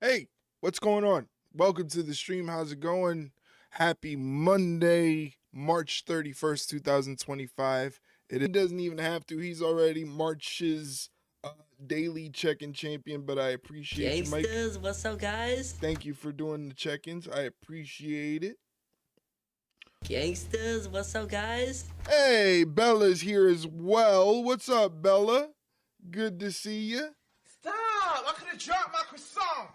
Hey, what's going on? Welcome to the stream. How's it going? Happy Monday, March 31st, 2025. It doesn't even have to. He's already March's daily check-in champion, but I appreciate you, Mike. Gangsters, what's up, guys? Thank you for doing the check-ins. I appreciate it. Gangsters, what's up, guys? Hey, Bella's here as well. What's up, Bella? Good to see you. Stop! I could have dropped my croissant.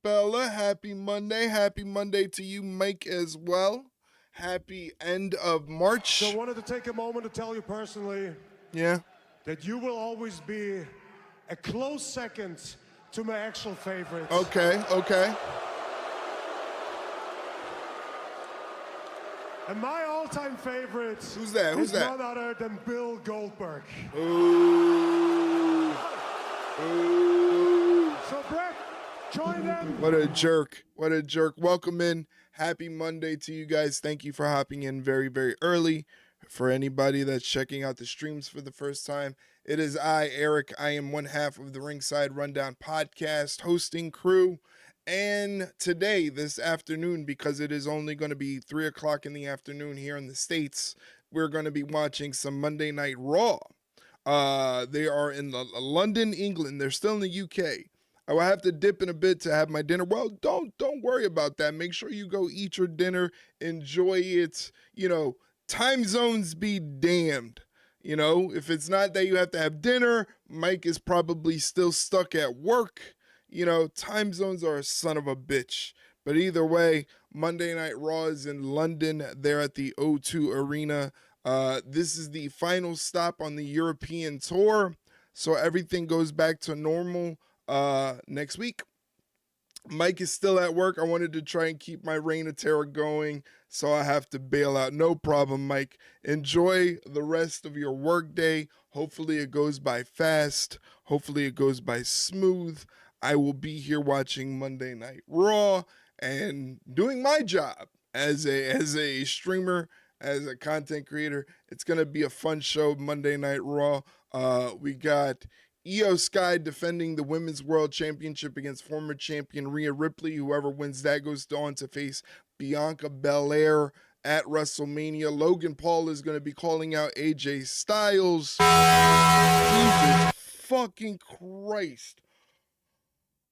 Bella, happy Monday. Happy Monday to you, Mike, as well. Happy end of March. So I wanted to take a moment to tell you personally that you will always be a close second to my actual favorite. Okay. And my all-time favorite Who's that? is none other than Bill Goldberg. Ooh. So Brett, join them. What a jerk. Welcome in. Happy Monday to you guys. Thank you for hopping in very, very early. For anybody that's checking out the streams for the first time, it is I, Eric. I am one half of the Ringside Rundown podcast hosting crew. And today, this afternoon, because it is only going to be 3 o'clock in the afternoon here in the States, we're going to be watching some Monday Night Raw. They are in London, England. They're still in the UK. I will have to dip in a bit to have my dinner. Well, don't worry about that. Make sure you go eat your dinner, enjoy it. Time zones be damned. If it's not that you have to have dinner, Mike is probably still stuck at work. Time zones are a son of a bitch. But either way, Monday Night Raw is in London. They're at the O2 Arena. This is the final stop on the European tour. So everything goes back to normal next week. Mike is still at work. I wanted to try and keep my reign of terror going, so I have to bail out. No problem, Mike. Enjoy the rest of your work day. Hopefully it goes by fast. Hopefully it goes by smooth. I will be here watching Monday Night Raw and doing my job as a streamer, as a content creator. It's going to be a fun show, Monday Night Raw. We got Iyo Sky defending the Women's World Championship against former champion Rhea Ripley. Whoever wins that goes on to face Bianca Belair at WrestleMania. Logan Paul is going to be calling out AJ Styles. Jesus fucking Christ.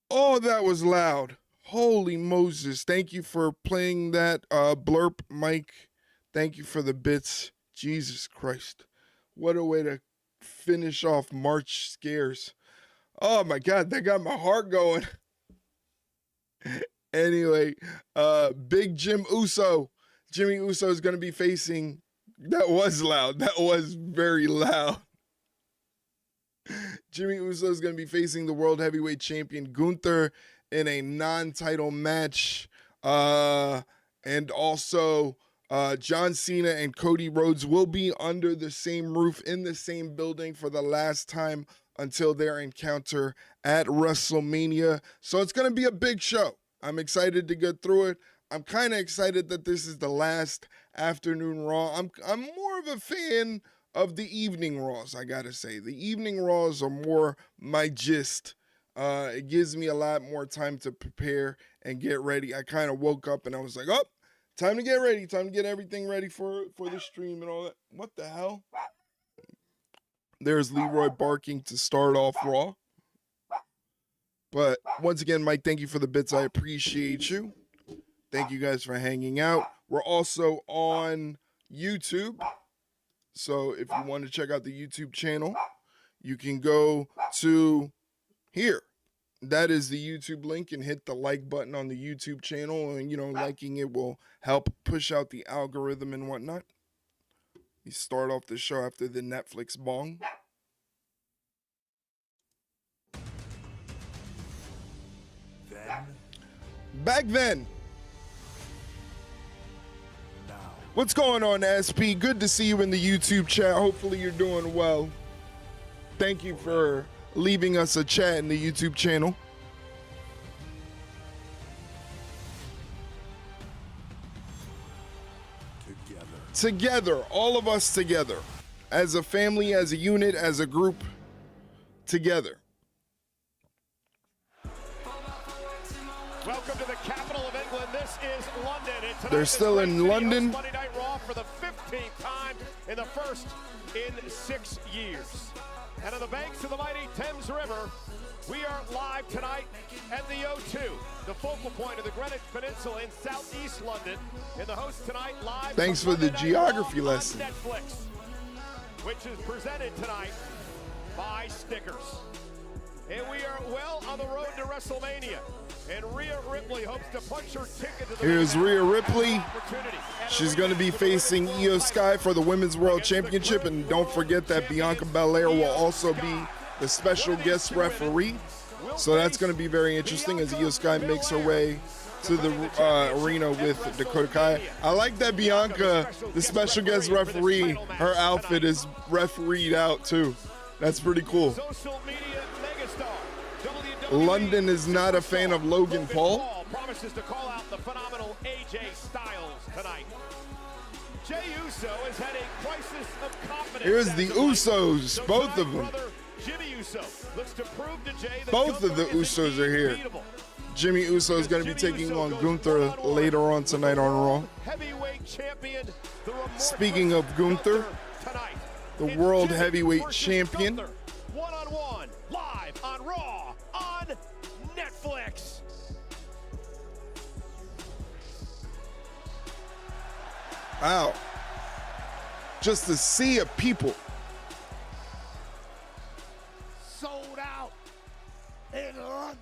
Oh, that was loud. Holy Moses. Thank you for playing that blurp, Mike. Thank you for the bits. Jesus Christ. What a way to finish off March scares. Oh my God, that got my heart going. Anyway, Big Jimmy Uso is going to be facing, that was loud. That was very loud. Jimmy Uso is going to be facing the World Heavyweight Champion Gunther in a non-title match. And also, John Cena and Cody Rhodes will be under the same roof in the same building for the last time until their encounter at WrestleMania. So it's going to be a big show. I'm excited to get through it. I'm kind of excited that this is the last afternoon Raw. I'm more of a fan of the evening Raws, I gotta say. The evening Raws are more my gist. It gives me a lot more time to prepare and get ready. I kind of woke up and I was like, oh, time to get ready. Time to get everything ready for the stream and all that. What the hell? There's Leroy barking to start off Raw. But once again, Mike, thank you for the bits. I appreciate you. Thank you guys for hanging out. We're also on YouTube. So if you want to check out the YouTube channel, you can go to here. That is the YouTube link, and hit the like button on the YouTube channel. And, liking it will help push out the algorithm and whatnot. We start off the show after the Netflix bong. Back then. What's going on, SP? Good to see you in the YouTube chat. Hopefully you're doing well. Thank you for leaving us a chat in the YouTube channel. Together, all of us together. As a family, as a unit, as a group, together. Welcome to the capital of England. This is London. They're still in London. Monday Night Raw for the 15th time in the first in 6 years. And on the banks of the mighty Thames River, we are live tonight at the O2, the focal point of the Greenwich Peninsula in southeast London. And the host tonight live. Thanks for the geography lesson. Netflix, which is presented tonight by Snickers. And we are well on the road to WrestleMania. And Rhea Ripley hopes to punch her ticket to the Here's Rhea Ripley. She's going to be facing Iyo Sky for the Women's World Championship. And don't forget that Bianca Belair will also be the special guest referee. So that's going to be very interesting as Iyo Sky makes her way to the arena with Dakota Kai. I like that Bianca, the special guest referee, her outfit is refereed out too. That's pretty cool. London is not a fan of Logan Paul. Promises to call out the phenomenal AJ Styles tonight. Jey Uso has had a crisis of confidence. Here's the Usos, both of them. Jimmy Uso looks to prove to Jey that both of the Usos are here. Jimmy Uso is going to be taking on Gunther later on tonight on Raw. Heavyweight champion, speaking of Gunther, the World Heavyweight Champion. One-on-one, live on Raw on Netflix. Wow. Just a sea of people. Sold out in London.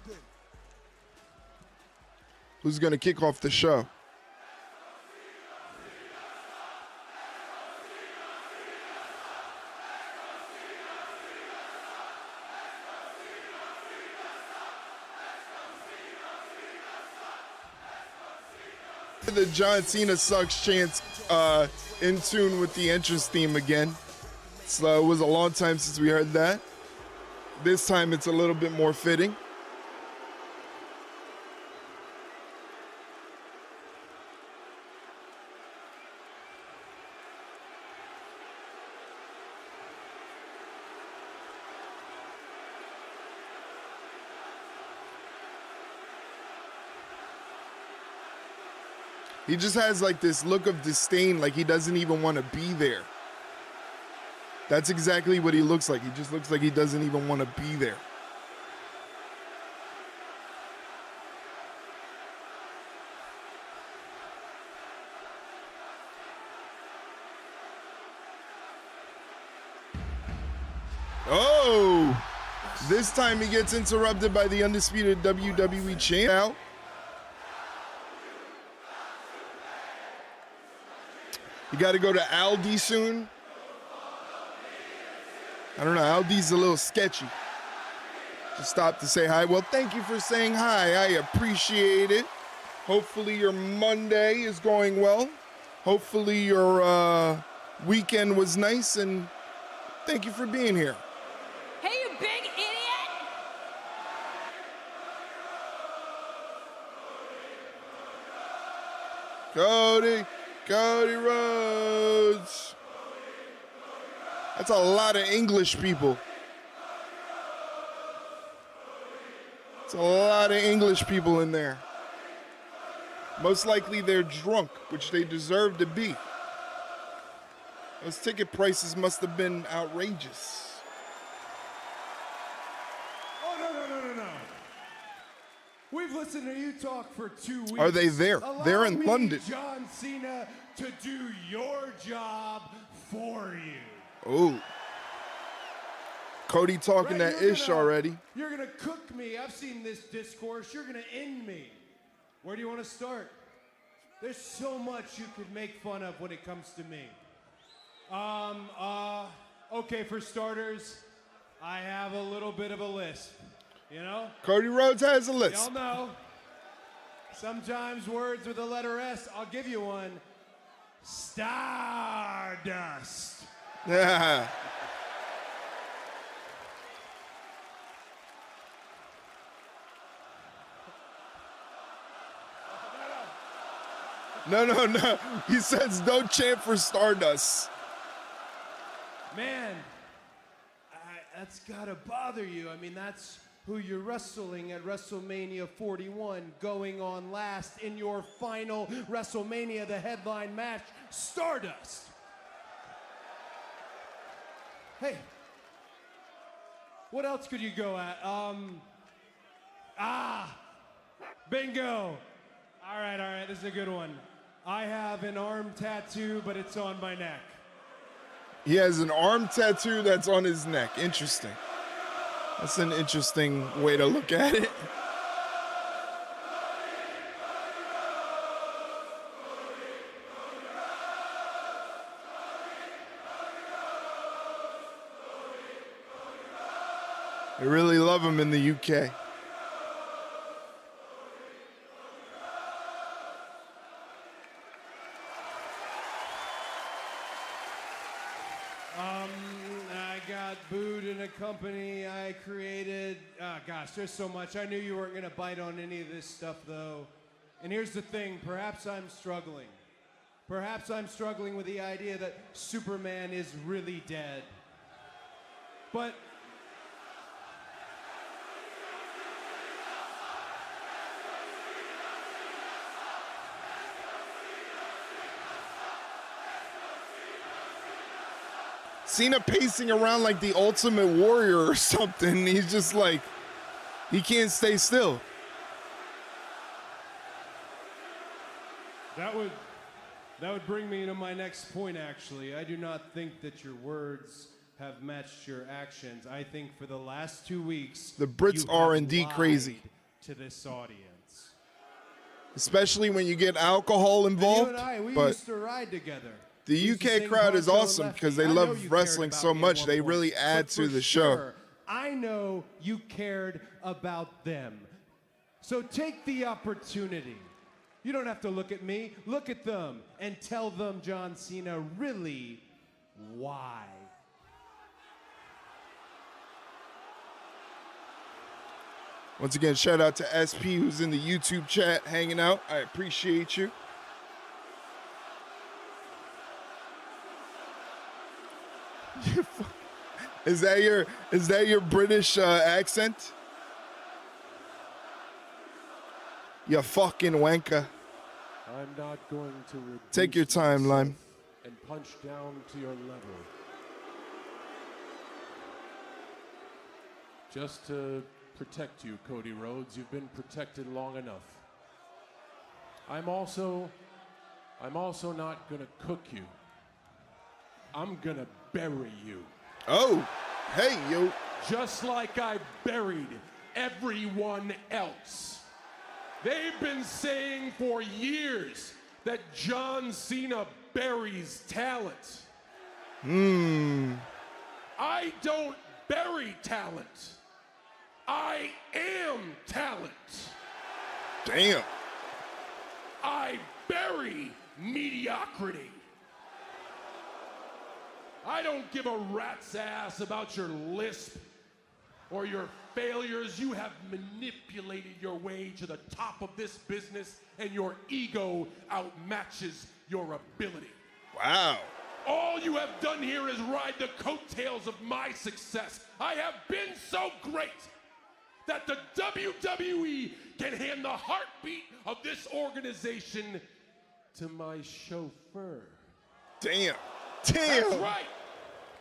Who's going to kick off the show? The John Cena sucks chants in tune with the entrance theme again. So it was a long time since we heard that. This time it's a little bit more fitting. He just has like this look of disdain, like he doesn't even want to be there. That's exactly what he looks like. He just looks like he doesn't even want to be there. Oh, this time he gets interrupted by the undisputed WWE champ. Now, you got to go to Aldi soon. I don't know, Aldi's a little sketchy. Just stop to say hi. Well, thank you for saying hi. I appreciate it. Hopefully your Monday is going well. Hopefully your weekend was nice, and thank you for being here. Hey, you big idiot! Cody Rhodes. That's a lot of English people. It's a lot of English people in there. Most likely they're drunk, which they deserve to be. Those ticket prices must have been outrageous. Oh, no. We've listened to you talk for 2 weeks. Are they there? They're in London. John Cena, to do your job for you. Oh. Cody talking that ish already. You're going to cook me. I've seen this discourse. You're going to end me. Where do you want to start? There's so much you could make fun of when it comes to me. Okay, for starters, I have a little bit of a list, you know? Cody Rhodes has a list. Y'all know, sometimes words with the letter S, I'll give you one. Stardust. Yeah. No. He says don't chant for Stardust. Man, that's gotta bother you. I mean, that's who you're wrestling at WrestleMania 41, going on last in your final WrestleMania, the headline match, Stardust. Hey, what else could you go at? Bingo. All right, this is a good one. I have an arm tattoo, but it's on my neck. He has an arm tattoo that's on his neck. Interesting. That's an interesting way to look at it. They really love him in the UK. I got booed in a company I created. Gosh, there's so much. I knew you weren't going to bite on any of this stuff, though. And here's the thing. Perhaps I'm struggling. Perhaps I'm struggling with the idea that Superman is really dead. But Cena pacing around like the Ultimate Warrior or something. He's just like, he can't stay still. that would bring me to my next point, actually. I do not think that your words have matched your actions. I think for the last 2 weeks, The Brits you are have indeed lied crazy. to this audience. Especially when you get alcohol And involved. you and I, we But used to ride together. the We used to UK sing crowd is Poncho awesome Lefty. because they I know you love cared wrestling about so me at much. one They point, really add but to for the show. sure, I know you cared about them. So take the opportunity. You don't have to look at me. Look at them and tell them, John Cena, really why. Once again, shout out to SP who's in the YouTube chat hanging out. I appreciate you. Is that your British accent? You fucking wanker. I'm not going to Take your time, Lime. and punch down to your level. Just to protect you, Cody Rhodes. You've been protected long enough. I'm also not gonna cook you. I'm gonna bury you. Oh, hey, yo. Just like I buried everyone else. They've been saying for years that John Cena buries talent. I don't bury talent. I am talent. Damn. I bury mediocrity. I don't give a rat's ass about your lisp or your failures. You have manipulated your way to the top of this business, and your ego outmatches your ability. Wow. All you have done here is ride the coattails of my success. I have been so great that the WWE can hand the heartbeat of this organization to my chauffeur. Damn. That's right.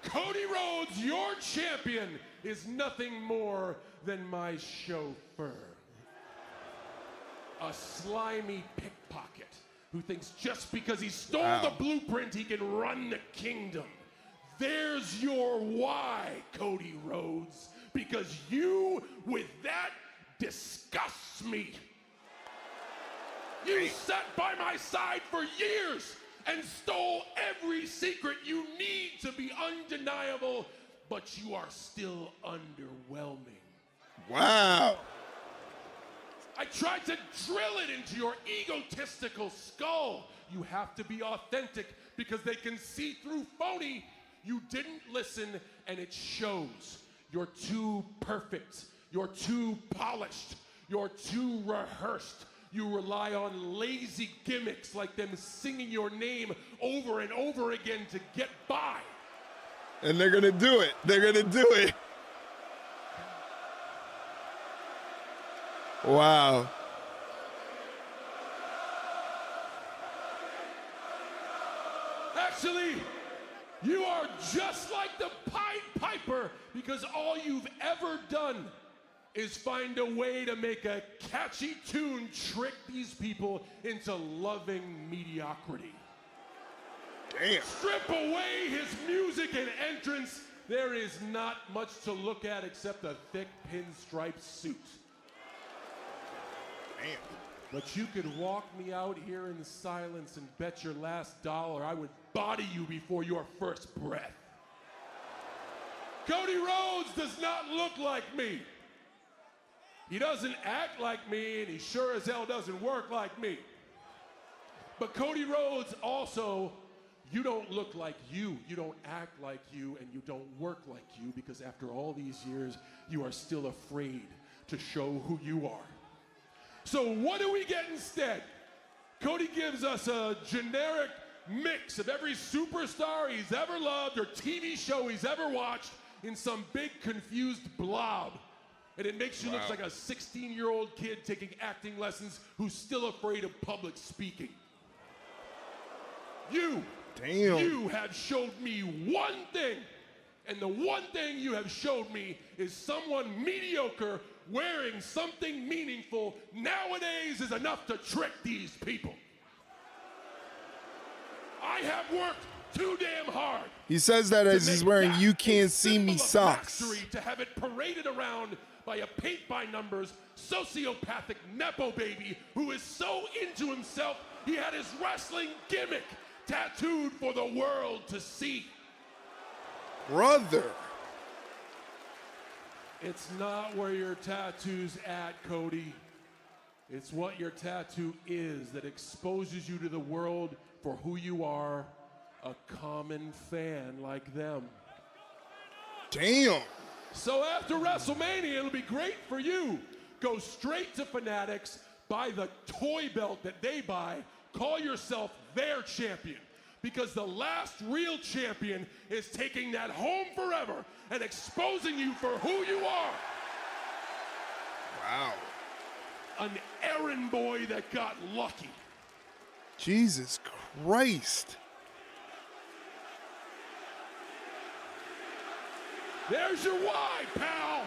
Cody Rhodes, your champion, is nothing more than my chauffeur. A slimy pickpocket who thinks just because he stole the blueprint he can run the kingdom. There's your why, Cody Rhodes. Because you, with that, disgusts me. You sat by my side for years and stole every secret you need to be undeniable, but you are still underwhelming. Wow. I tried to drill it into your egotistical skull. You have to be authentic because they can see through phony. You didn't listen, and it shows. You're too perfect. You're too polished. You're too rehearsed. You rely on lazy gimmicks like them singing your name over and over again to get by. And they're going to do it. They're going to do it. Wow. Actually, you are just like the Pied Piper because all you've ever done is find a way to make a catchy tune trick these people into loving mediocrity. Damn. Strip away his music and entrance, there is not much to look at except a thick pinstripe suit. Damn. But you could walk me out here in silence and bet your last dollar I would body you before your first breath. Cody Rhodes does not look like me. He doesn't act like me, and he sure as hell doesn't work like me. But Cody Rhodes also, you don't look like you don't act like you, and you don't work like you, because after all these years, you are still afraid to show who you are. So what do we get instead? Cody gives us a generic mix of every superstar he's ever loved or TV show he's ever watched in some big confused blob. And it makes you look like a 16-year-old kid taking acting lessons who's still afraid of public speaking. You have showed me one thing, and the one thing you have showed me is someone mediocre wearing something meaningful nowadays is enough to trick these people. I have worked too damn hard. He says that as he's wearing "You Can't See Me" socks. To have it paraded around by a paint-by-numbers, sociopathic nepo baby who is so into himself he had his wrestling gimmick tattooed for the world to see. Brother. It's not where your tattoo's at, Cody. It's what your tattoo is that exposes you to the world for who you are, a common fan like them. Damn. So after WrestleMania, it'll be great for you. Go straight to Fanatics, buy the toy belt that they buy, call yourself their champion. Because the last real champion is taking that home forever and exposing you for who you are. Wow. An errand boy that got lucky. Jesus Christ. There's your why, pal.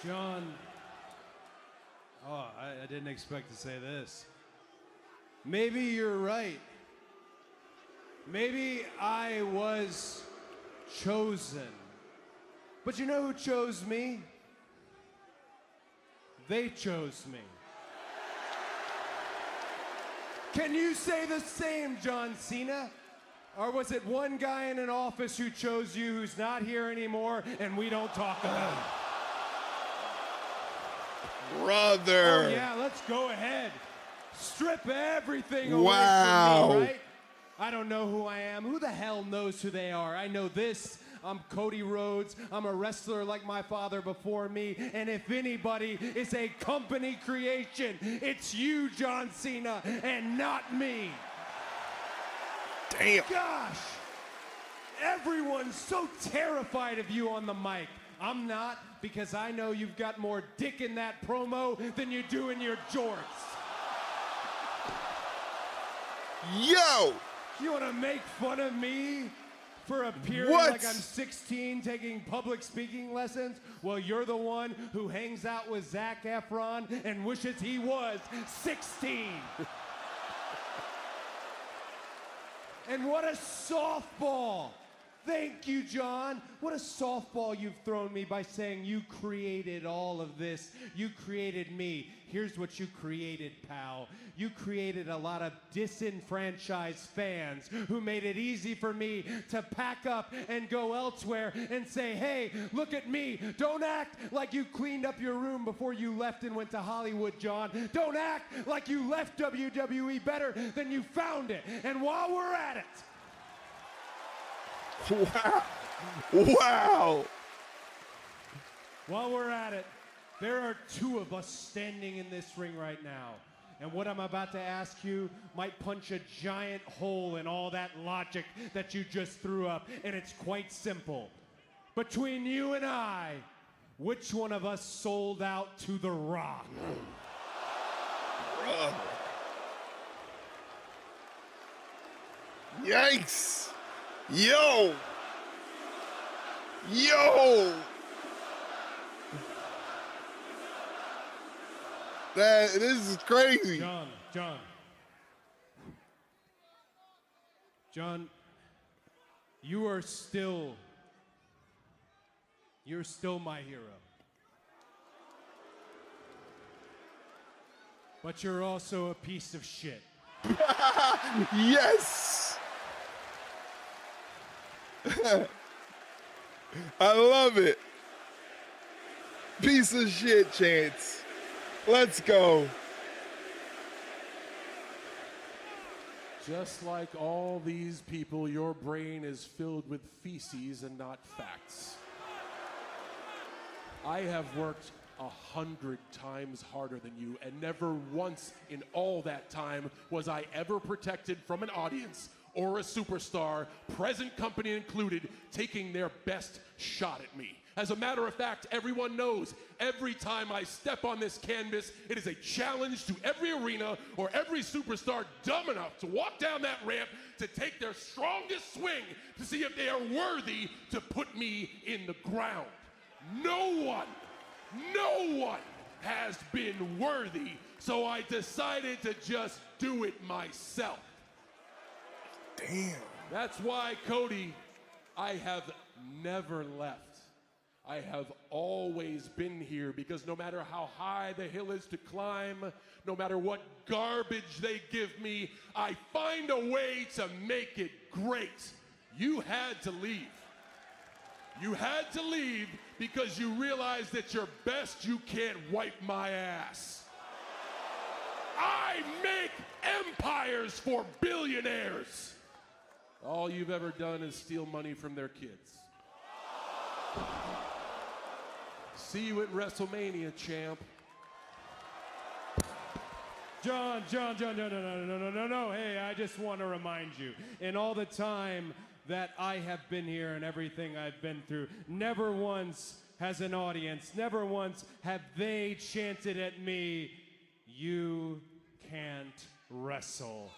John, I didn't expect to say this. Maybe you're right. Maybe I was chosen. But you know who chose me? They chose me. Can you say the same, John Cena? Or was it one guy in an office who chose you who's not here anymore and we don't talk about it? Brother. Oh yeah, let's go ahead. Strip everything away Wow. from me, right? I don't know who I am. Who the hell knows who they are? I know this. I'm Cody Rhodes. I'm a wrestler like my father before me. And if anybody is a company creation, it's you, John Cena, and not me. Damn. Gosh, everyone's so terrified of you on the mic. I'm not, because I know you've got more dick in that promo than you do in your jorts. Yo! You want to make fun of me for appearing What? like I'm 16 taking public speaking lessons? Well, you're the one who hangs out with Zac Efron and wishes he was 16. And what a softball. Thank you, John. What a softball you've thrown me by saying you created all of this. You created me. Here's what you created, pal. You created a lot of disenfranchised fans who made it easy for me to pack up and go elsewhere and say, hey, look at me. Don't act like you cleaned up your room before you left and went to Hollywood, John. Don't act like you left WWE better than you found it. And while we're at it, Wow. Wow. while we're at it, there are two of us standing in this ring right now. And what I'm about to ask you might punch a giant hole in all that logic that you just threw up. And it's quite simple. between you and I, which one of us sold out to The Rock? Yikes! Yo! Yo! This is crazy. John, you're still my hero. But you're also a piece of shit. Yes! I love it. Piece of shit, Chance. Let's go. Just like all these people, your brain is filled with feces and not facts. I have worked 100 times harder than you, and never once in all that time was I ever protected from an audience or a superstar, present company included, taking their best shot at me. As a matter of fact, everyone knows every time I step on this canvas, it is a challenge to every arena or every superstar dumb enough to walk down that ramp to take their strongest swing to see if they are worthy to put me in the ground. No one has been worthy, so I decided to just do it myself. Damn. That's why, Cody, I have never left. I have always been here, because no matter how high the hill is to climb, no matter what garbage they give me, I find a way to make it great. You had to leave. You had to leave because you realized that your best you can't wipe my ass. I make empires for billionaires. All you've ever done is steal money from their kids. See you at WrestleMania, champ. John, no. Hey, I just want to remind you, in all the time that I have been here and everything I've been through, never once has an audience, never once have they chanted at me, "You can't wrestle."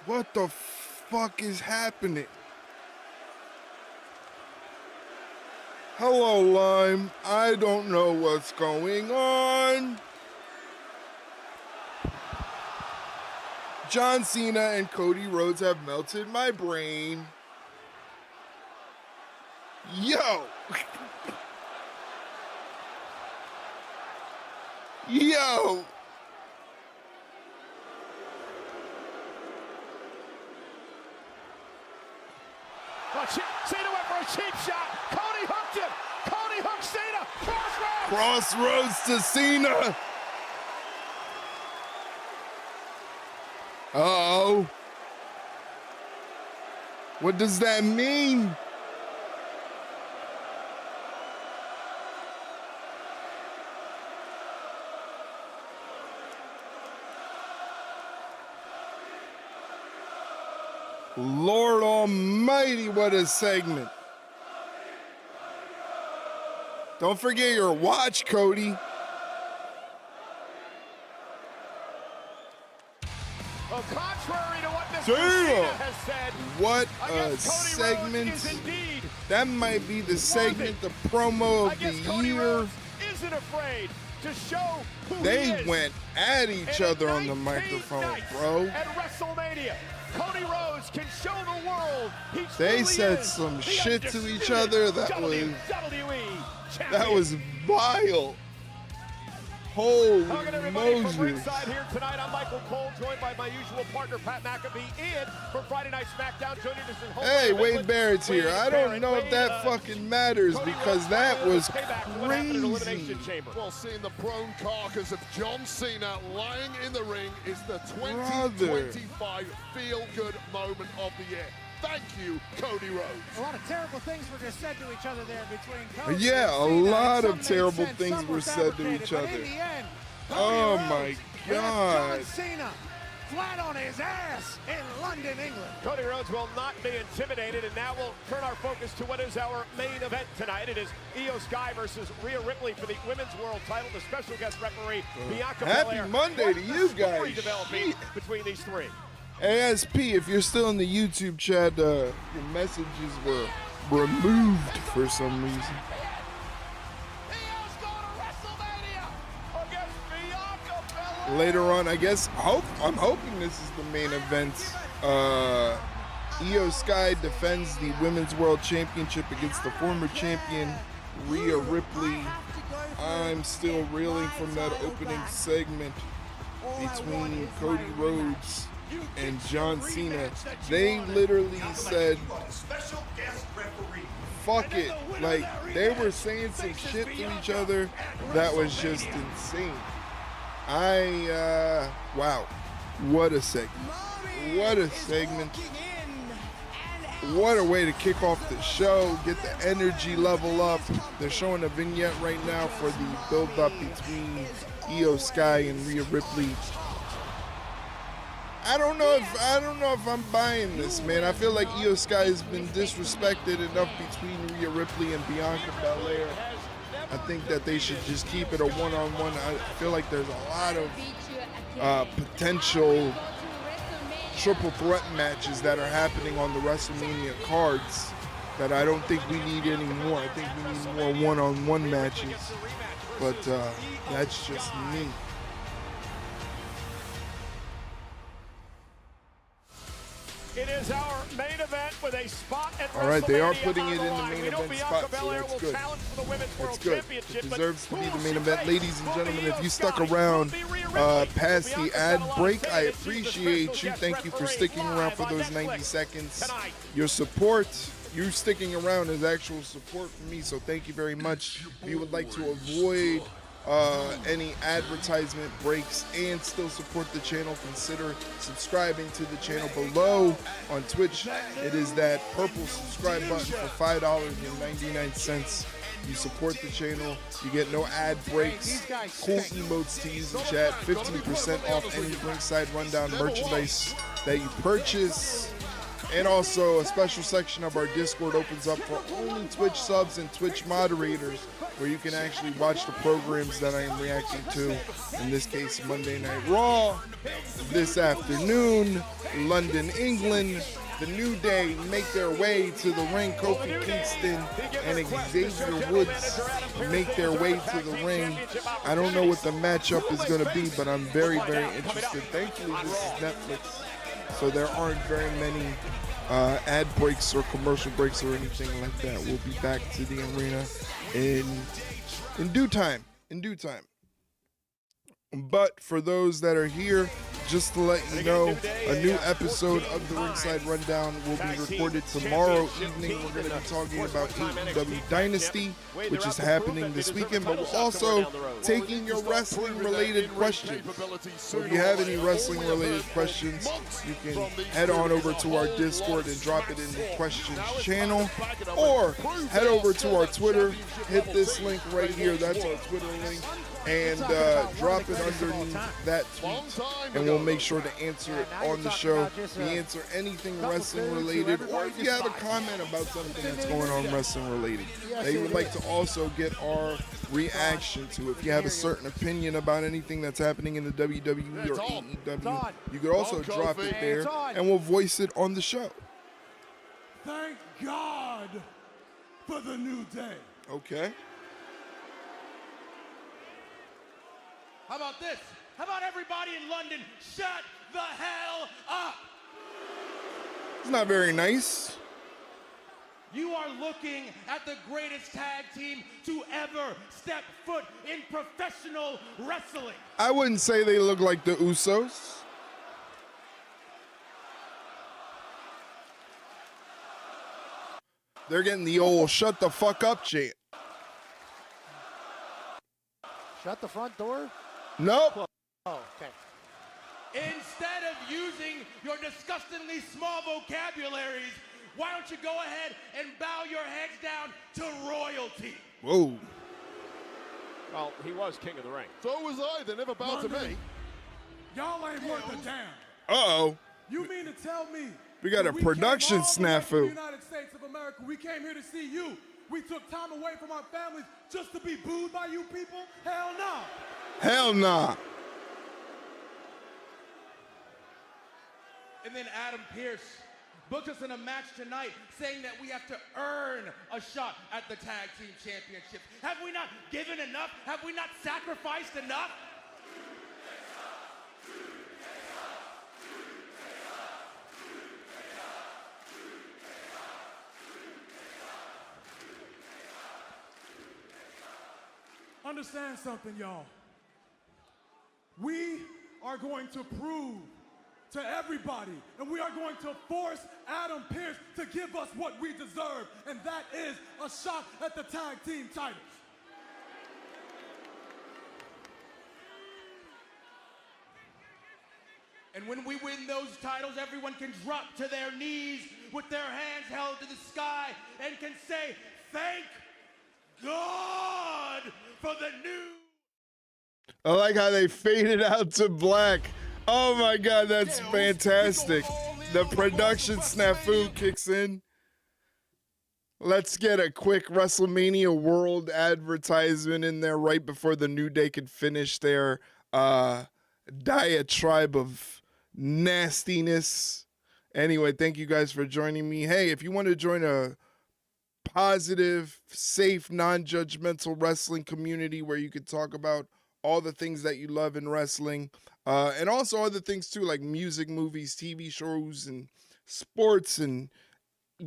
What the fuck is happening? Hello, Lime. I don't know what's going on. John Cena and Cody Rhodes have melted my brain. Yo! Yo! Cena went for a cheap shot. Cody hooked him. Cody hooked Cena. Crossroads to Cena. Uh-oh. What does that mean? Lord Almighty, what a segment. Don't forget your watch, Cody. Well, contrary to what Mr. Cena has said, what a segment. That might be the segment, the promo of the year. Isn't afraid to show who they he is. Went at each other on the microphone, bro. At WrestleMania, Cody Rhodes can show the world he they said some shit to each other that was vile. Holy Moses. From ringside here tonight, I'm Michael Cole, joined by my usual partner, Pat McAfee, and from Friday Night SmackDown, joining us in home. Hey, Wade Barrett's here. I don't know if that fucking matters because that was crazy. Well, seeing the prone carcass of John Cena lying in the ring is the 2025 feel-good moment of the year. Thank you, Cody Rhodes. A lot of terrible things were just said to each other there between Cody Yeah, a and Cena, lot and of terrible sense, things were said to each other. End, Oh Rhodes my God. John Cena flat on his ass in London, England. Cody Rhodes will not be intimidated, and now we'll turn our focus to what is our main event tonight. It is Iyo Sky versus Rhea Ripley for the Women's World title. The special guest referee, Bianca Belair. Happy Monday to you guys. Developing between these three. ASP, if you're still in the YouTube chat, your messages were removed for some reason. Io's going to WrestleMania against Bianca Belair. Later on, I guess, I'm hoping this is the main event. Iyo Sky defends the Women's World Championship against the former champion, Rhea Ripley. I'm still reeling from that opening segment between Cody Rhodes and John Cena. They literally said, fuck it. Like, they were saying some shit to each other that was just insane. Wow. What a segment. What a segment. What a way to kick off the show, get the energy level up. They're showing a vignette right now for the build-up between Iyo Sky and Rhea Ripley. I don't know if I'm buying this, man. I feel like Iyo Sky has been disrespected enough between Rhea Ripley and Bianca Belair. I think that they should just keep it a one-on-one. I feel like there's a lot of potential triple threat matches that are happening on the WrestleMania cards that I don't think we need anymore. I think we need more one-on-one matches, but that's just me. It is our main event with a spot at All right, they are WrestleMania putting on it the in the line. main We know event Bianca spot, so Belair that's will good. challenge for the Women's That's World good. Championship, It but deserves to be who the will main she event. face? Ladies and Will gentlemen, if Iyo you stuck Sky? around Will be Rhea Ripley? past the Bianca's ad got a lot break, to say, I and she's the appreciate special you. guest Thank you for referee sticking around for live on those 90 Netflix seconds. tonight. Your support, you sticking around is actual support for me, so thank you very much. If you would like to avoid any advertisement breaks and still support the channel, consider subscribing to the channel below on Twitch. It is that purple subscribe button for $5.99. You support the channel, you get no ad breaks, cool emotes to use in chat, 15% off any Ringside Rundown merchandise that you purchase. And also a special section of our Discord opens up for only Twitch subs and Twitch moderators, where you can actually watch the programs that I am reacting to. In this case, Monday Night Raw. This afternoon, London, England. The New Day make their way to the ring. Kofi Kingston and Xavier Woods make their way to the ring. I don't know what the matchup is going to be, but I'm very, very interested. Thankfully, this is Netflix, so there aren't very many ad breaks or commercial breaks or anything like that. We'll be back to the arena in due time. But for those that are here, just to let you know, a new episode of the Ringside Rundown will be recorded tomorrow evening. We're going to be talking about AEW Dynasty, which is happening this weekend, but we're also taking your wrestling-related questions. So if you have any wrestling-related questions, you can head on over to our Discord and drop it in the questions channel, or head over to our Twitter, hit this link right here, that's our Twitter link, and drop it underneath that tweet, and we'll make sure to answer it on the show. We answer anything wrestling related, or if you have a comment about something that's going on wrestling related that you would like to also get our reaction to. If you have a certain opinion about anything that's happening in the WWE or AEW, you could also drop it there, and we'll voice it on the show. Thank God for the New Day. Okay. How about this? How about everybody in London shut the hell up? It's not very nice. You are looking at the greatest tag team to ever step foot in professional wrestling. I wouldn't say they look like the Usos. They're getting the old shut the fuck up chant. Shut the front door? Nope. Oh, okay. Instead of using your disgustingly small vocabularies, why don't you go ahead and bow your heads down to royalty? Whoa. Well, he was king of the ring. So was I. They never bowed to me. Y'all ain't worth a damn. Uh-oh. You mean to tell me We got a production snafu. United States of America, we came here to see you. We took time away from our families just to be booed by you people? Hell no. Hell nah. And then Adam Pearce booked us in a match tonight saying that we have to earn a shot at the tag team championship. Have we not given enough? Have we not sacrificed enough? Understand something, y'all. We are going to prove to everybody, and we are going to force Adam Pearce to give us what we deserve, and that is a shot at the tag team titles. And when we win those titles, everyone can drop to their knees with their hands held to the sky and can say, thank God for the new. I like how they faded out to black. Oh my God, that's fantastic. The production snafu kicks in. Let's get a quick WrestleMania World advertisement in there right before the New Day could finish their diatribe of nastiness. Anyway, thank you guys for joining me. Hey, if you want to join a positive, safe, non-judgmental wrestling community where you could talk about all the things that you love in wrestling, and also other things too, like music, movies, TV shows, and sports, and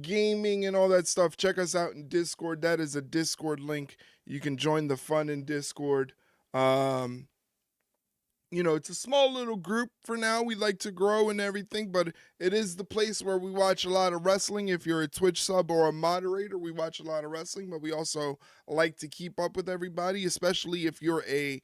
gaming, and all that stuff, check us out in Discord. That is a Discord link. You can join the fun in Discord. You know, it's a small little group for now. We like to grow and everything, but it is the place where we watch a lot of wrestling. If you're a Twitch sub or a moderator, we watch a lot of wrestling, but we also like to keep up with everybody, especially if you're a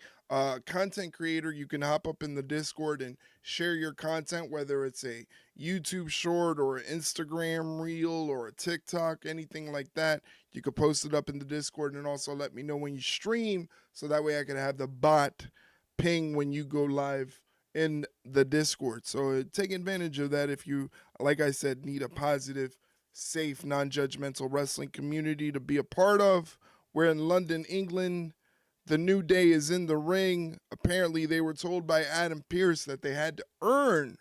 content creator. You can hop up in the Discord and share your content, whether it's a YouTube short or an Instagram reel or a TikTok, anything like that. You could post it up in the Discord and also let me know when you stream, so that way I can have the bot ping when you go live in the Discord. So take advantage of that if you, like I said, need a positive, safe, non-judgmental wrestling community to be a part of. We're in London, England. The New Day is in the ring. Apparently they were told by Adam Pearce that they had to earn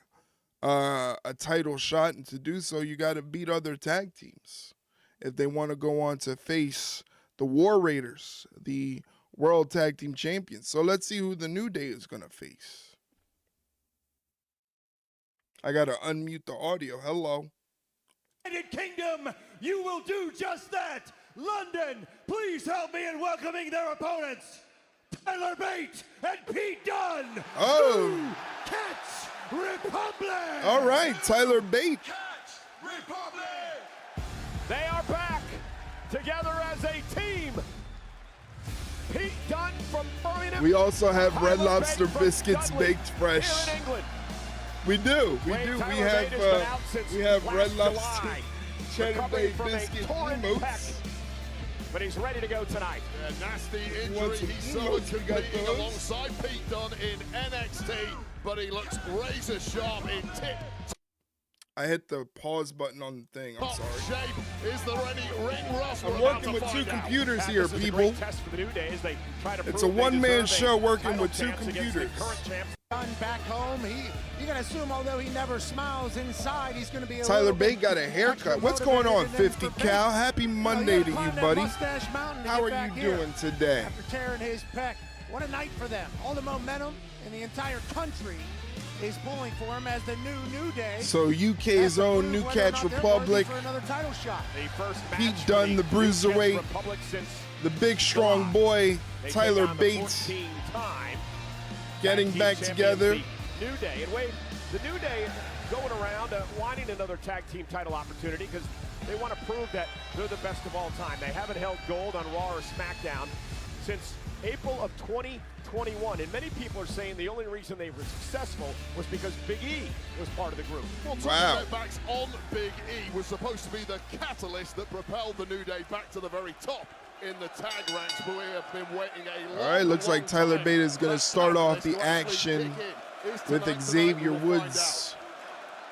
a title shot, and to do so you got to beat other tag teams if they want to go on to face the War Raiders, the World Tag Team Champions. So let's see who the New Day is going to face. I got to unmute the audio. Hello. United Kingdom, you will do just that. London, please help me in welcoming their opponents, Tyler Bate and Pete Dunne. Oh. Catch Republic. All right, Tyler Bate. Catch Republic. They are back together as a team. Pete Dunne from Birmingham. We also have Red Tyler Lobster Bate from biscuits Dudley baked fresh. Here in England. We do. We Wayne do. Tyler We Bate has been out since have last Red Lobster July, cheddar recovering baked from a biscuit torn emotes. pec. But he's ready to go tonight. Yeah, nasty injury. Wants some He's emotes. We got competing those. alongside Pete Dunne in NXT, but he looks razor sharp in tip. I hit the pause button on the thing. I'm Top sorry. shape. Is there any ring rust? I'm We're about working to with two find out. computers here, This is a people. great test for the New Day as they try to It's prove a they one-man deserve show working title with two chance against the computers. current champs. Done back home. You can assume, although he never smiles inside, he's going to be a Tyler little Bate bit got a haircut. extra What's going on, motivated than 50 for Cal? Bate. Happy You know, Monday you to gotta you, climb that buddy. Mustache Mountain to How get are back you here doing today? After tearing his pec. What a night for them. All the momentum in the entire country is pulling for him as the New Day. So has UK's to own prove New whether or Catch not they're Republic, worthy for another title shot. The first match Pete for Dunne, the New bruiserweight, Catch Republic since the big strong boy, they Tyler came on the Bates, 14-time getting tag team back champions, together. the New Day. And wait, the New Day going around wanting another tag team title opportunity because they want to prove that they're the best of all time. They haven't held gold on Raw or SmackDown since April of 2021. And many people are saying the only reason they were successful was because Big E was part of the group. Well, Wow. turning backs on Big E was supposed to be the catalyst that propelled the New Day back to the very top in the tag ranks, but we have been waiting a long, All right, looks like long Tyler time Bate is going to for start off catalyst the to actually action kick in. Is with tonight, Xavier we will find Woods. out.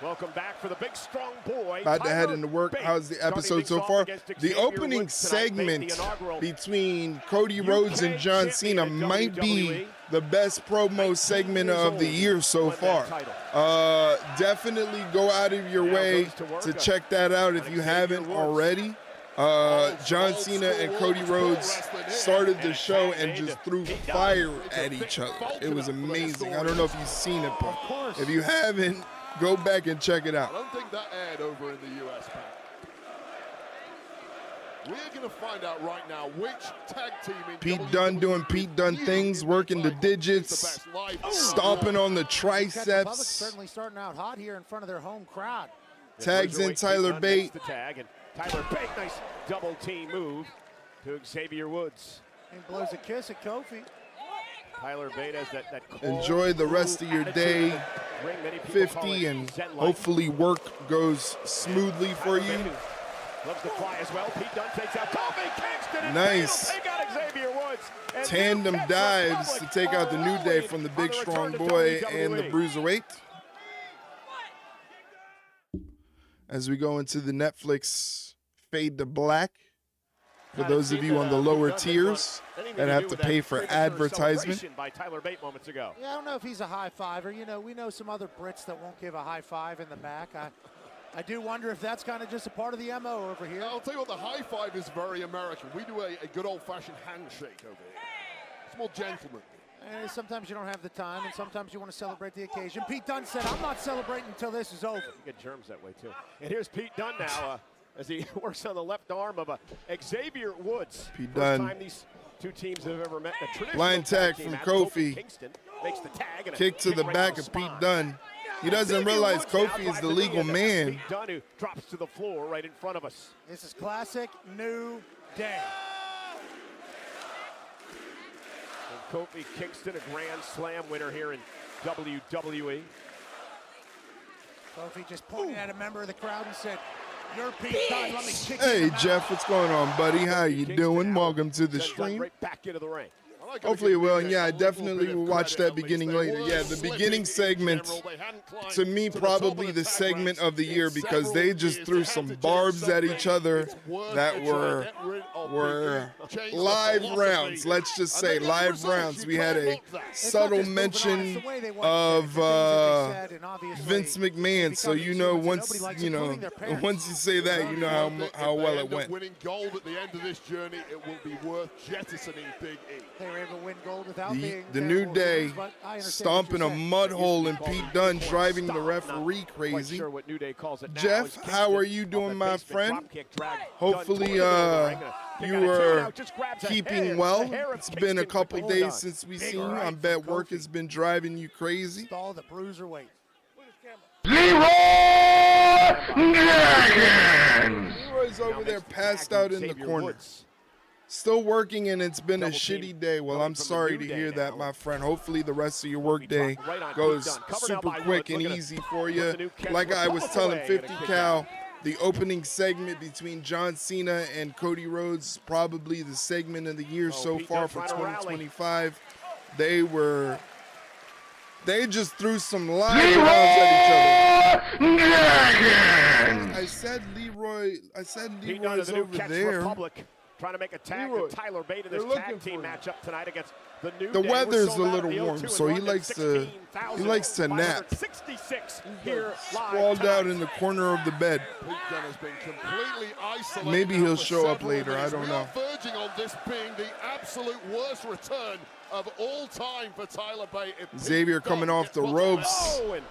Welcome back for the big strong boy. About to head Tyler into work. Bate. How's the episode so Starting far? things off against The Xavier opening Woods tonight, Bate, the segment inaugural between Cody Rhodes and John Cena champion in might be WWE. the best promo segment of the year so Won that far. title. Definitely go out of your Now way goes to work to on check that out if you Xavier haven't Woods. already. John Cena and Cody Rhodes started the show and just threw fire at each other. It was amazing. I don't know if you've seen it, but if you haven't, go back and check it out. I don't think that aired over in the US, Pat. We're going to find out right now which tag team in Pete WWE Dunne doing Pete Dunne things, working the digits, stomping on the triceps. Certainly starting out hot here in front of their home crowd. Tags in Tyler Bate. The tag, and Tyler Bate, nice double team move to Xavier Woods. And blows a kiss at Kofi. Tyler Bate has that Enjoy the rest of your day, ring. Many people call 50, it and Zen-like. hopefully work goes smoothly for you. Loves to fly as well. Pete Dunne takes out Kofi Kingston. And Nice. take out Xavier Woods. And Tandem New Kids dives to Republic take out the New Day all from the in Big on the Strong return to Boy WWE. and the Bruiserweight. As we go into the Netflix Fade to Black, for those of you on the lower tiers that have to pay for advertisement. By Tyler Bate moments ago. Yeah, I don't know if he's a high fiver. You know, we know some other Brits that won't give a high five in the back. I do wonder if that's kind of just a part of the MO over here. I'll tell you what, the high five is very American. We do a good old-fashioned handshake over here. It's more gentlemanly. And sometimes you don't have the time, and sometimes you want to celebrate the occasion. Pete Dunne said, I'm not celebrating until this is over. You get germs that way, too. And here's Pete Dunne now as he works on the left arm of Xavier Woods. Pete First Dunne. time these two teams have ever met in a traditional Blind tag team from match. Kofi. Kingston makes the tag and a Kick to the right back the of Pete spine. Dunne. He doesn't Xavier realize Woods now Kofi is drives the knee legal into man. Pete Dunne, who drops to the floor right in front of us. This is classic New Day. And Kofi Kingston, a Grand Slam winner here in WWE. Kofi just pointed at a member of the crowd and said, you're Pete Dunne, let me kick you in Hey, the mouth." Jeff, what's going on, buddy? How you doing? Welcome to the Sends Dunne stream. right back into the ring. Hopefully it will, and yeah, I definitely will watch that beginning later. Yeah, the beginning segment, to me, probably the segment of the year because they just threw some barbs at each other that were live rounds. Let's just say live rounds. We had a subtle mention of Vince McMahon, so you know once you say that, you know how well it went. Winning gold at the end of this journey, it will be worth jettisoning Big E. They were able to win gold without being The New Day but I understand what stomping you're a saying. mud hole and Pete Dunne driving the referee Quite crazy. sure what New Day calls it now. Jeff, As how are Kingston you off doing, that my basement friend? dropkick drag. Hopefully, Dunne you Kick out of two are now, just grabs a keeping hair, well. the hair of It's been a Kingston couple quickly days done. since we've Big seen you. I right bet from work Kofi. has been driving you crazy. Install the bruiserweight. Leroy's over there passed out in the corner. Still working, and it's been a shitty day. Well, I'm sorry to hear that, my friend. Hopefully the rest of your work day goes super quick and easy for you. Like I was telling 50 Cal, the opening segment between John Cena and Cody Rhodes is probably the segment of the year so far for 2025. They just threw some live rounds at each other. I said Leroy's over there. Republic, trying to make a tag Leroy, to Tyler Bate in they're this looking tag team for you. matchup tonight against the New The Day. weather's We're a sold out little at the warm, O2 so in he London, likes to nap. 16,566 here live Sprawled out tonight. in the corner of the bed. Pete Dunne has been completely isolated. Maybe now he'll for show up several later, I minutes. don't We know. are verging on this being the absolute worst return of all time for Tyler Bate. If Pete Xavier Dunne coming off gets the put ropes Oh, and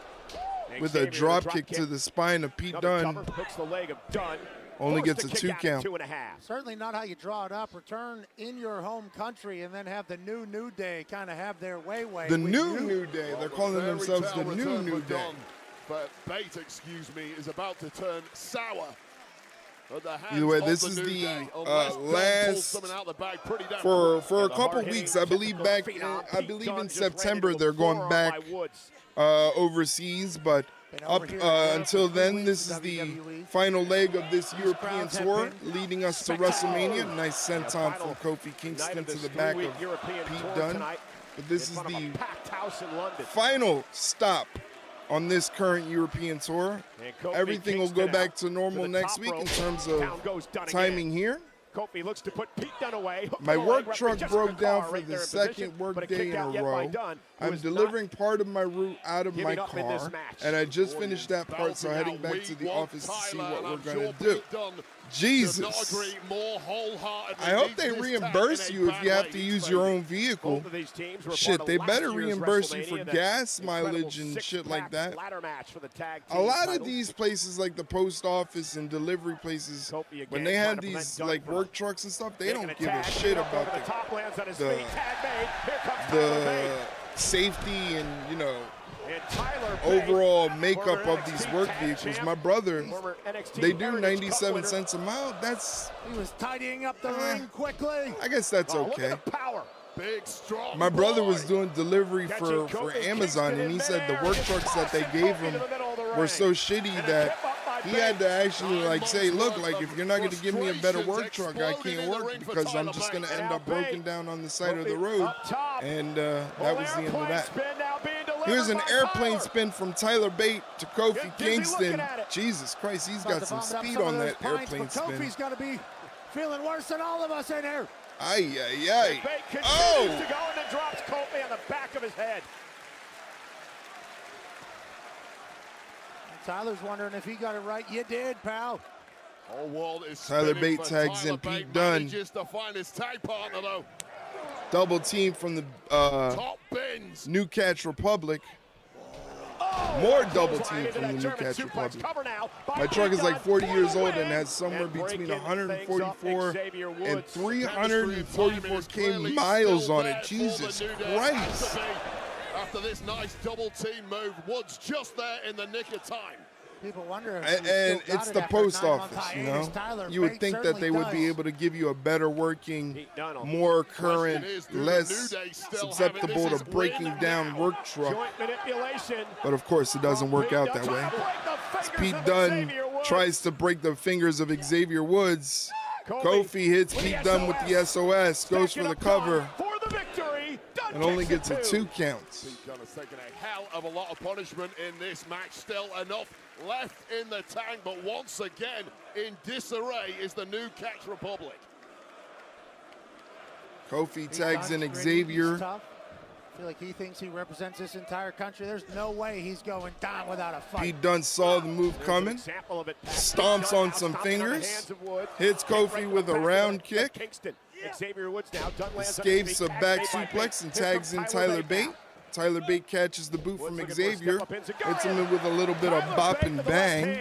with Xavier a drop kick kick. to the spine of Pete Another Dunne. cover, hooks the leg of Dunne. Only Forced gets to a kick 2 out at count. 2.5. Certainly not how you draw it up. Return in your home country and then have the New Day kind of have their way. The with New Day. They're calling Fairy themselves tale the return New for Day. Dunne, but Bate, excuse me, is about to turn sour. At the hands Either way, of this the is New the Day, unless Dunne pulls last something out the bag pretty damn for quick. a couple weeks. I believe in September they're going back overseas, but up until then, this is the final leg of this European tour, leading us to WrestleMania. Nice senton from Kofi Kingston to the back of Pete Dunne. But this is the final stop on this current European tour. Everything will go back to normal next week in terms of timing here. Kofi looks to put Pete Dunne away. My work truck broke down for the second work day in a row. I'm delivering part of my route out of my car, and I just finished that part, so heading back to the office to see what we're going to do. Jesus. I hope they reimburse you if you have to use your own vehicle. Shit, they better reimburse you for gas mileage and shit like that. A lot of these places, like the post office and delivery places, when they have these like work trucks and stuff, they don't give a shit about the safety and, you know, overall makeup of these work vehicles. My brother, they do 97 cents a mile. He was tidying up the ring quickly. I guess that's okay. Big, strong My brother was doing delivery for Amazon, and he said the work trucks that they gave him were so shitty that he had to actually like say, look, like if you're not going to give me a better work truck, I can't work because I'm just going to end up broken down on the side of the road. And that was the end of that. Here's an airplane spin from Tyler Bate to Kofi Kingston. Jesus Christ, he's got some speed on that airplane spin. Kofi's got to be feeling worse than all of us in here. Ay, ay, ay. Oh! To go and then drops Kofi on the back of his head. Tyler's wondering if he got it right. You did, pal. Whole world is Tyler Bate tags in Pete Dunne. To find his tag partner, though. Double team from the New Catch Republic. More double team from the New Catch Republic. My truck is like 40 years old and has somewhere between 144 and 344K miles on it. Jesus Christ. After this nice double team move, Woods just there in the nick of time. People wonder if and it's the post office, you know. You would think that they would be able to give you a better working, more current, less susceptible to breaking down work truck. But of course, it doesn't work out that way. Pete Dunne tries to break the fingers of Xavier Woods. Kofi hits Pete Dunne with the SOS, goes for the cover, and only gets a 2 count. Pete Dunne has taken a hell of a lot of punishment in this match. Still enough left in the tank, but once again in disarray is the New Catch Republic. Kofi tags in Xavier. I feel like he thinks he represents this entire country. There's no way he's going down without a fight. Pete Dunne saw the move coming, stomps on some fingers, hits Kofi with a round kick, escapes a back suplex and tags in Tyler Bate. Tyler Bate catches the boot from Xavier, hits him with a little bit of bop and bang.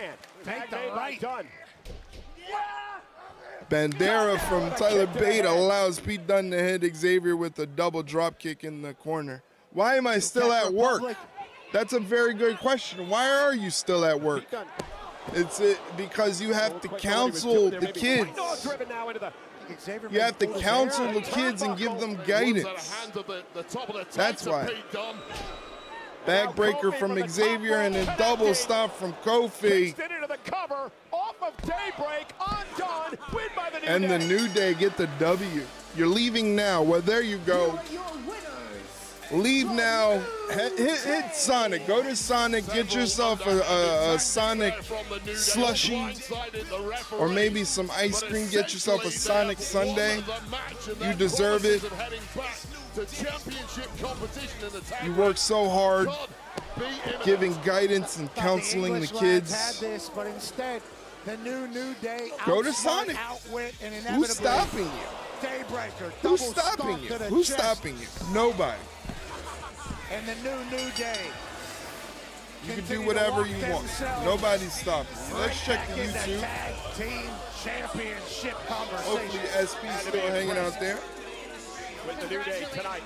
Bandera from Tyler Bate allows Pete Dunne to hit Xavier with a double drop kick in the corner. Why am I still at work? That's a very good question. Why are you still at work? It's because you have to counsel the kids. You have to counsel the kids and give them guidance. That's why. Backbreaker from Xavier and a double stop from Kofi. And the New Day get the W. You're leaving now. Well, there you go. Leave now. Hit Sonic. Go to Sonic. Get yourself a Sonic slushie, or maybe some ice cream. Get yourself a Sonic sundae. You deserve it. You work so hard, giving guidance and counseling the kids. But instead, the New Day. Go to Sonic. Who's stopping you? Daybreaker. Who's stopping you? Who's stopping you? Nobody. And the New Day. You can do whatever you want. Nobody's stopping you. Let's check the YouTube. Tag team championship conversation. Hopefully SP's still hanging out there. With the New Day tonight.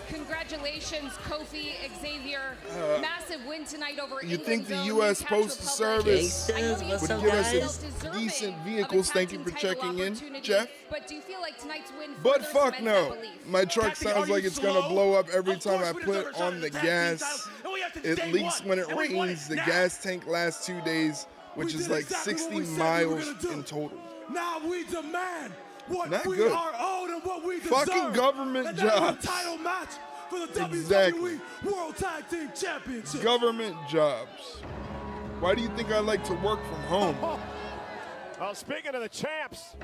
Congratulations, Kofi, Xavier. Massive win tonight over You think the U.S. Postal Service would give us a decent vehicles? Thank you for checking in, Jeff. But do you feel like tonight's win But fuck no. My truck sounds like it's going to blow up every time I put on the gas. At least when it rains, the gas tank lasts 2 days, which is like 60 miles in total. Now we demand what Not we good. are owed and what we deserve. Fucking government and that is jobs. a title match for the Exactly. WWE World Tag Team Championship. Government jobs. Why do you think I like to work from home? Well, speaking of the champs,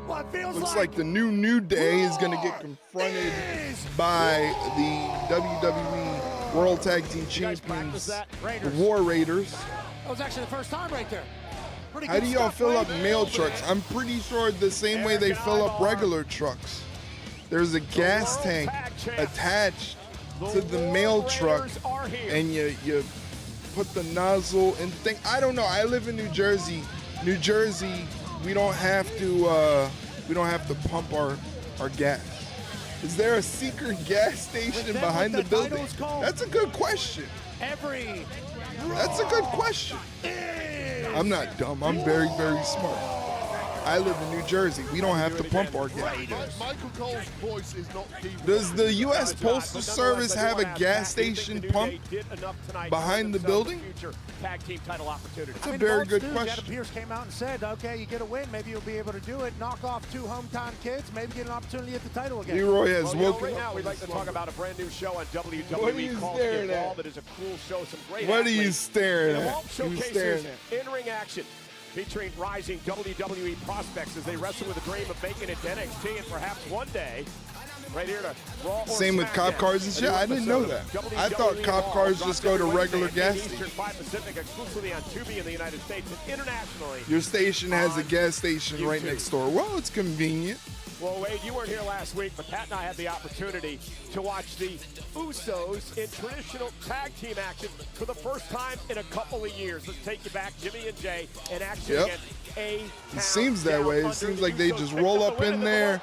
Well, it feels Looks like the New Day is going to get confronted by the WWE World Tag Team Champions, the War Raiders. That was actually the first time right there. Pretty How good do y'all stuff, fill up Raiders. mail trucks? I'm pretty sure the same way they fill up regular trucks. There's a gas tank attached to the mail truck, and you put the nozzle and thing. I don't know. I live in New Jersey. New Jersey, we don't have to pump our gas. Is there a secret gas station behind the building? That's a good question. That's a good question. I'm not dumb. I'm very, very smart. I live in New Jersey. We don't have to pump our gas. Michael Cole's voice is not key. Does the U.S. Postal Service have a gas station pump behind the building? That's a very good question. Adam Pearce came out and said, okay, you get a win, maybe you'll be able to do it, knock off 2 hometown kids, maybe get an opportunity at the title again. Leroy has woken right up. now we'd like to talk about a brand new show on What are you WWE called staring Get at? Involved. It is a cool show, some great What are you athletes. staring And it at? won't You showcase staring in-ring action featuring rising WWE prospects as they wrestle with the dream of making it to NXT and perhaps one day right here to Raw or Same with cop SmackDown. cars and shit? I didn't know that. I thought cop cars just go to regular gas Eastern stations. 5 Pacific exclusively on Tubi in the United States and internationally. Your station has a gas station right next door. Well, it's convenient. Well, Wade, you weren't here last week, but Pat and I had the opportunity to watch the Usos in traditional tag team action for the first time in a couple of years. Let's take you back, Jimmy and Jay, in action Yep. against A-Town. It seems that way. It seems like they just roll up in there,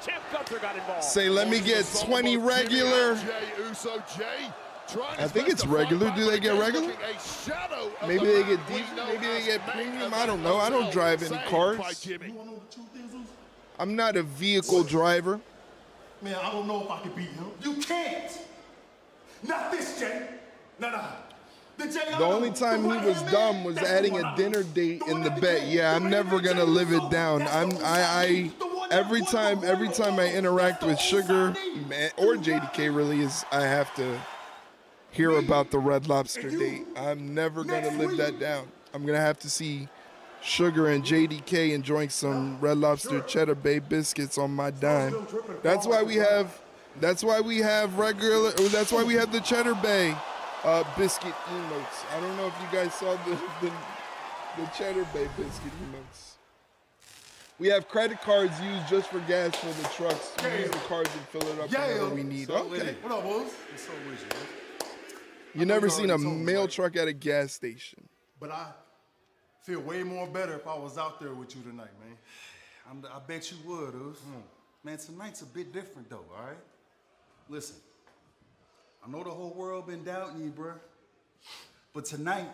say, let me get 20 regular. I think it's regular. Do they get regular? Maybe they get decent. Maybe they get premium. I don't know. I don't drive any cars. I'm not a vehicle driver. Man, I don't know if I can beat him. You can't. Not this, Jay. No. The only time he was dumb was adding a dinner date in the bet. Yeah, I'm never gonna live it down. Every time I interact with Sugar or JDK really I have to hear about the Red Lobster date. I'm never gonna live that down. I'm gonna have to see Sugar and JDK enjoying some Red Lobster Cheddar Bay biscuits on my dime. That's why we have the Cheddar Bay biscuit emotes. I don't know if you guys saw the Cheddar Bay biscuit emotes. We have credit cards used just for gas for the trucks. We use the cards and fill it up whenever we need. Okay. What up, boys? It's so with you. You never seen a mail truck at a gas station. But I feel way more better if I was out there with you tonight, man. I bet you would, Oos. Man, tonight's a bit different, though, all right? Listen, I know the whole world been doubting you, bruh. But tonight,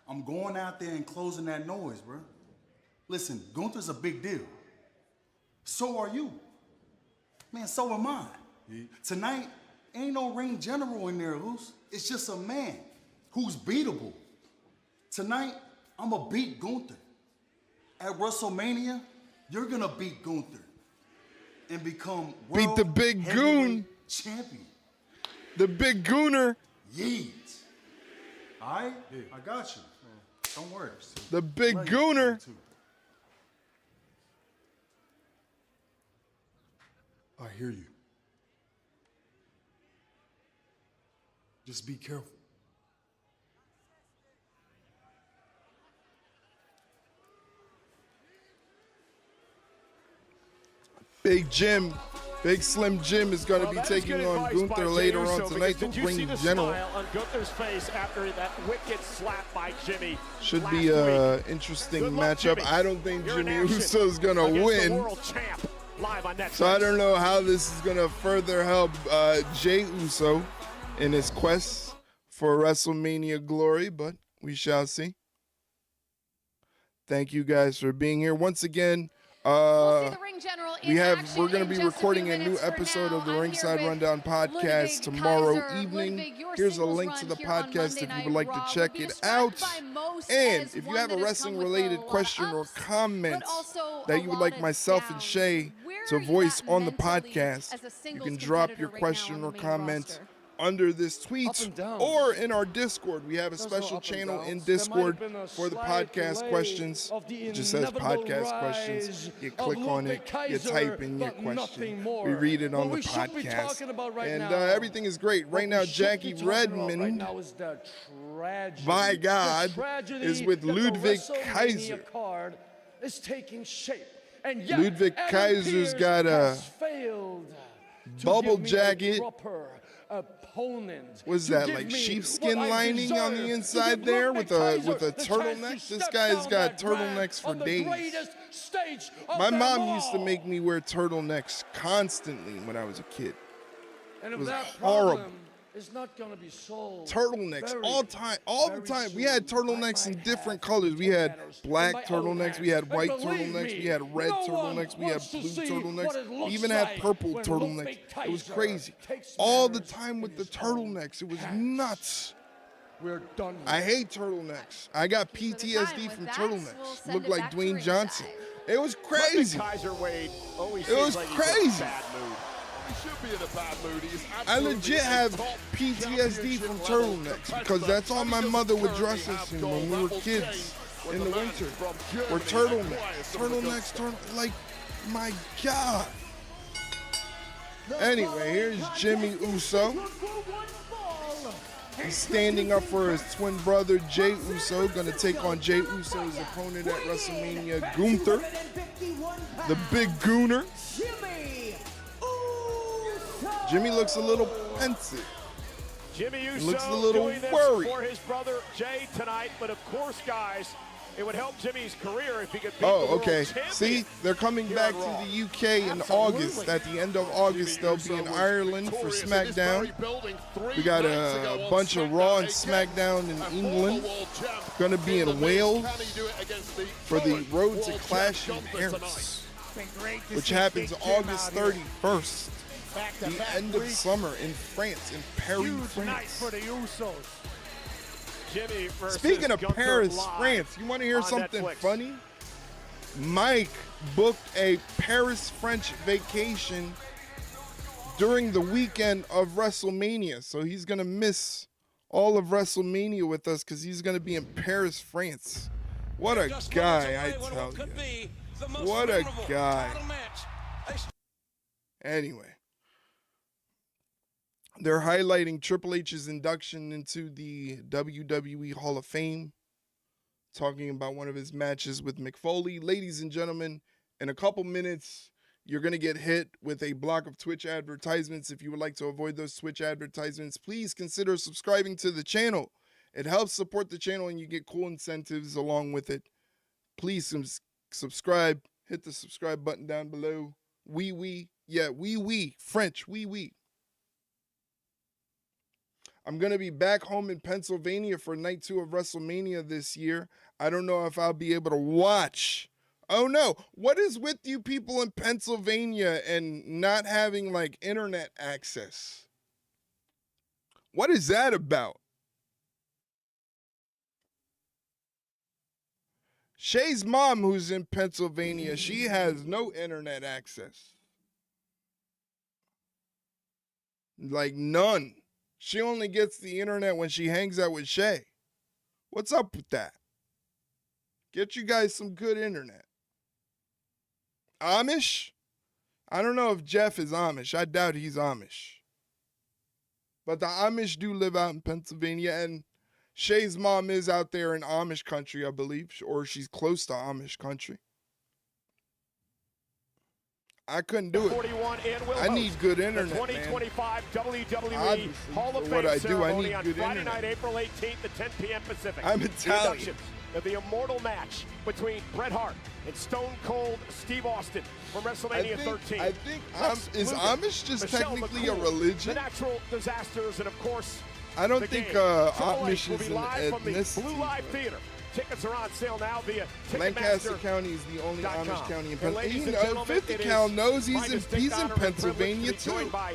I'm going out there and closing that noise, bruh. Listen, Gunther's a big deal. So are you. Man, so am I. Tonight, ain't no ring general in there, Oos. It's just a man who's beatable. Tonight, I'm going to beat Gunther. At WrestleMania, you're going to beat Gunther and become world Beat the big goon. champion. The big gooner. Yeet. All right? Yeah. I got you. Don't worry. The big gooner. I hear you. Just be careful. Big Jim, Big Slim Jim is going to be taking on Gunther later on tonight. Don't bring the general. On Gunther's face after that wicked slap by Jimmy. Should be an interesting matchup. I don't think Jimmy Uso is going to win. So I don't know how this is going to further help Jey Uso in his quest for WrestleMania glory, but we shall see. Thank you guys for being here once again. We're going to be recording a new episode of the Ringside Rundown podcast tomorrow evening. Here's a link to the podcast if you would like to check it out. And if you have a wrestling related question or comment that you would like myself and Shay to voice on the mentally podcast, as a you singles can drop your competitor right now question on or the main comment roster? under this tweet or in our Discord. We have a special channel in Discord for the podcast questions. It just says podcast questions. You click on it, you type in your question. We read it on the podcast. And everything is great. Right now, Jackie Redmond, by God, is with Ludwig Kaiser. Is taking shape. And Ludwig Kaiser's got a bubble jacket. What's that, like sheepskin lining on the inside there with a turtleneck? This guy's got turtlenecks for days. My mom used to make me wear turtlenecks constantly when I was a kid. It was horrible. It's not gonna be solved. Turtlenecks all the time. We had turtlenecks in different colors. We had black turtlenecks, we had white turtlenecks, we had red turtlenecks, we had blue turtlenecks, we even had purple turtlenecks. It was crazy. All the time with the turtlenecks. It was nuts. We're done. I hate turtlenecks. I got PTSD from turtlenecks. Looked like Dwayne Johnson. It was crazy. It was crazy. He should be in a bad mood. He's I legit have PTSD from turtlenecks because that's all my mother would dress us in when we were kids in the winter. Were turtlenecks, like, my God. Anyway, here's Jimmy Uso. He's standing up for his twin brother, Jey Uso, gonna take on Jey Uso's opponent at WrestleMania, Gunther, the big gooner. Jimmy looks a little pensive. Jimmy Uso looks a little doing this worried for his brother Jey tonight, but of course, guys, it would help Jimmy's career if he could beat the world champion. See, they're coming back to the UK in August. At the end of August, they'll be in Ireland for SmackDown. We got a bunch of Raw and SmackDown in England. Gonna be in Wales for the Road to Clash in Paris, which happens August 31st. The end of summer in France, in Paris, France. Speaking of Paris, France, you want to hear something funny? Mike booked a Paris French vacation during the weekend of WrestleMania, so he's going to miss all of WrestleMania with us because he's going to be in Paris, France. What a guy, I tell you. What a guy. Anyway. They're highlighting Triple H's induction into the WWE Hall of Fame, talking about one of his matches with Mick Foley. Ladies and gentlemen, in a couple minutes, you're going to get hit with a block of Twitch advertisements. If you would like to avoid those Twitch advertisements, please consider subscribing to the channel. It helps support the channel and you get cool incentives along with it. Please subscribe. Hit the subscribe button down below. Wwe French, Wwe. I'm going to be back home in Pennsylvania for night 2 of WrestleMania this year. I don't know if I'll be able to watch. Oh no, what is with you people in Pennsylvania and not having like internet access? What is that about? Shay's mom, who's in Pennsylvania, she has no internet access. Like none. She only gets the internet when she hangs out with Shay. What's up with that? Get you guys some good internet. Amish? I don't know if Jeff is Amish. I doubt he's Amish. But the Amish do live out in Pennsylvania, and Shay's mom is out there in Amish country, I believe, or she's close to Amish country. I couldn't do it. I need good internet, the 2025 WWE Obviously, Hall of Fame what I do, I ceremony need on good Friday internet. night, April 18th at 10 p.m. Pacific. I'm The Italian. induction of the immortal match between Bret Hart and Stone Cold Steve Austin from WrestleMania 13. I think is Luger, Amish just Michelle technically a McCool, religion? The natural disasters, and of course, I don't the think game. Triple H Amish will is be an live from the ethnicity. Blue Live Theater. Tickets are on sale now via Lancaster Ticketmaster. County is the only Amish county in And Pennsylvania. ladies You and know, gentlemen, 50 it Cal is knows my he's in distinct honor and privilege Pennsylvania to be joined too. by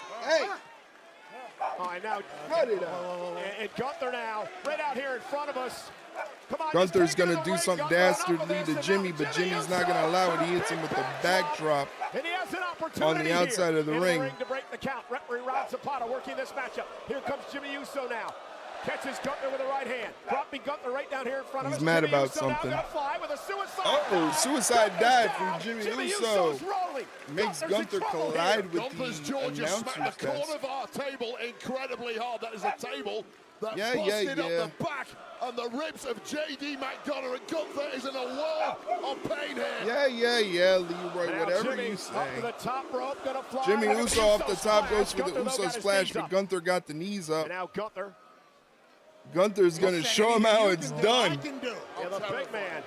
Hey. All right, now, Cut it out. and Gunther now, right out here in front of us. Come on, Gunther's going to do something dastardly to Jimmy, but Jimmy's not going to allow it. He hits him with the backdrop And he has an opportunity on the outside of the ring. to break the count. Referee Ron Zapata working this matchup. Here comes Jimmy Uso now. Catches Gunther with the right hand. Dropping Gunther right down here in front of us. He's mad Jimmy about Uso now something. gonna fly with a suicide Uh-oh, dive. suicide dive from Jimmy Uso's Uso. rolling. Makes Gunther's in Gunther trouble collide here. with Gunther's the jaw just smacked announcer's the corner desk. of our table incredibly hard. That is a table that Yeah, busted yeah. up the back and the ribs of JD McDonough, and Gunther is in a world of pain here. Yeah, Leroy, Now whatever Jimmy you up to say. the top rope, gonna fly. Jimmy with an Uso off the top splash. goes for the Gunther, though, Uso got his splash, knees but up. Gunther got the knees up. And now Gunther. Gunther's going to show him how it's done. Yeah, the big man.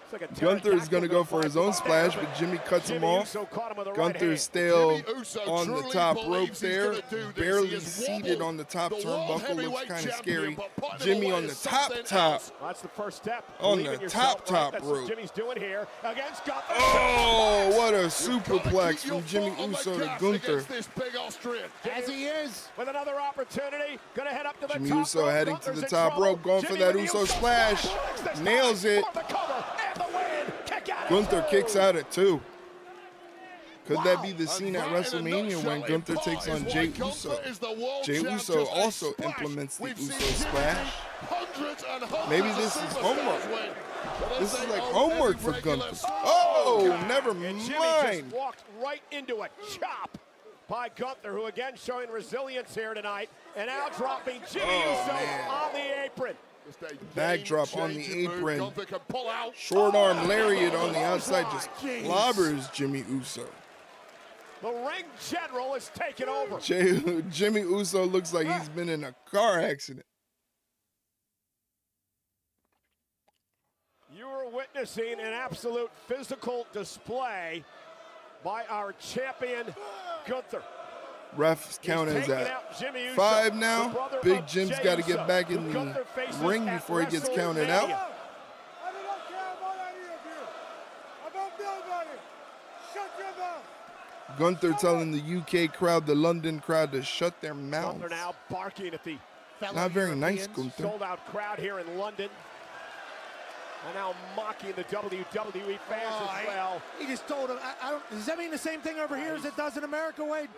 It's like a Gunther's going to go for his own splash, but Jimmy cuts him off. Uso caught him with the right Gunther's hand. still Jimmy Uso on the truly top rope believes he's there, gonna do this. He barely has seated wobbled on the top the world turnbuckle. Looks heavyweight kind of champion, scary. but putting him Jimmy away on the is something top. else. Well, that's the first step. On Believe the in yourself, top That's rope. what Jimmy's doing here against Gunther. Oh, what a Gotta superplex keep your from Jimmy foot on the Uso to gas Gunther. against this big Austrian. As he is. With another opportunity, gonna head up to the Jimmy top Uso rope. heading to Gunther's the in top trouble. rope, going for Jimmy that with the Uso splash. Works this Nails time it. for the cover and the win. Kick out at Gunther two. kicks out at 2. Could that be the And scene at that in a WrestleMania when nutshell, Gunther in part, takes is on why Jey Gunther Uso? is the world Jey champ, Uso just a also splash. implements the We've Uso seen splash. hundreds and hundreds Maybe of this is superstars homework. win. But This as is they like own homework every for regular Gunther. star. Oh, never And Jimmy mind. just walked right into a chop by Gunther, who again showing resilience here tonight, and now dropping Jimmy Uso man. on the apron. Just a Backdrop on the game-changing move. apron. Gunther can pull out. Short arm lariat on the outside just clobbers Jimmy Uso. The ring general is taking over. Jimmy Uso looks like he's been in a car accident. You are witnessing an absolute physical display by our champion, Gunther. Refs count He's as taking at out Jimmy Uso, 5 the now. brother Big of Jim's Jey got to Uso, get back in who the Gunther faces ring at before he gets counted out. WrestleMania. I do not care about any of you. About nobody. Shut your mouth. Gunther telling the UK crowd, the London crowd, to shut their mouths. Gunther now barking at the Not very nice, Gunther. sold-out crowd here in London. And now mocking the WWE fans as well. He just told him, I don't, does that mean the same thing over here as it does in America, Wade?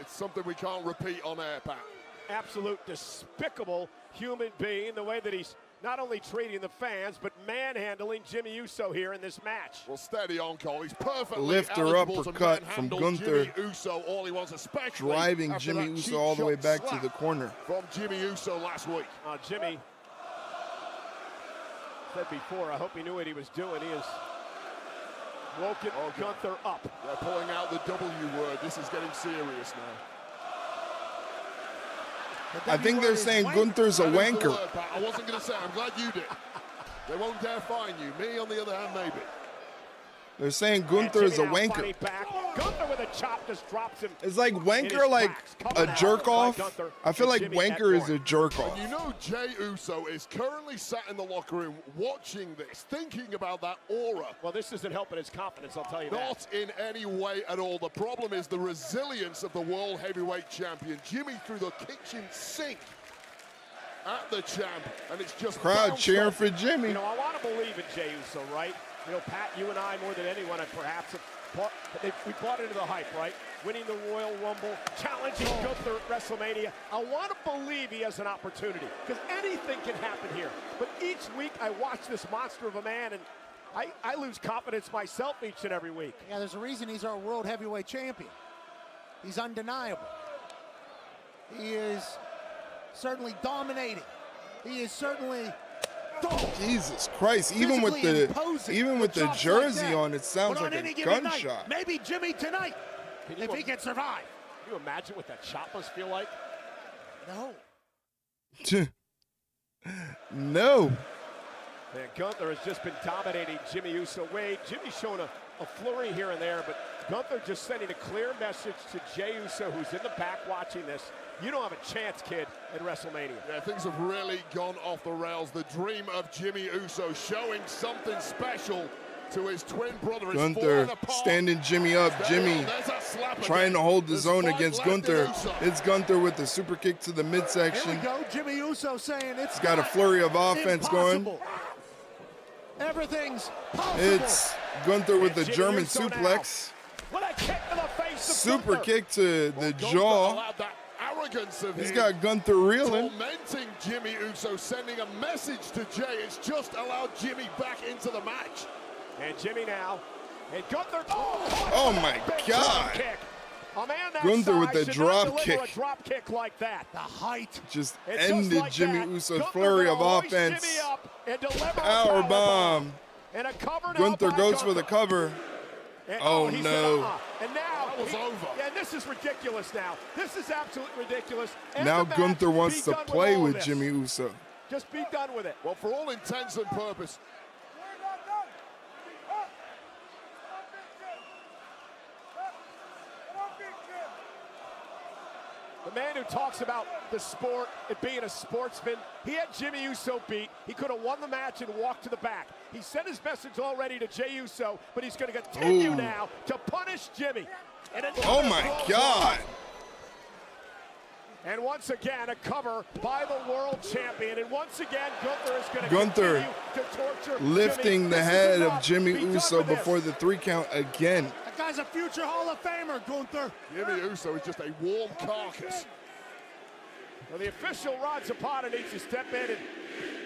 It's something we can't repeat on air, Pat. Absolute despicable human being, the way that he's not only treating the fans, but manhandling Jimmy Uso here in this match. Well, steady on, Cole. He's perfectly Lifter eligible to uppercut from manhandle Gunther, Jimmy Uso all he wants, especially driving after Jimmy that Uso cheap all the way shot back to slap the corner. from Jimmy Uso last week. Jimmy said before, I hope he knew what he was doing. He has woken Gunther up. They're pulling out the W word. This is getting serious now. I think they're saying Gunther's a That is the wanker. word, Pat. I wasn't going to say it. I'm glad you did. They won't dare fine you. Me, on the other hand, maybe. They're saying Gunther is a Jimmy now wanker. fighting back. Gunther with a chop just drops him. Is like in his wanker like tracks. a Coming out jerk by off? Gunther I feel and like Jimmy at wanker is point. a jerk off. And you know Jey Uso is currently sat in the locker room watching this, thinking about that aura. Well, this isn't helping his confidence, I'll tell you that. Not in any way at all. The problem is the resilience of the World Heavyweight Champion. Jimmy threw the kitchen sink at the champ, and it's just Crowd bounced cheering off. for Jimmy. You know, I want to believe in Jey Uso, right? You know, Pat, you and I, more than anyone, and perhaps we bought into the hype, right? Winning the Royal Rumble, challenging Gunther at WrestleMania. I want to believe he has an opportunity, because anything can happen here. But each week I watch this monster of a man, and I lose confidence myself each and every week. Yeah, there's a reason he's our world heavyweight champion. He's undeniable. He is certainly dominating. He is certainly Jesus Christ! Even with the jersey like on, it sounds but like on any a given gunshot. Night, maybe Jimmy tonight, if he can survive. Can you imagine what that chop must feel like? No. No. Man, Gunther has just been dominating Jimmy Uso. Wade, Jimmy's showing a flurry here and there, but Gunther just sending a clear message to Jey Uso, who's in the back watching this. You don't have a chance, kid, at WrestleMania. Yeah, things have really gone off the rails. The dream of Jimmy Uso showing something special to his twin brother. Is Gunther falling apart. standing Jimmy up. Jimmy There's a slap trying again. to hold the There's zone 5 against left in Gunther. Uso. It's Gunther with the super kick to the Here midsection. we go. Jimmy Uso saying it's He's got a flurry of offense going. impossible. Everything's possible. It's Gunther with the Jimmy German Uso suplex. With a kick to the face of Super Gunther. kick to the Gunther jaw. allowed that arrogance of He's him, got Gunther reeling. tormenting Jimmy Uso, sending a message to Jay. It's just allowed Jimmy back into the match. And Jimmy now. And Gunther. Oh my Big God. drop kick. A man that Gunther with size the should not drop deliver kick. A drop kick like that. The height. Just And just ended like Jimmy that, Uso's Gunther flurry of gonna hoist offense. Jimmy up and deliver a Power bomb. And a cover now Gunther by goes for Gunther. the cover. And, Oh, he said, no. And now That was over. Yeah, this is ridiculous now. This is absolutely ridiculous. End Now the match, Gunther wants be to done play all with this. Jimmy Uso. Just be done with it. Well, for all intents and purposes, The man who talks about the sport and being a sportsman, he had Jimmy Uso beat. He could have won the match and walked to the back. He sent his message already to Jey Uso, but he's going to continue Ooh. now to punish Jimmy. And Oh my God. And once again, a cover by the world champion. And once again, Gunther is going to Gunther continue to torture lifting Jimmy. the This is head of enough. Jimmy Be done Uso with this. before the 3 count again. That guy's a future Hall of Famer, Gunther. Jimmy Uso is just a warm carcass. Well, the official Rod Zapata needs to step in and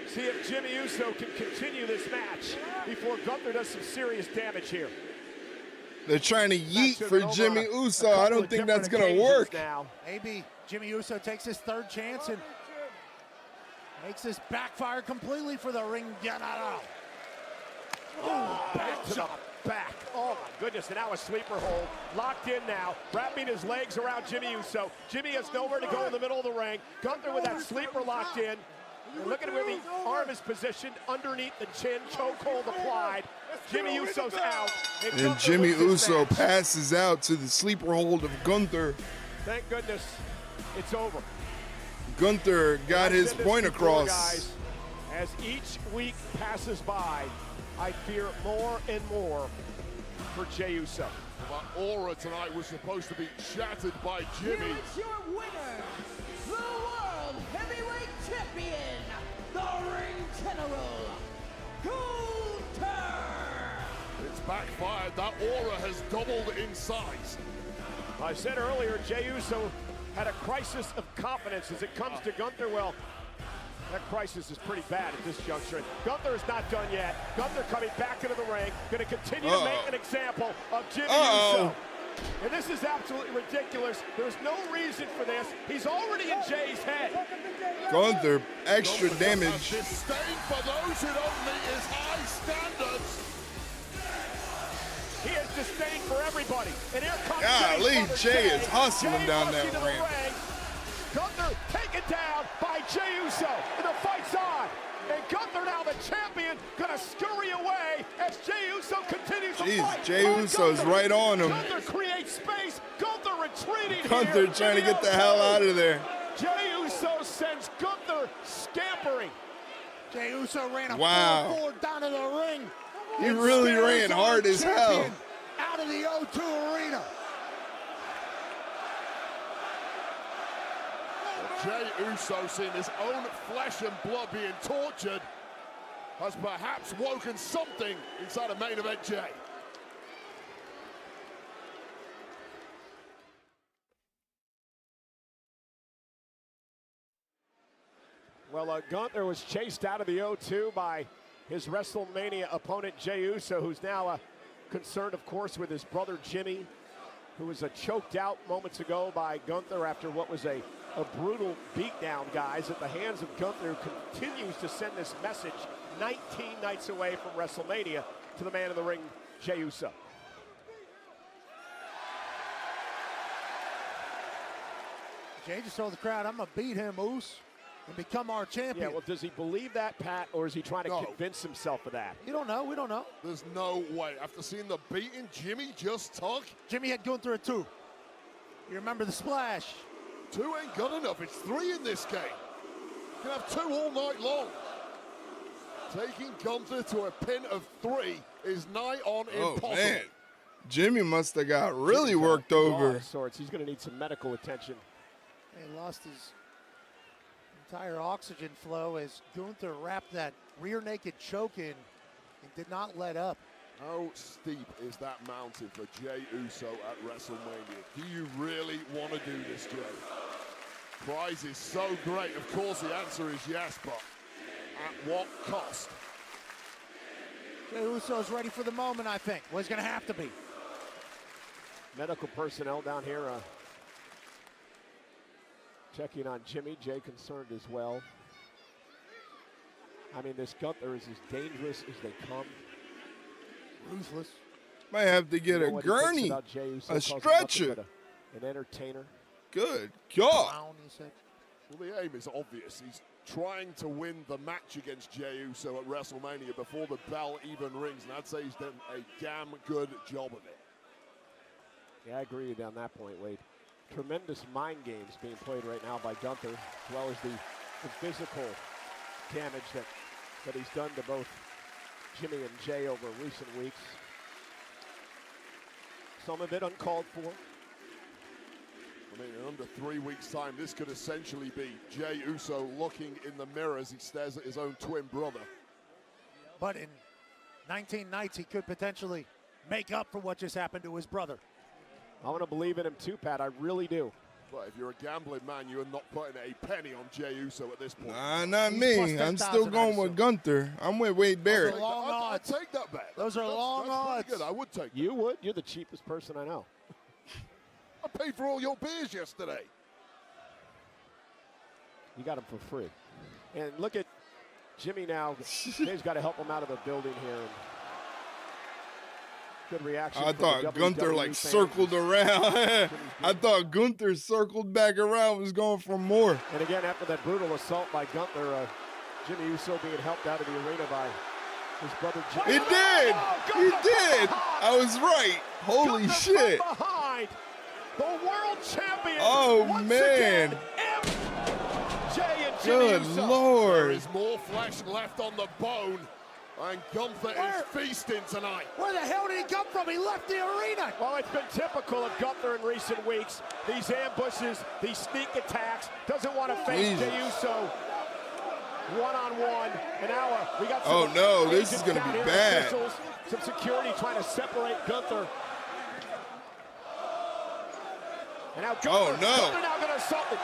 see if Jimmy Uso can continue this match before Gunther does some serious damage here. They're trying to yeet Match for over Jimmy on a Uso. couple I of don't think that's different going to occasions work. now. Maybe Jimmy Uso takes his 3rd chance and makes this backfire completely for the ring general. Back to the back. Oh my goodness, and now a sleeper hold. Locked in now, wrapping his legs around Jimmy Uso. Jimmy has nowhere to go in the middle of the ring. Gunther with that sleeper locked in. And look at where the arm is positioned underneath the chin, chokehold applied. Jimmy Uso's out. And Gunther Jimmy wins this Uso match. passes out to the sleeper hold of Gunther. Thank goodness it's over. Gunther got I've his said this point before, across. Guys, as each week passes by, I fear more and more for Jey Uso. That aura tonight was supposed to be shattered by Jimmy. Here is your winner, the World Heavyweight Champion, the Ring General, Gunther. It's backfired. That aura has doubled in size. I said earlier, Jey Uso had a crisis of confidence as it comes to Gunther. Well, that crisis is pretty bad at this juncture. Gunther is not done yet. Gunther coming back into the ring, going to continue to make an example of Jimmy Uso. And this is absolutely ridiculous. There's no reason for this. He's already in Jay's head. Gunther, extra damage. Disdain for those who don't meet his high standards. He has disdain for everybody. And here comes Golly, Jay's brother, Jay is hustling Jay down rushing that to the ramp. ring. Gunther taken down by Jey Uso. And the fight's on. And Gunther now the champion, gonna scurry away as Jey Uso continues to fight. Jey Oh, Uso's Gunther. right on him. Gunther creates space. Gunther retreating Gunther here. trying to In the get the hell out of there. Jey Uso sends Gunther scampering. Jey Uso ran a Wow. 4-4 down to the ring. He really ran hard as hell. Out of the O2 Arena. Jey Uso, seeing his own flesh and blood being tortured, has perhaps woken something inside of main event Jey. Well, Gunther was chased out of the O2 by his WrestleMania opponent, Jey Uso, who's now concerned, of course, with his brother Jimmy, who was choked out moments ago by Gunther after what was a brutal beatdown, guys, at the hands of Gunther, who continues to send this message 19 nights away from WrestleMania to the man in the ring, Jey Uso. Jay just told the crowd, I'm going to beat him, Oos, and become our champion. Yeah, well, does he believe that, Pat, or is he trying to convince himself of that? You don't know. We don't know. There's no way. After seeing the beating Jimmy just took. Jimmy had Gunther at 2. You remember the splash. 2 ain't good enough. It's 3 in this game. You can have 2 all night long. Taking Gunther to a pin of 3 is nigh on impossible. Oh, man. Jimmy must have got really worked over. Sorts. He's going to need some medical attention. He lost his entire oxygen flow as Gunther wrapped that rear naked choke in and did not let up. How steep is that mountain for Jey Uso at WrestleMania? Do you really want to do this, Jey? Prize is so great. Of course, the answer is yes, but at what cost? Jey Uso's ready for the moment, I think. Well, he's going to have to be. Medical personnel down here checking on Jimmy. Jey concerned as well. I mean, this Gunther is as dangerous as they come. Ruthless. Might have to get a gurney, a stretcher. An entertainer. Good God. Well, the aim is obvious. He's trying to win the match against Jey Uso at WrestleMania before the bell even rings, and I'd say he's done a damn good job of it. Yeah, I agree with you on that point, Wade. Tremendous mind games being played right now by Gunther, as well as the physical damage that he's done to both Jimmy and Jey over recent weeks. Some of it uncalled for. I mean, in under 3 weeks' time, this could essentially be Jey Uso looking in the mirror as he stares at his own twin brother. But in 19 nights, he could potentially make up for what just happened to his brother. I want to believe in him too, Pat. I really do. But if you're a gambling man, you are not putting a penny on Jey Uso at this point. Nah, not me. I'm still going with Gunther. I'm with Wade Barrett. Those are long odds. I'd take that bet. Those are long odds. Good. I would take that. You would? You're the cheapest person I know. I paid for all your beers yesterday. You got him for free. And look at Jimmy now. Jay's got to help him out of the building here. Good reaction. I thought Gunther like circled around. I thought Gunther circled back around, was going for more. And again, after that brutal assault by Gunther, Jimmy Uso being helped out of the arena by his brother Jimmy. He did. He did. I was right. Holy Gunther shit. From behind, the world champion. Oh, once man. Again, Jey and Jimmy Good Uso. Lord. There is more flesh left on the bone. And Gunther is feasting tonight. Where the hell did he come from? He left the arena. Well, it's been typical of Gunther in recent weeks. These ambushes, these sneak attacks. Doesn't want to face Jey Uso one-on-one. And now we got some this is going to be bad. Officials, some security trying to separate Gunther. And now Gunther now going to assault him.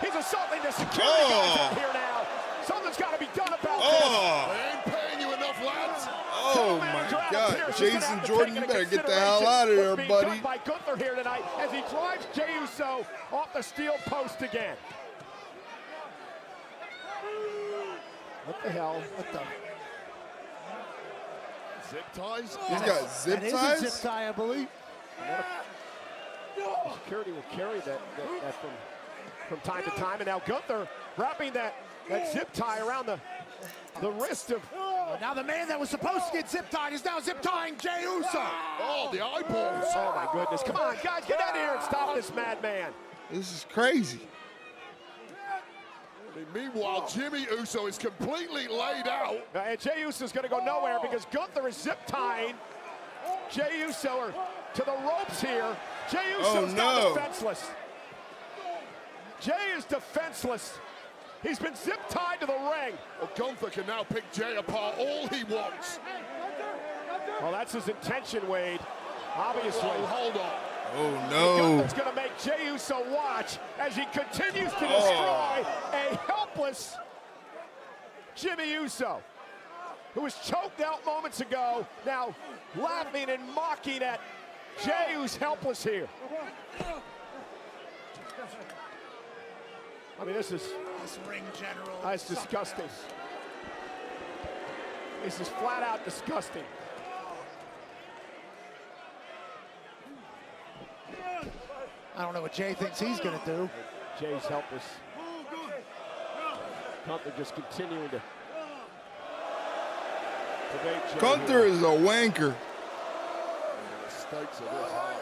He's assaulting the security guys up here now. Something's got to be done about this. They ain't paying you enough, lads. Oh, my God. Jason Jordan, you better get the hell out of there, buddy. By Gunther here tonight as he drives Jey Uso off the steel post again. What the hell? What the? Zip ties? He's got zip ties? That is a zip tie, I believe. Security will carry that from time to time. And now Gunther wrapping that zip tie around the wrist of... Now the man that was supposed to get zip tied is now zip tying Jey Uso. Oh, the eyeballs. Oh, my goodness. Come on, guys, get out of here and stop this madman. This is crazy. Meanwhile, Jimmy Uso is completely laid out. And Jey Uso's going to go nowhere because Gunther is zip tying Jey Uso to the ropes here. Jey Uso's now defenseless. Jey is defenseless. He's been zip tied to the ring. Well, Gunther can now pick Jey apart all he wants. Well, that's his intention, Wade. Obviously. Oh, hold on. Oh, no. Gunther's going to make Jey Uso watch as he continues to destroy a helpless Jimmy Uso, who was choked out moments ago, now laughing and mocking at Jey, who's helpless here. I mean, this ring general. That's disgusting. This is flat out disgusting. I don't know what Jey thinks he's going to do. Jay's helpless. Gunther just continuing to debate Jey. Gunther is a wanker. The stakes are this high.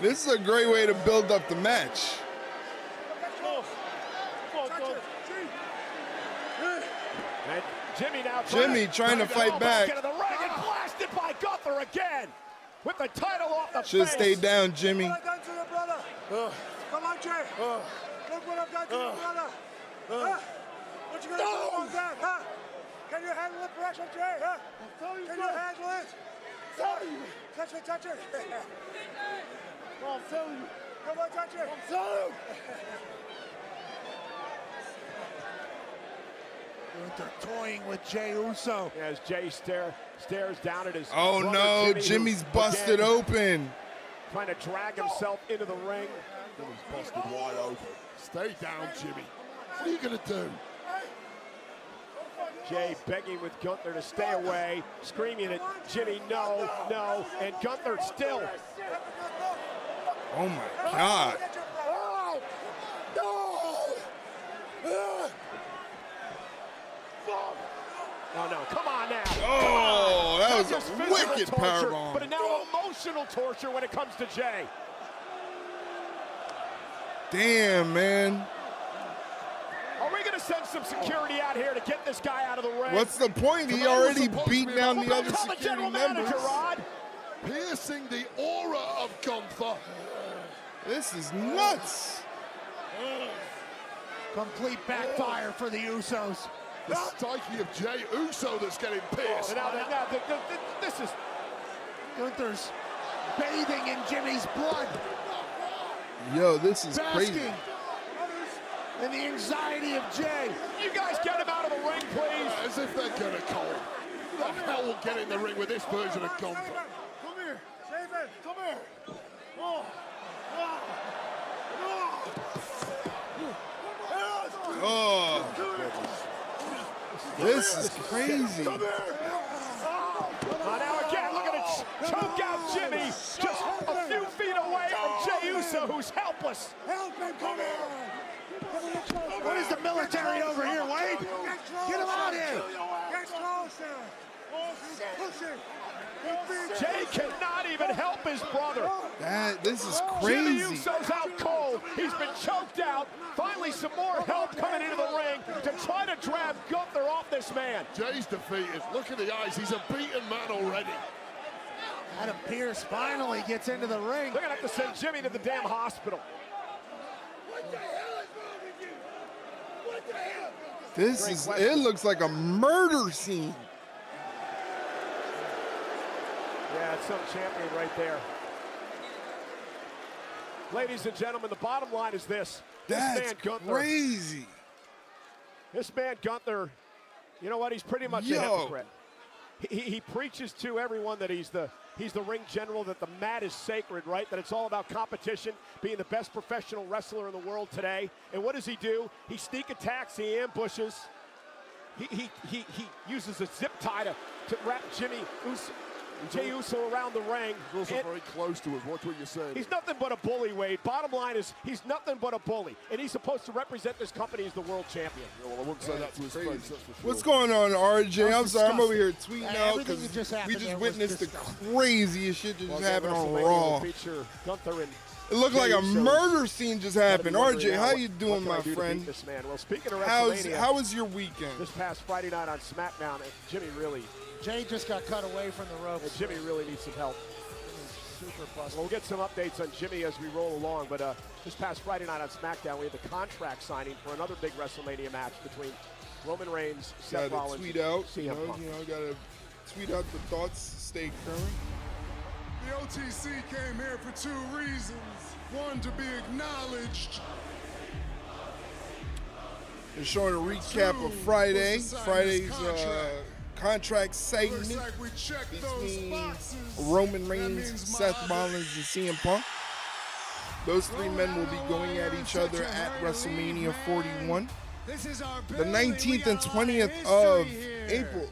This is a great way to build up the match. And Jimmy now trying to fight back. Into the ring and blasted by Gunther again with the title off the Should face. stay down, Jimmy. Come on, Jay. Look what I've done to you, brother. What you gonna do about that, huh? Can you handle the pressure, Jay? Huh? Can you handle it? Touch it, touch it. I'm telling you. Come on, touch it. I'm telling you. Gunther toying with Jey Uso. As Jay stares down at his Oh brother, no, Jimmy, Jimmy's who, busted again, open. Trying to drag himself into the ring. Jimmy's busted wide open. Stay down, Jimmy. What are you gonna do? Jay begging with Gunther to stay away, screaming at Jimmy, no, no, and Gunther still. Oh my God. Oh no, come on now. Oh, that was just a physical wicked torture, powerbomb. but now emotional torture when it comes to Jay. Damn, man. Are we going to send some security out here to get this guy out of the ring? What's the point? He already beat down the other Tell the security general members. manager, Rod. Piercing the aura of Gunther. This is nuts. Complete backfire for the Usos. The psyche of Jey Uso that's getting pierced. This is... Gunther's bathing in Jimmy's blood. Yo, this is crazy. Basking in the anxiety of Jey. You guys get him out of the ring, please. As if they're gonna call. Who the hell will get in the ring with this version of Gunther? Come here. Save it. Come here. Oh, this is crazy. Now again, look at it choke out Jimmy just a few feet away from Jey Uso, who's helpless. Help him. Come here. What is the military over here, Wade? Get him out here. Get closer. Push it. Jay cannot even help his brother. This is Jimmy crazy. Uso's out cold. He's been choked out. Finally, some more help coming into the ring to try to drag Gunther off this man. Jay's defeated. Look at the eyes. He's a beaten man already. Adam Pearce finally gets into the ring. They're going to have to send Jimmy to the damn hospital. What the hell is wrong with you? What the hell? This is, it looks like a murder scene. Yeah, it's some champion right there. Ladies and gentlemen, the bottom line is this. That's this man, Gunther, crazy. This man, Gunther, you know what? He's pretty much a hypocrite. He preaches to everyone that he's the ring general, that the mat is sacred, right? That it's all about competition, being the best professional wrestler in the world today. And what does he do? He sneak attacks, he ambushes. He uses a zip tie to wrap Jey Uso around the ring. He's also very close to us. Watch what you're saying. He's nothing but a bully, Wade. Bottom line is he's nothing but a bully. And he's supposed to represent this company as the world champion. Yeah, well, I wouldn't say that to his face, that's for sure. What's going on, RJ? I'm sorry, I'm over here tweeting out everything that because just we happened just there witnessed the was craziest shit that just happened on WrestleMania Raw. will feature Gunther and It looked like a Jey Uso. murder scene just happened. Gotta be RJ, wondering how now, you what doing, can I my do to friend? beat this man? Well, speaking of How WrestleMania, was your weekend? this past Friday night on SmackDown, Jimmy really Jey just got cut away from the ropes. Jimmy really needs some help. Super busted. We'll get some updates on Jimmy as we roll along, but this past Friday night on SmackDown, we had the contract signing for another big WrestleMania match between Roman Reigns, Seth Gotta Rollins, tweet out, and CM Punk. gotta tweet out the thoughts, stay current. The OTC came here for two reasons. One, to be acknowledged. They're showing a recap of Friday. Friday's contract segment between Roman Reigns, Seth Rollins, and CM Punk. Those three men will be going at each other at WrestleMania 41, the 19th and 20th of April.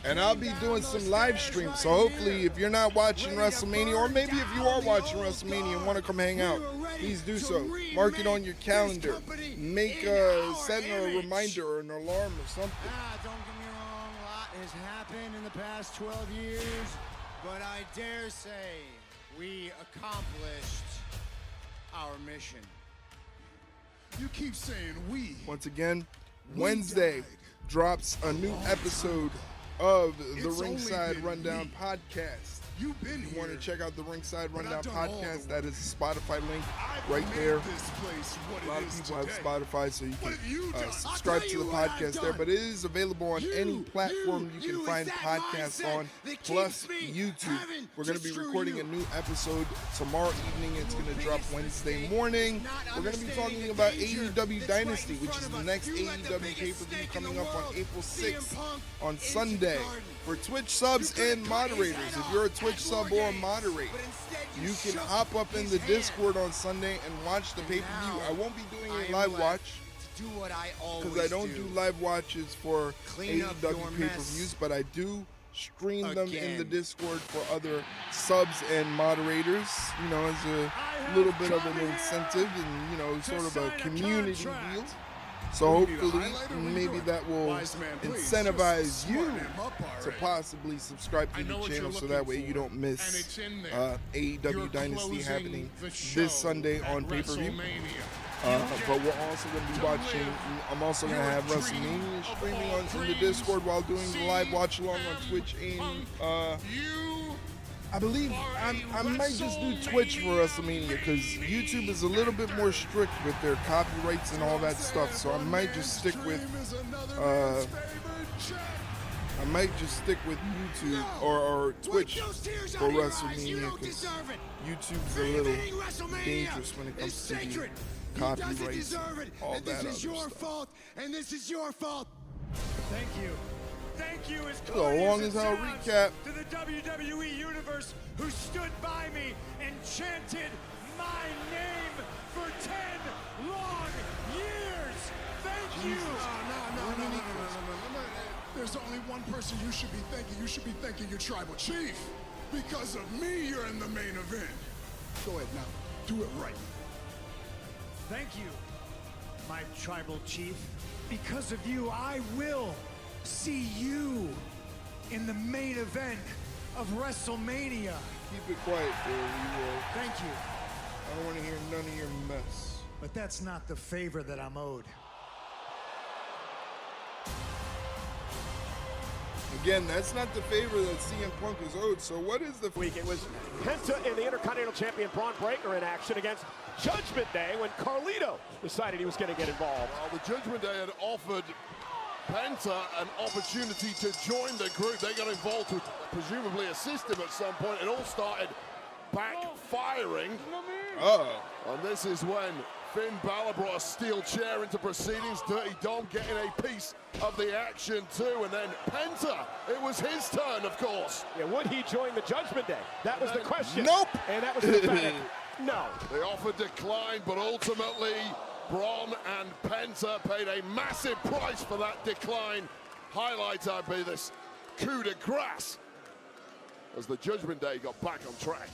And I'll be doing some live streams, so hopefully if you're not watching WrestleMania, or maybe if you are watching WrestleMania and want to come hang out, please do so. Mark it on your calendar. Set a reminder or an alarm or something. Don't get me wrong, a lot has happened in the past 12 years. But I dare say we accomplished our mission. You keep saying we. Once again, Wednesday drops a new episode of the Ringside Rundown podcast. You've been If you want to check out the Ringside but Rundown I've done all podcast, the that is a Spotify link I've right made there. this place what A lot it of is people have today. Spotify, so you What can have you done? I'll subscribe tell to you the what I've podcast there. done. But it is available on any platform you can find it's that podcasts mindset on, that plus keeps me YouTube. having We're going to to be screw recording you. a new episode tomorrow evening. It's going to drop biggest Wednesday mistake morning. not We're going to be understanding talking the about danger AEW that's Dynasty, right in which is front the of next us. You let the AEW biggest pay-per-view snake in the coming up on world, April CM 6th Punk, on into Sunday. the garden. For Twitch subs and moderators, if you're a Twitch sub or a moderator, you can hop up in the Discord on Sunday and watch the pay-per-view. I won't be doing a live watch Do what I always because I don't do live watches for Clean up AEW your pay-per-views, mess but I do stream them in the again. Discord for other subs and moderators, you know, as a little bit of an incentive and, you know, sort of a community deal. So hopefully, maybe that will incentivize you to possibly subscribe to the channel so that way you don't miss AEW Dynasty happening this Sunday on pay-per-view. But we're also going to be watching, I'm also going to have WrestleMania streaming in the Discord while doing the live watch along on Twitch. And I believe I might just do Twitch for WrestleMania because YouTube is a little bit more strict with their copyrights and all that stuff. So I might just stick with YouTube or Twitch for WrestleMania because YouTube's a little dangerous when it comes to the copyrights, all that other stuff. And this is your fault. Thank you. Thank you as This is a long as hell recap. to the WWE Universe who stood by me and chanted my name for 10 long years. Thank you. No. There's only one person you should be thanking. You should be thanking your tribal chief. Because of me, you're in the main event. Go ahead now. Do it right. Thank you, my tribal chief. Because of you, I will see you in the main event of WrestleMania. Keep it quiet there, you will. Thank you. I don't want to hear none of your mess. But that's not the favor that I'm owed. Again, that's not the favor that CM Punk is owed. So what is the Week it was Penta and the Intercontinental Champion Braun Breaker in action against Judgment Day when Carlito decided he was going to get involved. Well, the Judgment Day had offered Penta an opportunity to join the group. They got involved to presumably assist him at some point. It all started backfiring. And this is when Finn Balor brought a steel chair into proceedings. Dirty Dom getting a piece of the action too. And then Penta, it was his turn, of course. Yeah, would he join the Judgment Day? That was the question. Nope. And that was emphatic. No. The offer declined, but ultimately Braun and Penta paid a massive price for that decline. Highlight I'd be this coup de grace as the Judgment Day got back on track.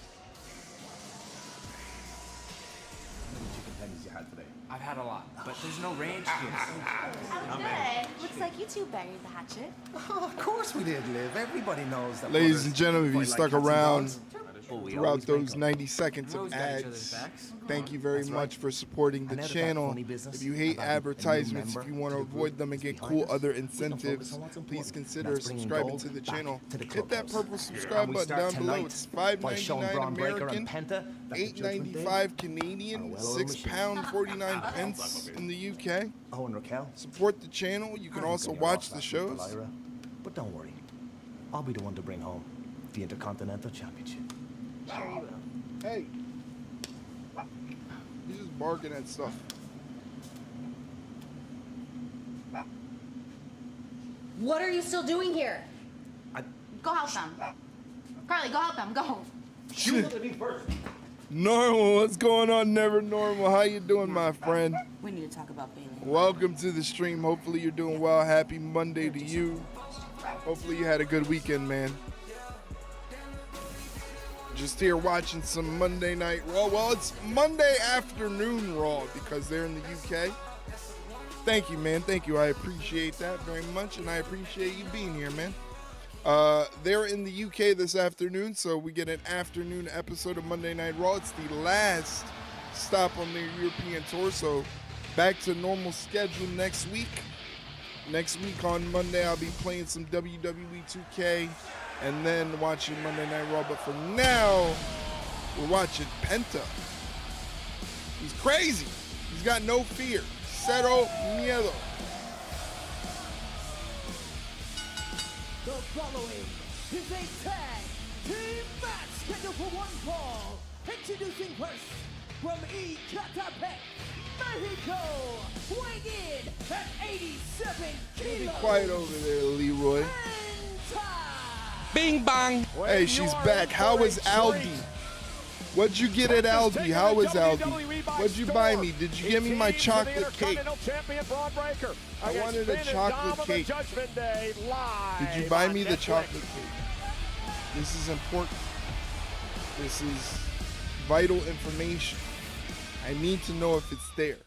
I've had a lot, but there's no range I'm good. Looks like you two buried the hatchet. Of course we did, Liv. Everybody knows that. Ladies and gentlemen, if you stuck around we throughout always those make 90 seconds Rose of got each other's ads, backs. thank you very That's right. much for supporting the I never got channel. phony business If you hate about a new advertisements, if member you want to to the avoid group them and get behind cool us, other we can focus incentives, on what's please important. consider That's bringing subscribing gold to the back channel. to the Hit that clubhouse. purple subscribe And we button start down below. tonight It's by showing $5.99 Braun Breaker American, and Penta that the Judgment Day $8.95 Canadian, well-oiled machine. £6.49 pence in the UK. Oh, and Raquel. Support the channel. You can also watch the shows. Lyra. But don't worry, I'll be the one to bring home the Intercontinental Championship. Sure you will. Hey, he's just barking at stuff. What are you still doing here? Go help them. Carly, go help them. Go. Normal, what's going on, Never Normal? How you doing, my friend? We need to talk about Bailey. Welcome to the stream. Hopefully you're doing well. Happy Monday to you. Hopefully you had a good weekend, man. Just here watching some Monday Night Raw. Well, it's Monday afternoon Raw because they're in the UK. Thank you, man. Thank you. I appreciate that very much, and I appreciate you being here, man. They're in the UK this afternoon, so we get an afternoon episode of Monday Night Raw. It's the last stop on their European tour, so back to normal schedule next week. Next week on Monday, I'll be playing some WWE 2K and then watching Monday Night Raw. But for now, we're watching Penta. He's crazy. He's got no fear. Cero miedo. The following is a tag team match scheduled for one fall. Introducing first from Ecatepec, Mexico, weighing in at 87 kilos. Be quiet over there, Leroy. Bing bang. Hey, she's back. How was Aldi? What'd you get at Aldi? How was Aldi? What'd you buy me? Did you give me my chocolate cake? I wanted a chocolate cake. Did you buy me the chocolate cake? This is important. This is vital information. I need to know if it's there.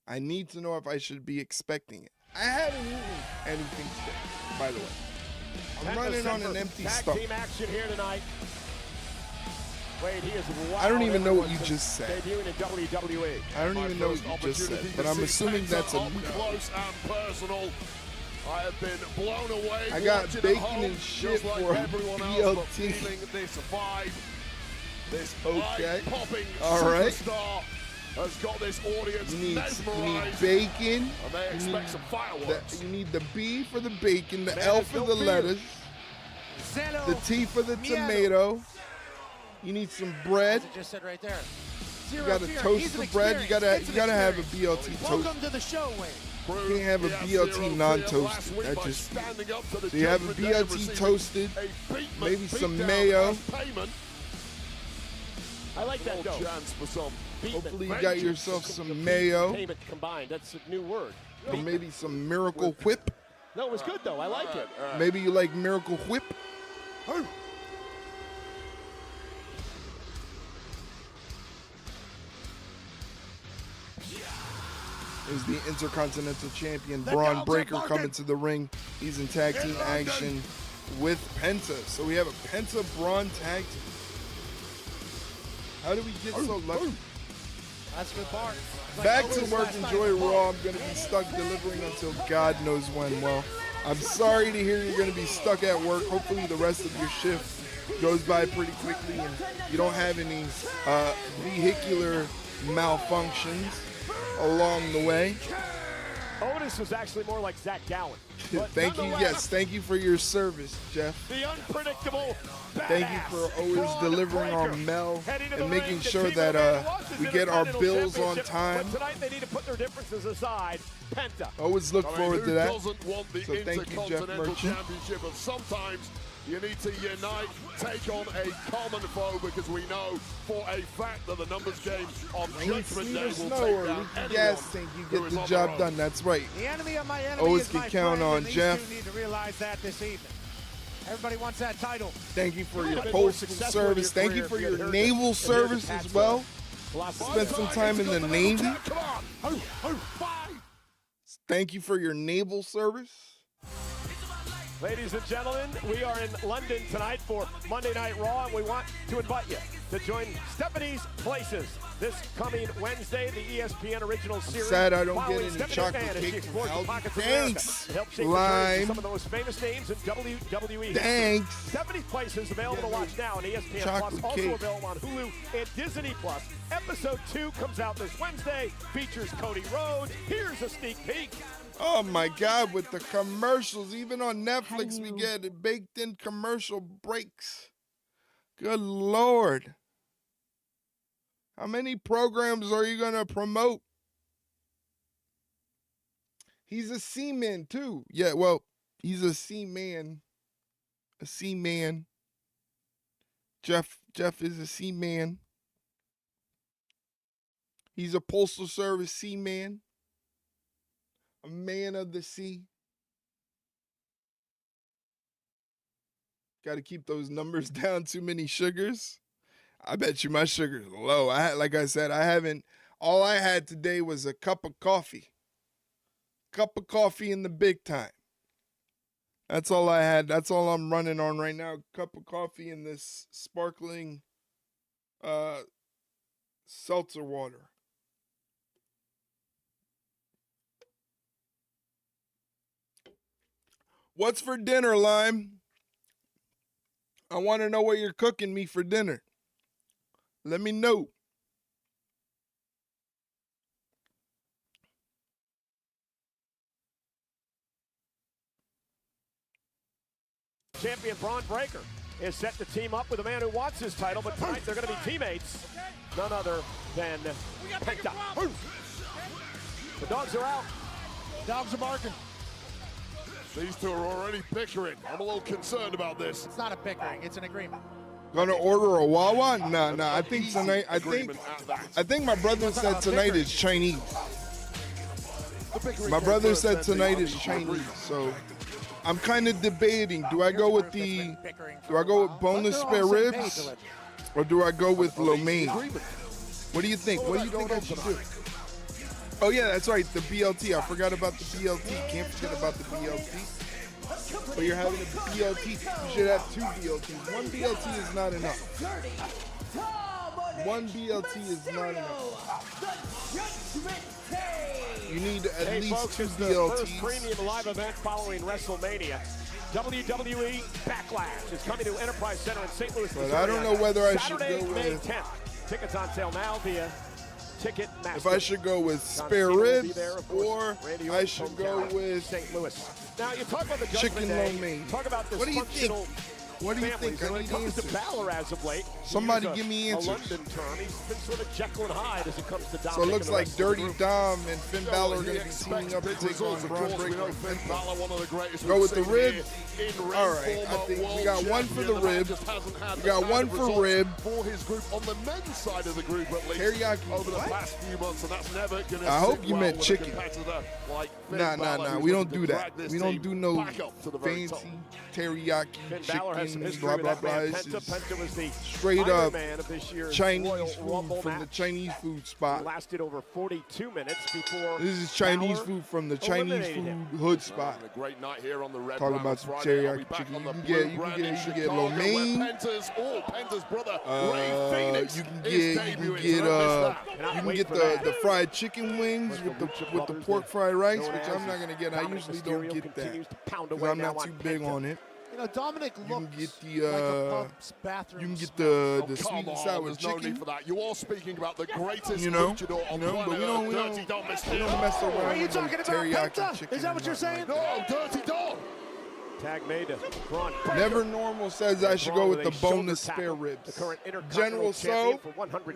I need to know if I should be expecting it. I haven't eaten anything today, by the way. I'm running on an empty stomach. Team action here tonight. Wait, he is wild. I don't even know what you just said. Debuting in WWE. I don't even know what you just said, but I'm assuming that's a no. Close and personal. I have been blown away. I got bacon and shit like for everyone else, BLT. but feeling this vibe, this Okay. popping All right. superstar has got this audience You need mesmerized. bacon. And they expect some fireworks. You need the B for the bacon, the L for the lettuce, the T for the tomato. You need some bread. It just said right there. You gotta toast the bread. You gotta have a BLT toast. Welcome to the show, Wade. You can't have a BLT non-toasted. That just. So you have a BLT toasted, maybe some mayo. I like that though. Hopefully you got yourself some mayo. Payment combined. That's a new word. Or maybe some Miracle Whip. No, it was good though. I like it. Maybe you like Miracle Whip. Is the Intercontinental Champion Braun Breaker coming to the ring. He's in tag team action with Penta. So we have a Penta Braun tag team. How did we get so lucky? That's a good part. Back to work, enjoy Raw. I'm going to be stuck delivering until God knows when. Well, I'm sorry to hear you're going to be stuck at work. Hopefully the rest of your shift goes by pretty quickly and you don't have any vehicular malfunctions along the way. Otis was actually more like Zach Gallen. Thank you. Yes, thank you for your service, Jeff. The unpredictable Thank you for always delivering on Mel and making sure that we get our bills on time. But tonight they need to put their differences aside. Penta. Always look forward to that. Who doesn't want the So thank you, Jeff Intercontinental Merchant. Championship? But sometimes you need to unite, take on a common foe, because we know for a fact that the numbers game of I need Judgment Day Cedar will Snow take or down leaky anyone gas tank. You who get is the on job road. done. That's right. The enemy of my enemy Always is can my count friend, on and these Jeff. two need to realize that this evening. Everybody wants that title. Thank you for your been more postal successful in service. your Thank you career for if you your had heard naval the service Pats as well. philosophy. Spent some time in the Navy. Come on. Thank you for your naval service. Ladies and gentlemen, we are in London tonight for Monday Night Raw, and we want to invite you to join Stephanie's Places this coming Wednesday, the ESPN original series. Sad I don't Following get any Stephanie chocolate McMahon as she cake from explores the Aldi. pockets of Thanks, America to help shape the careers Lime. of some of the most famous names in WWE. Thanks. Stephanie's Places available to watch now on ESPN Chocolate Plus, also cake. available on Hulu and Disney Plus. Episode 2 comes out this Wednesday, features Cody Rhodes. Here's a sneak peek. Oh my God, with the commercials, even on Netflix, we get baked in commercial breaks. Good Lord. How many programs are you going to promote? He's a seaman too. Yeah, well, he's a seaman. A seaman. Jeff is a seaman. He's a postal service seaman. A man of the sea. Got to keep those numbers down. Too many sugars. I bet you my sugar's low. Like I said, all I had today was a cup of coffee. Cup of coffee in the big time. That's all I had. That's all I'm running on right now. Cup of coffee and this sparkling seltzer water. What's for dinner, Lime? I want to know what you're cooking me for dinner. Let me know. Champion Braun Breaker is set to team up with a man who wants his title, but tonight they're going to be teammates. None other than Penta. The dogs are out. Dogs are barking. These two are already bickering. I'm a little concerned about this. It's not a bickering, it's an agreement. Gonna order a Wawa? Nah. I think tonight. I think my brother said tonight is Chinese. My brother said tonight is Chinese, so I'm kind of debating. Do I go with boneless spare ribs, or do I go with lo mein? What do you think? What do you think I should do? Oh yeah, that's right. The BLT. I forgot about the BLT. Can't forget about the BLT. But you're having a BLT. You should have 2 BLTs. 1 BLT is not enough. 1 BLT is not enough. You need at least 2 BLTs. First premium live event following WrestleMania. WWE Backlash is coming to Enterprise Center in St. Louis, Missouri. But I don't know whether I should Saturday, go May with 10th. Tickets on sale now via Ticketmaster. If I should go with spare ribs or I should go with St. Louis. Now you talk about the chicken Day. lo mein. Talk about this What do you think? What do you think? When it comes to Balor as of late, somebody give me answers. A London term. He's been sort of Jekyll and Hyde as it comes to Dominic. So it looks like Dirty Dom and Finn Balor are going to be teaming up to take on Braun Breaker. Go with the ribs. All right, I think we got one for the rib. We got one for rib. For his group on the men's side of the group, at least Teriyaki. over the past few months, and that's never going to. I hope you meant chicken. Nah. We don't do that. We don't do no fancy teriyaki chicken, blah blah blah. It's just straight up Chinese food from the Chinese food spot. Lasted over 42 minutes before. This is Chinese food from the Chinese food hood spot. A great night here on the Red Talking about some teriyaki chicken. You can get lo mein. Penta's brother, You can get the fried chicken wings with the pork fried rice, which I'm not gonna get. I usually don't get that because I'm not too big on it. You know, Dominic looks like a pub's bathroom. You can get the sweet and sour chicken. No need for that. You are speaking about the greatest luchador on planet. But we don't mess around. Are you with talking about teriyaki Penta? chicken. Is that what you're saying? No, Dirty Dom. Tag made to Braun. Never Normal says I should go with the boneless spare ribs. General So,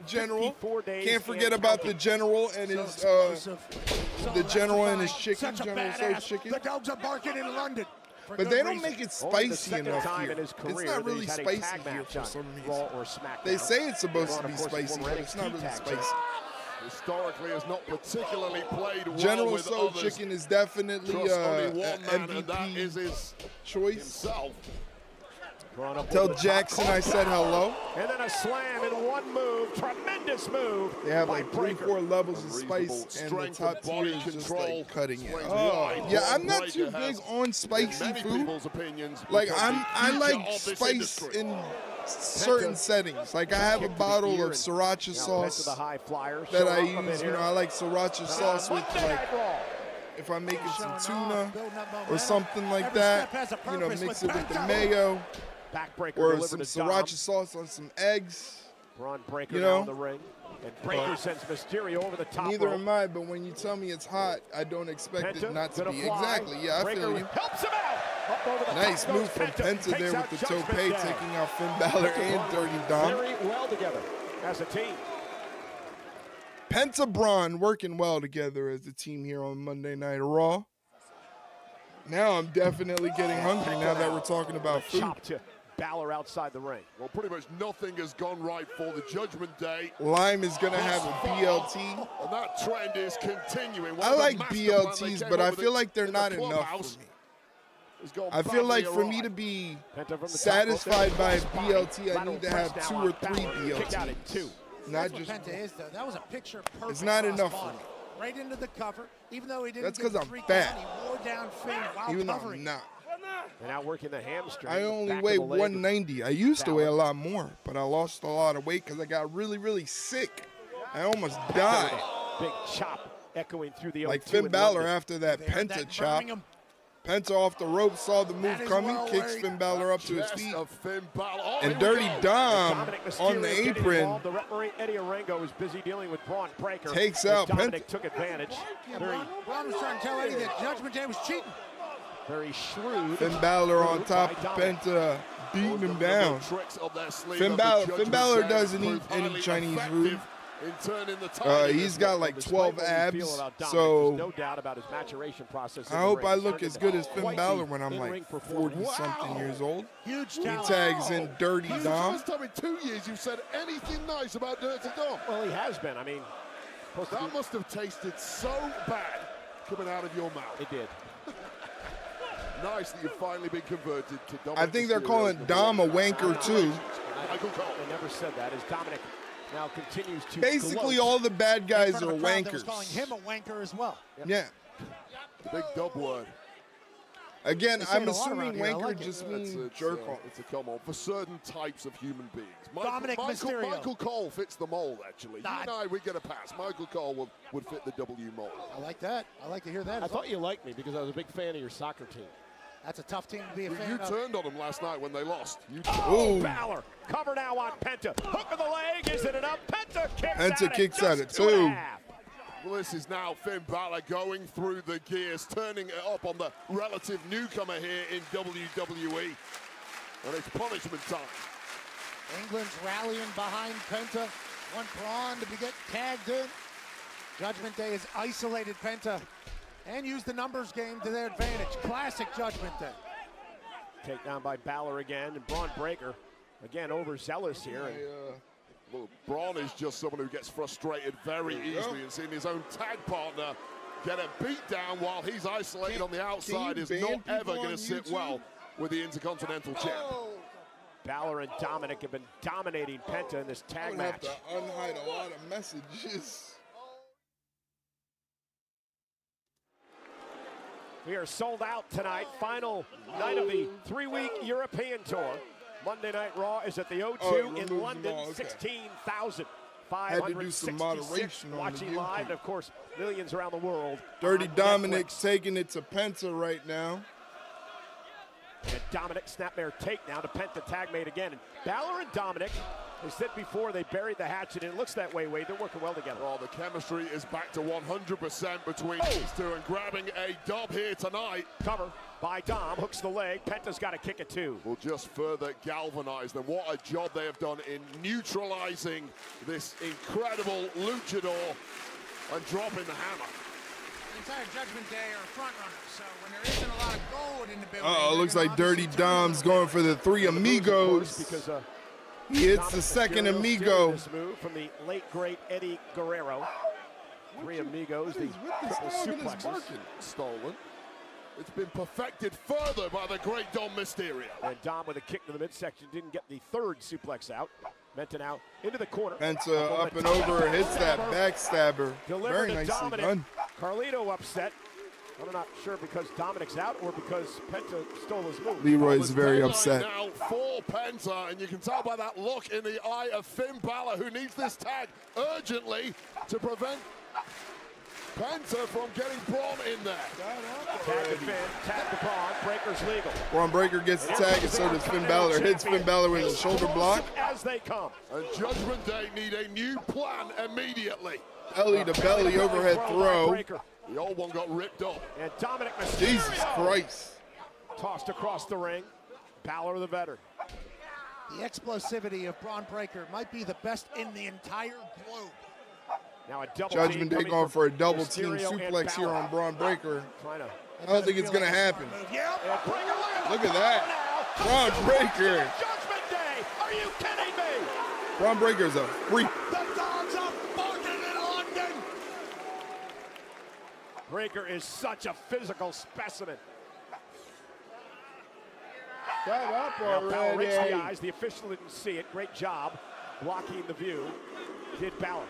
General. Can't forget about the General and his the General and his chicken. General So's chicken. The dogs are barking in London. But they don't make it spicy enough here. It's not really spicy here for some reason. They say it's supposed to be spicy, but it's not really spicy. Historically has not particularly played well General with So others. chicken is definitely Only one man, MVP and that is his choice. Himself. Tell Jackson I said hello. And then a slam in one move. Tremendous move. They have like 3-4 levels of spice, and the top tier is just like cutting it. Yeah, I'm not too big on spicy food. Like I like spice in certain settings. Like I have a bottle of sriracha sauce that I use. You know, I like sriracha sauce with like if I'm making some tuna or something like that. You know, mix it with the mayo. Or some sriracha sauce on some eggs. Braun Breaker you know? down the ring. And Breaker sends Mysterio over the top Neither rope. am I, but when you tell me it's hot, I don't expect it not to be. Exactly, yeah, I feel you. Helps him out. Up over the Nice top move goes from Penta there with the tope, Judgment Day. taking out Finn Balor and Dirty Dom. Very well together as a team. Penta Braun working well together as a team here on Monday Night Raw. Now I'm definitely getting hungry now that we're talking about food. Chop to Balor outside the ring. Well, pretty much nothing has gone right for the Judgment Day. Lime is going to have a BLT. And that trend is continuing. I like BLTs, but I feel like they're not enough for me. I feel like for me to be satisfied by a BLT, I need to have 2 or 3 BLTs. Not That's just what Penta is, though. That was a picture perfect. It's not enough for body. me. Right into the cover, even though he didn't. That's 'cause I'm freak fat. out, he wore down Finn while Even though I'm covering. not. And now working the hamstring. I only back weigh of the leg. 190. I used to weigh a lot more, but I lost a lot of weight because I got really, really sick. I almost died. Big chop echoing through the Like O2 Finn in Balor London. after that Penta chop. Penta off the rope, saw the move coming, kicks Finn Balor up to his feet. And Dirty Dom on the apron The referee Eddie Orengo was busy dealing with Braun Breaker. takes And out Dominic Penta. took advantage. Braun was trying to tell Eddie that Judgment Day was cheating. Very shrewd. Finn Balor on move top by of Dominic. Penta, beating him down. Finn Balor doesn't eat any Chinese food. He's got like 12 abs, so no doubt about his maturation process. I hope I look as good as Finn Balor when I'm like 40-something years old. Huge He talent. tags in Dirty This is the Dom. first time in 2 years you've said anything nice about Dirty Dom. Well, he has been. I mean, That must have tasted so bad coming out of your mouth. it did. Nice that you've finally been converted to Dominic. I think they're calling Dom a wanker too. Michael Cole. They never said that. As Dominic now continues to Basically, gloat. all the bad guys In are front of a crowd that was wankers. calling him a wanker as well. Yeah. Big dub word. Again, They say I'm it a lot assuming around here. I wanker like it. just It's means a jerk off. It's a come on for certain types of human beings. Dominic Mysterio. Michael Cole fits the mold, actually. Nah. You and I, we get a pass. Michael Cole would fit the W mold. I like that. I like to hear that. I as well. thought you liked me because I was a big fan of your soccer team. That's a tough team to be a You fan of. turned on them last night when they lost. You Oh, Ooh. Balor cover now on Penta. Hook of the leg, is it enough? Penta kicks Penta at kicks it. at it, Just 2.5. too. Well, this is now Finn Balor going through the gears, turning it up on the relative newcomer here in WWE. And it's punishment time. England's rallying behind Penta. Want Braun to get tagged in. Judgment Day has isolated Penta and used the numbers game to their advantage. Classic Judgment Day. Takedown by Balor again, and Braun Breaker again overzealous here. And Well, Braun is just someone who gets frustrated very easily, and seeing his own tag partner get a beat down while he's isolated on the outside is not ever going to sit well with the Intercontinental champ. Balor and Dominic have been dominating Penta in this I tag would have match. to unhide a lot of messages. We are sold out tonight. Final night of the 3-week European tour. Monday Night Raw is at the O2 Oh, in removed them London. all, okay. 16,566 moderation on the watching live, YouTube. and of course, millions around the world. Dirty on Dominic's Netflix. taking it to Penta right now. And Dominic snapmare takedown to Penta, tag made again. And Balor and Dominic, they said before they buried the hatchet, and it looks that way, Wade. They're working well together. Well, the chemistry is back to 100% between these two, and grabbing a dub here tonight. Cover by Dom, hooks the leg. Penta's got to kick it too. Will just further galvanize them. What a job they have done in neutralizing this incredible luchador and dropping the hammer. The entire Judgment Day are front runners, so when there isn't a lot of gold in the building. Uh-oh, looks like Dirty Dom's going for the three amigos. Because He hits Dominic the second Mysterio amigo. stealing this move from the late great Eddie Guerrero. Three amigos, the triple suplexes. Stolen. It's been perfected further by the great Dom Mysterio. And Dom with a kick to the midsection didn't get the third suplex out. Menta now into the corner. Penta on up the and top. over, hits that backstabber. Delivered Very to nicely Dominic. done. Carlito upset. I'm not sure because Dominic's out or because Penta stole his move. Leroy's very Daylight upset. Now for Penta, and you can tell by that look in the eye of Finn Balor, who needs this tag urgently to prevent Penta from getting Braun in there. Tag to Finn, tag to Braun. Breaker's legal. Braun Breaker gets the tag, and so does Finn Balor. Hits Finn Balor with a shoulder block. As they come. And Judgment Day need a new plan immediately. Belly to belly overhead throw. The old one got ripped up. And Dominic Mysterio. Jesus Christ. Tossed across the ring. Balor the veteran. The explosivity of Braun Breaker might be the best in the entire globe. Now a double Judgment Day team going for a double Mysterio team and suplex here Balor. on Braun Breaker. Trying to I don't think it's going to happen. Look at that. Braun Breaker. Judgment Day. Are you kidding me? Braun Breaker's a freak. The dogs are barking in London. Breaker is such a physical specimen. Shut up Now Balor rakes the already. eyes. The official didn't see it. Great job blocking the view. Did Balor.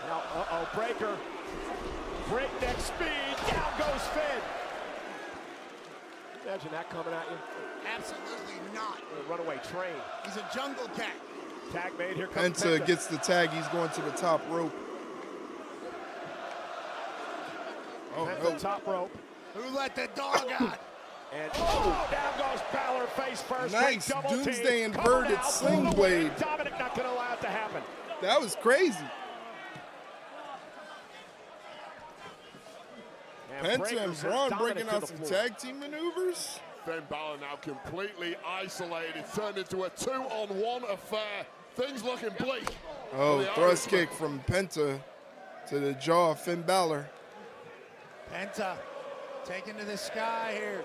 Now, Breaker. Breakneck speed. Down goes Finn. Imagine that coming at you. Absolutely not. A runaway train. He's a jungle cat. Tag made. Here comes Penta Penta. gets the tag. He's going to the top rope. Oh, Penta no. top rope. Who let the dog out? And down goes Balor face first. Nice Double Doomsday team. inverted Covered out, sling pulled away. blade. Dominic not going to allow it to happen. That was crazy. Penta and Braun breaking out some tag team maneuvers. Finn Balor now completely isolated, turned into a 2-on-1 affair. Things looking bleak. Oh, thrust kick from Penta to the jaw of Finn Balor. Penta taken to the sky here.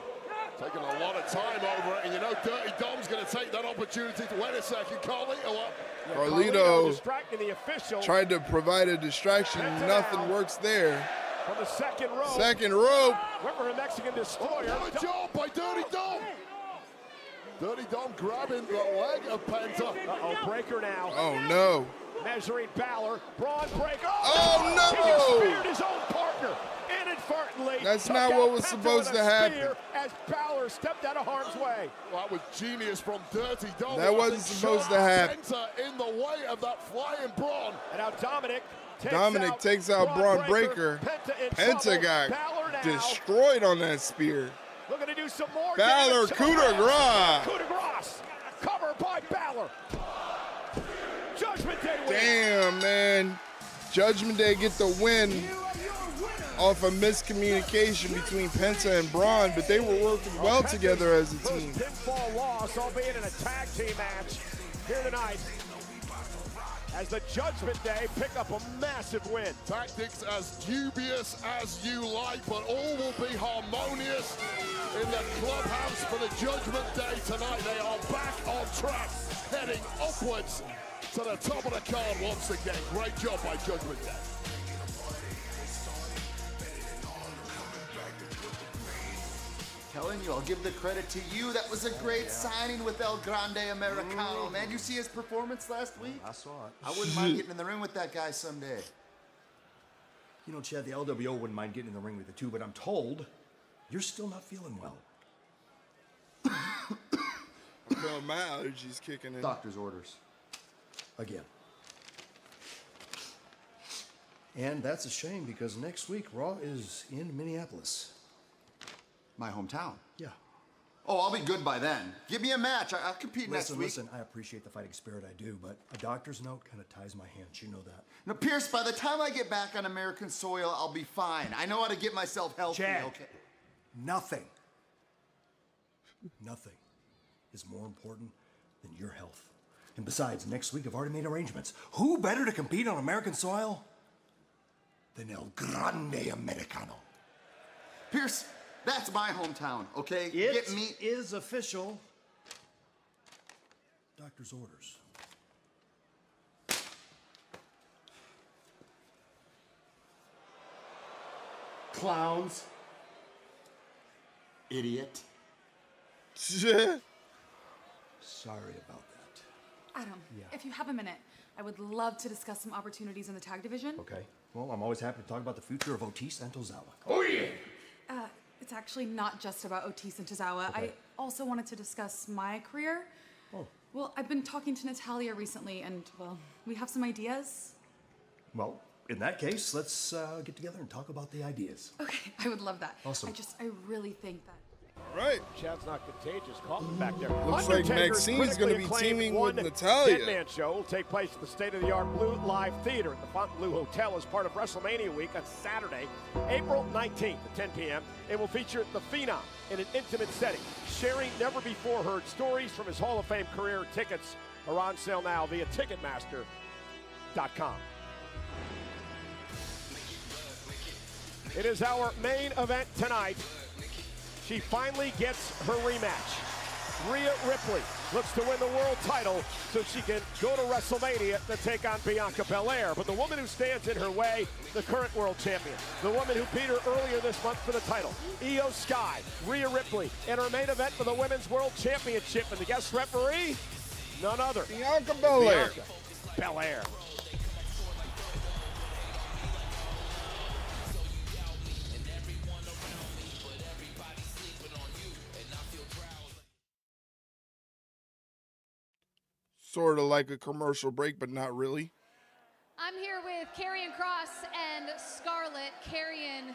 Taking a lot of time over it, and you know Dirty Dom's going to take that opportunity to wait a second. Carlito up. Carlito distracting the official. tried to provide a distraction. Nothing works there. From the second rope. Second rope. Remember a Mexican destroyer. Oh, what a job by Dirty Dom. Dirty Dom grabbing the leg of Penta. Uh-oh, breaker now. Oh, no. Measuring Balor. Braun breaker. Oh, no. He speared his own partner. Inadvertently. That's took not out what was Penta supposed with to a happen. spear As Balor stepped out of harm's way. Well, that was genius from Dirty Dom. That wasn't supposed to happen. Penta in the way of that flying Braun. And now Dominic takes out Braun Breaker. Penta got destroyed on that spear. Looking to do some more Balor damage. coup de grace. Coup de grace. Covered by Balor. Judgment Day win. Damn, man. Judgment Day get the win off a miscommunication between Penta and Braun, but they were working well together as a team. Pinfall loss, albeit in a tag team match here tonight. As the Judgment Day pick up a massive win. Tactics as dubious as you like, but all will be harmonious in the clubhouse for the Judgment Day tonight. They are back on track, heading upwards to the top of the card once again. Great job by Judgment Day. Telling you, I'll give the credit to you. That was a great signing with El Grande Americano. Man, you see his performance last week? I saw it. I wouldn't mind getting in the ring with that guy someday. You know, Chad, the LWO wouldn't mind getting in the ring with you too, but I'm told you're still not feeling well. I'm feeling my allergies kicking in. Doctor's orders. Again. And that's a shame because next week Raw is in Minneapolis. My hometown. Yeah. Oh, I'll be good by then. Give me a match. I'll compete next week. Listen, I appreciate the fighting spirit, I do, but a doctor's note kind of ties my hands. You know that. Now, Pierce, by the time I get back on American soil, I'll be fine. I know how to get myself healthy, Chad, okay? nothing is more important than your health. And besides, next week I've already made arrangements. Who better to compete on American soil than El Grande Americano? Pierce, that's my hometown, okay? It is official. Doctor's orders. Clowns. Idiot. Sorry about that. Adam, if you have a minute, I would love to discuss some opportunities in the tag division. Okay. Well, I'm always happy to talk about the future of Otis and Tozawa. Oh, yeah. It's actually not just about Otis and Tozawa. I also wanted to discuss my career. Oh. Well, I've been talking to Natalia recently, and, well, we have some ideas. Well, in that case, let's get together and talk about the ideas. Okay, I would love that. Awesome. I really think that. Right. Chad's not contagious. Coffin back there. Looks like Maxine's going to be teaming with Natalia. Deadman show will take place at the state-of-the-art Blue Live Theater at the Fontainebleau Hotel as part of WrestleMania week on Saturday, April 19th at 10 p.m. It will feature The Phenom in an intimate setting, sharing never-before-heard stories from his Hall of Fame career. Tickets are on sale now via Ticketmaster.com. It is our main event tonight. She finally gets her rematch. Rhea Ripley looks to win the world title so she can go to WrestleMania to take on Bianca Belair. But the woman who stands in her way, the current world champion, the woman who beat her earlier this month for the title, Iyo Sky, Rhea Ripley, in her main event for the Women's World Championship. And the guest referee, none other. Bianca Belair. Bianca Belair. sort of like a commercial break, but not really. I'm here with Karrion Kross and Scarlett. Karrion,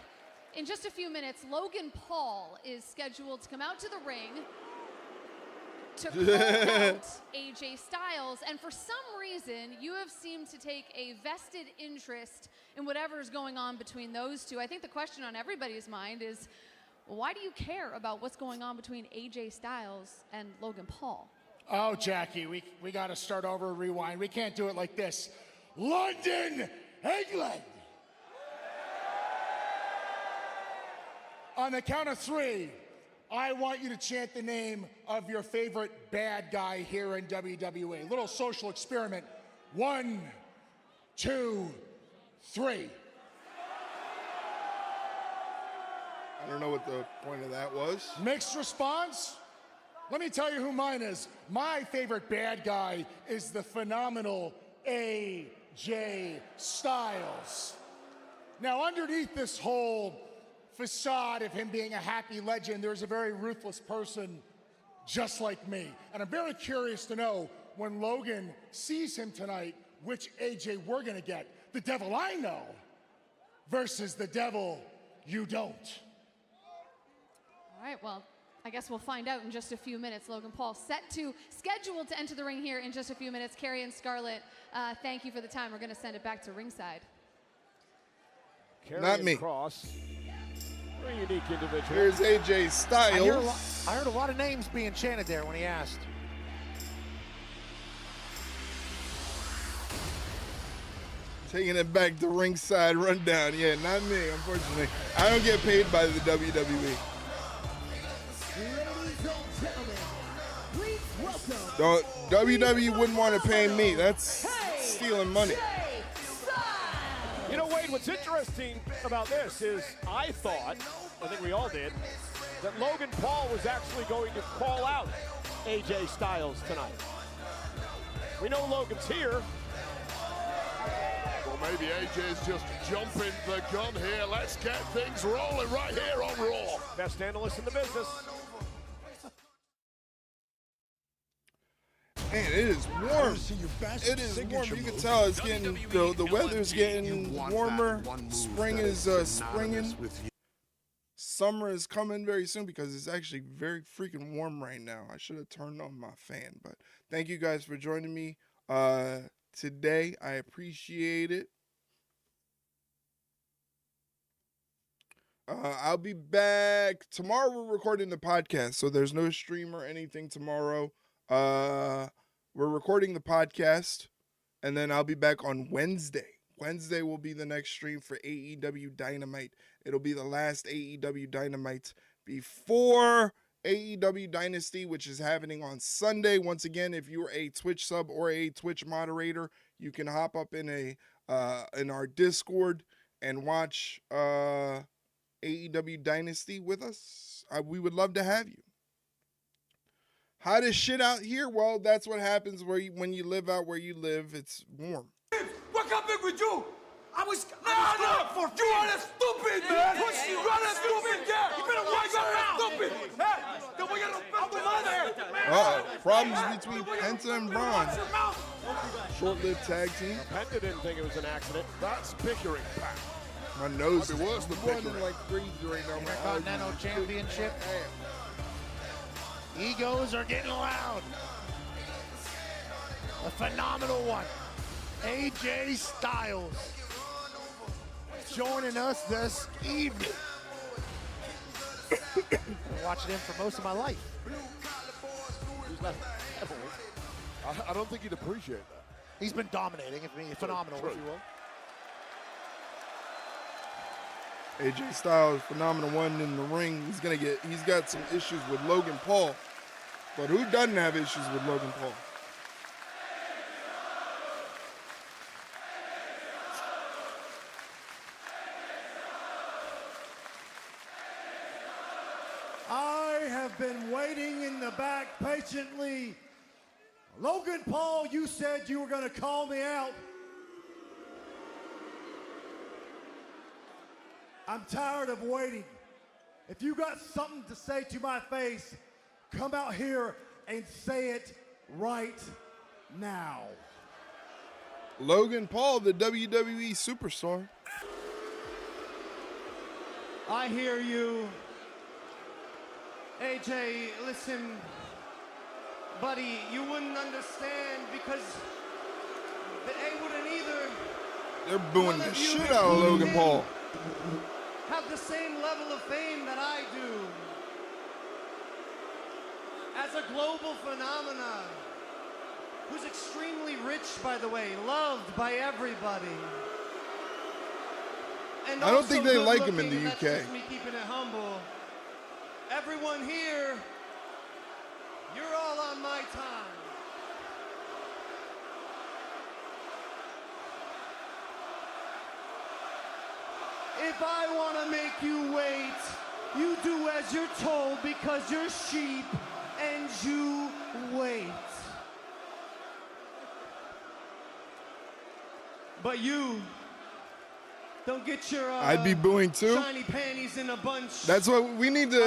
in just a few minutes, Logan Paul is scheduled to come out to the ring to call out AJ Styles, and for some reason, you have seemed to take a vested interest in whatever's going on between those two. I think the question on everybody's mind is, why do you care about what's going on between AJ Styles and Logan Paul? Oh, Jackie, we got to start over, rewind. We can't do it like this. London, England. On the count of 3, I want you to chant the name of your favorite bad guy here in WWE. Little social experiment. 1, 2, 3. I don't know what the point of that was. Mixed response? Let me tell you who mine is. My favorite bad guy is the phenomenal AJ Styles. Now, underneath this whole facade of him being a happy legend, there's a very ruthless person just like me. And I'm very curious to know, when Logan sees him tonight, which AJ we're gonna get. The devil I know versus the devil you don't. All right, well, I guess we'll find out in just a few minutes. Logan Paul scheduled to enter the ring here in just a few minutes. Karrion, Scarlett, thank you for the time. We're going to send it back to ringside. Not me. Kross, a unique individual. Here's AJ Styles. I heard a lot of names being chanted there when he asked. Taking it back to ringside rundown. Yeah, not me, unfortunately. I don't get paid by the WWE. Don't, WWE wouldn't want to pay me. That's stealing money. You know, Wade, what's interesting about this is I think we all did, that Logan Paul was actually going to call out AJ Styles tonight. We know Logan's here. Well, maybe AJ's just jumping the gun here. Let's get things rolling right here on Raw. Best analyst in the business. Man, it is warm. It is warm. You can tell it's getting, the weather's getting warmer. Spring is springing. Summer is coming very soon because it's actually very freaking warm right now. I should have turned on my fan, but thank you guys for joining me today. I appreciate it. I'll be back tomorrow. We're recording the podcast, so there's no stream or anything tomorrow. We're recording the podcast, and then I'll be back on Wednesday. Wednesday will be the next stream for AEW Dynamite. It'll be the last AEW Dynamite before AEW Dynasty, which is happening on Sunday. Once again, if you're a Twitch sub or a Twitch moderator, you can hop up in our Discord and watch AEW Dynasty with us. We would love to have you. Hot as shit out here? Well, that's what happens when you live out where you live. It's warm. What happened with you? I was you are stupid, man. You are stupid. Yeah, you better watch your mouth. Stupid. Hey, then we gotta put the mother. Problems between Penta and Braun. Short-lived tag team. Penta didn't think it was an accident. That's bickering, Pat. My nose is worse than running like crazy right now. Intercontinental Championship. Egos are getting loud. A phenomenal one. AJ Styles joining us this evening. I've been watching him for most of my life. I don't think he'd appreciate that. He's been dominating, phenomenal, if you will. AJ Styles, phenomenal one in the ring. He's got some issues with Logan Paul. But who doesn't have issues with Logan Paul? I have been waiting in the back patiently. Logan Paul, you said you were going to call me out. I'm tired of waiting. If you got something to say to my face, come out here and say it right now. Logan Paul, the WWE superstar. I hear you. AJ, listen, buddy, you wouldn't understand because they wouldn't either. They're booing the shit out of Logan Paul. Have the same level of fame that I do. As a global phenomenon, who's extremely rich, by the way, loved by everybody. And I don't think they also like him in the good-looking, UK. That's just me keeping it humble. Everyone here, you're all on my time. If I want to make you wait, you do as you're told because you're sheep and you wait. But you don't get your I'd be booing too. shiny panties in a bunch. That's what we need to.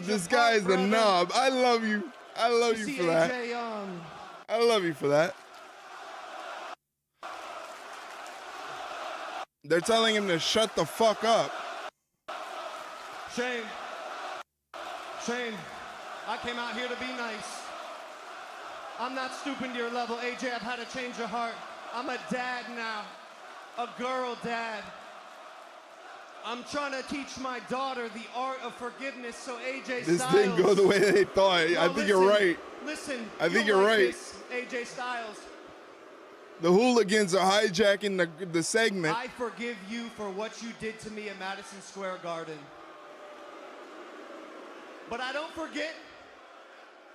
This guy is a knob. I love you. I love you for that. I love you for that. They're telling him to shut the fuck up. Shane, I came out here to be nice. I'm not stooping to your level, AJ. I've had a change of heart. I'm a dad now, a girl dad. I'm trying to teach my daughter the art of forgiveness, so AJ This Styles. didn't go the way they thought. I think you're right. Listen, I think you'll you're like right. this, AJ Styles. The hooligans are hijacking the segment. I forgive you for what you did to me at Madison Square Garden. But I don't forget,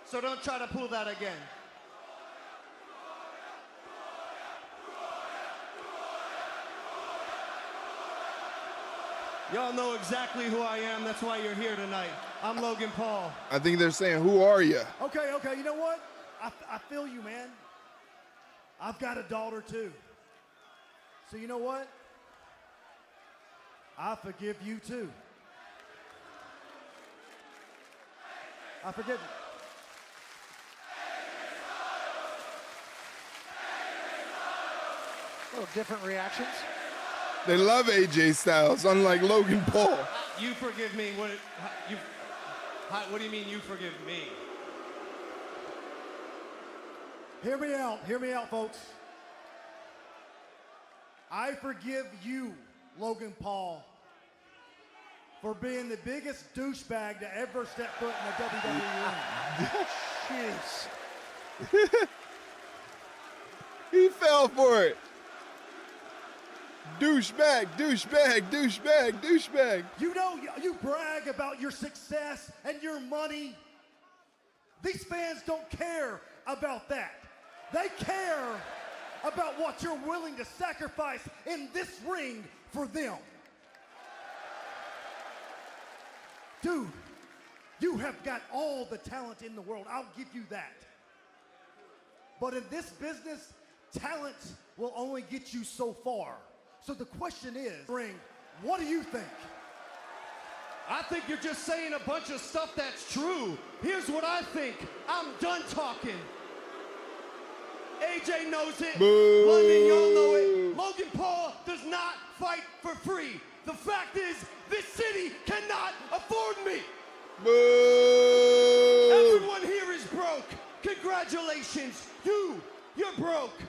so don't try to pull that again. Y'all know exactly who I am. That's why you're here tonight. I'm Logan Paul. I think they're saying, "Who are you?" Okay, you know what? I feel you, man. I've got a daughter too. So you know what? I forgive you too. I forgive you. Little different reactions. They love AJ Styles, unlike Logan Paul. You forgive me. What do you mean you forgive me? Hear me out, folks. I forgive you, Logan Paul, for being the biggest douchebag to ever step foot in the WWE ring. Jeez. He fell for it. Douchebag, douchebag, douchebag, douchebag. You know, you brag about your success and your money. These fans don't care about that. They care about what you're willing to sacrifice in this ring for them. Dude, you have got all the talent in the world. I'll give you that. But in this business, talent will only get you so far. So the question is, ring, what do you think? I think you're just saying a bunch of stuff that's true. Here's what I think. I'm done talking. AJ knows it. Boo. London, y'all know it. Logan Paul does not fight for free. The fact is, this city cannot afford me. Boo. Everyone here is broke. Congratulations. You're broke.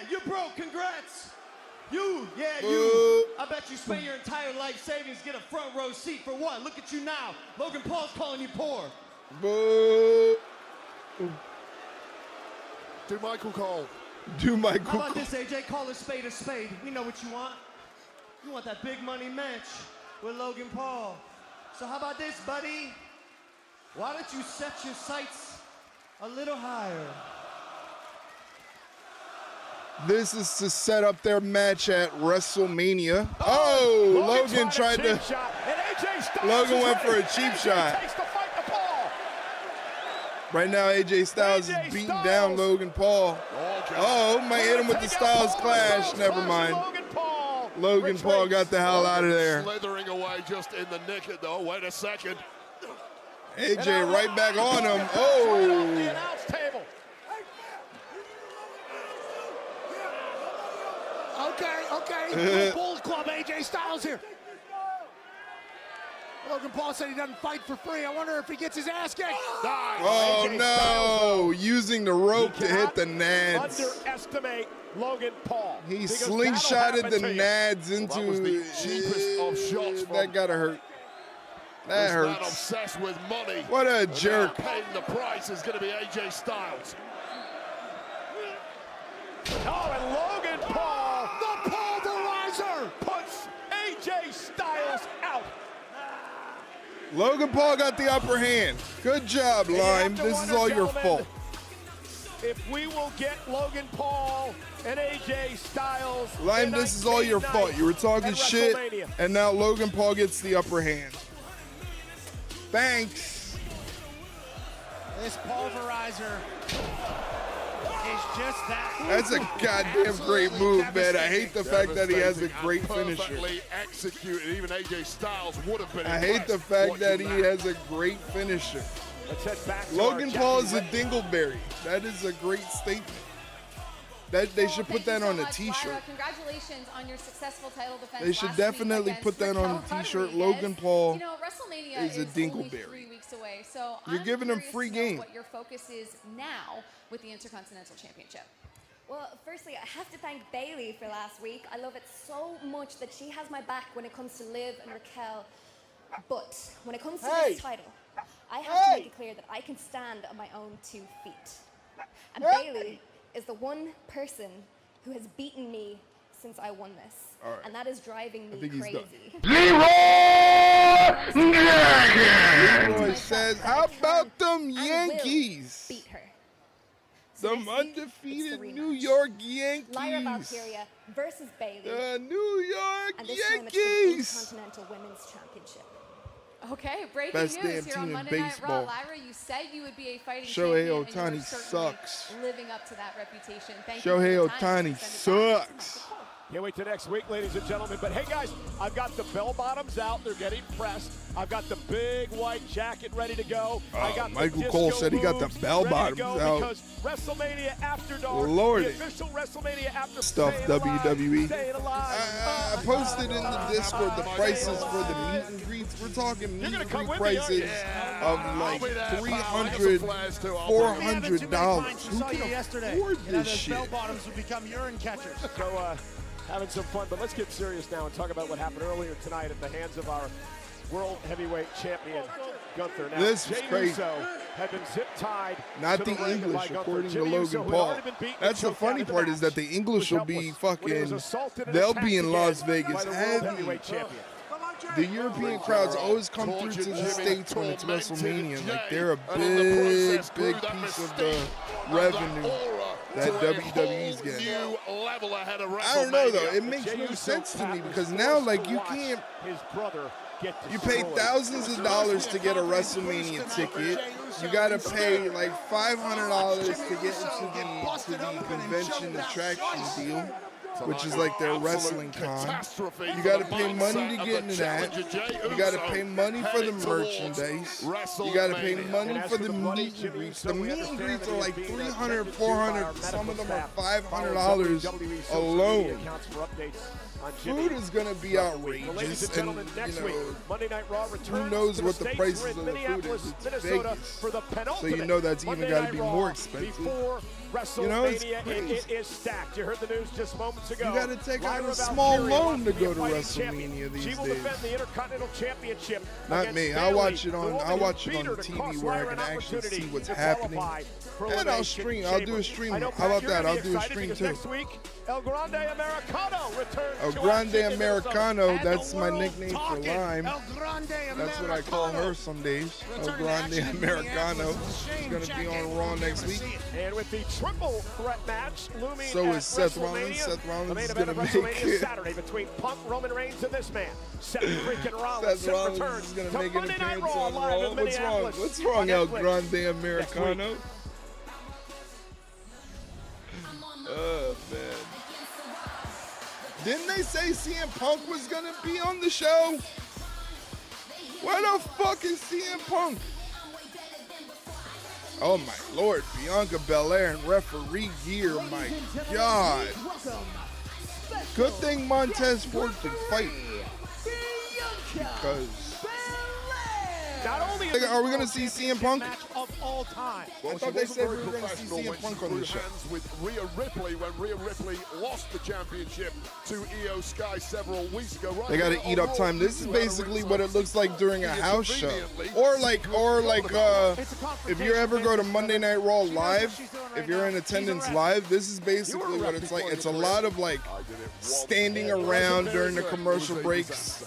You're broke. Congrats. You. I bet you spent your entire life savings, get a front row seat for what? Look at you now. Logan Paul's calling you poor. Boo. Do Michael Cole. Do Michael How about Cole. this, AJ? Call a spade a spade. We know what you want. You want that big money match with Logan Paul. So how about this, buddy? Why don't you set your sights a little higher? This is to set up their match at WrestleMania. Oh, Logan tried to. Logan went for a cheap shot. Right now, AJ Styles is beating down Logan Paul. Oh, might hit him with the Styles Clash. Never mind. Logan Paul got the hell out of there. Slithering away just in the nick of though. Wait a second. AJ right back on him. Oh. Okay, Bull Club AJ Styles here. Logan Paul said he doesn't fight for free. I wonder if he gets his ass kicked. Oh no! Using the rope to hit the nads. Underestimate Logan Paul. He because slingshotted the that'll happen to you. nads into That was the cheapest of shots. That gotta hurt. That This man hurts. obsessed with money. What a And jerk. now paying the price is going to be AJ Styles. Oh, and Logan Paul, The pulverizer, puts AJ Styles out. Logan Paul got the upper hand. Good job, And you Lime. have to This is wonder, all your gentlemen, fault. If we will get Logan Paul and AJ Styles. Lime, tonight, this is all your tonight fault. You were talking at shit, WrestleMania. and now Logan Paul gets the upper hand. Thanks. This pulverizer is just that. That's a goddamn great move, man. I hate the fact that he has a great finisher. Perfectly executed. Even AJ Styles would have been I hate the fact that he has a great finisher. Let's head back to Logan our Paul is a Jackie dingleberry. That is a great statement. That they should put that on a T-shirt. Lyra, congratulations on your successful title defense. They should last definitely week put that against on a Raquel T-shirt. Rodriguez. Logan Paul You know, WrestleMania is a only dingleberry. 3 weeks away, so You're I'm giving him curious free to know game. what your focus is now with the Intercontinental Championship. Well, firstly, I have to thank Bailey for last week. I love it so much that she has my back when it comes to Liv and Raquel. But when it comes to this title, I have to make it clear that I can stand on my own 2 feet. And Bailey is the one person who has beaten me since I won this. All right. And that is driving me think he's done. crazy. Leroy says, how about them I will Yankees? beat her. Them undefeated New York Lyra Yankees. Valkyria versus Bailey. The New York And this time it's for the Yankees. Intercontinental Women's Championship. Okay, breaking Best news damn here team on in Monday Night Raw. baseball. Lyra, you said you would be a fighting Shohei champion, and you Ohtani are certainly sucks. living up to that reputation. Thank you for Shohei your time. Ohtani sucks. Can't wait till next week, ladies and gentlemen. But hey, guys, I've got the bell bottoms out. They're getting pressed. I've got the big white jacket ready to go. I got Michael the Cole disco said he got the moves bell ready to bottoms go out. Because WrestleMania After Dark, Lordy. the official WrestleMania After Stuff Staying Alive, WWE. Staying Alive. I posted in the Discord the prices for the meet and greets. We're talking meet and greet prices of like $300, $400. Who Saw you can yesterday. afford You know, this those shit? bell bottoms would become urine catchers. So, having some fun, but let's get serious now and talk about what happened earlier tonight at the hands of our World Heavyweight Champion, Gunther. Now, This was Jey crazy. Uso had been zip-tied Not to the ring by English, Gunther. according to Jimmy Logan Uso, who had Paul. already been beaten That's and the choked out funny in the part is match, that the English will was be helpless when he was fucking. assaulted and They'll attacked be in again Las Vegas by the World heavy. Heavyweight Champion. The European crowds always come through to the States when it's WrestleMania. Like, they're a big, big piece of the revenue that WWE's getting. I don't know, though. It makes no sense to me because now, like, you can't. His brother get You pay thousands of dollars to get a WrestleMania ticket. You gotta pay like $500 to get into the convention attraction deal, which is like their wrestling con. You gotta pay money to get into that. You gotta pay money for the merchandise. You gotta pay money for the meet and greets. The meet and greets are like $300, $400. Some of them are $500 alone. Food is gonna be outrageous, and you know, Monday Night Raw who knows what the prices of the food is? It's Vegas, so you know that's even got to be more expensive. You know, it's crazy. It is stacked. You heard the news just moments ago. You got to take out Lyra a small Valkyria loan to wants be a go to fighting WrestleMania champion. these She will days. defend the Intercontinental Championship. Not against me. Bayley, I'll watch it the on. woman I'll who watch it beat on her the to TV cost where I Lyra can an actually see opportunity what's to happening. qualify for And I'll Elimination stream. I'll do a Chamber. stream. I know, How Pat, about you're that? gonna I'll be do a excited stream because too. Next week, El Grande Americano returns El to Grande action in Americano, Minnesota. that's my nickname for Lime. That's what I call her some days. El Grande Americano. She's going to be on Raw next week. And with the triple threat match looming So at is Seth WrestleMania, Rollins. Seth Rollins the main is event gonna of make WrestleMania it. Saturday between Punk, Roman Reigns, and this man, Seth freaking Rollins. Seth Rollins returns is going to to make an Monday Night appearance Raw on live Raw. in What's wrong? Minneapolis What's wrong, on El Netflix. Grande Americano? Oh, man. Didn't they say CM Punk was going to be on the show? Where the fuck is CM Punk? Oh, my Lord. Bianca Belair in referee gear. My God. Good thing Montez Ford can fight. Because not only are we going to see CM Punk? Match of all time. I thought they said we were going to see CM Punk on the show. Hands with Rhea Ripley when Rhea Ripley lost the championship to Iyo Sky several weeks ago. Right, they got to eat up time. This is basically what it looks like during a house show, or like if you ever go to Monday Night Raw live, if you're in attendance live, this is basically what it's like. It's a lot of like standing around during the commercial breaks.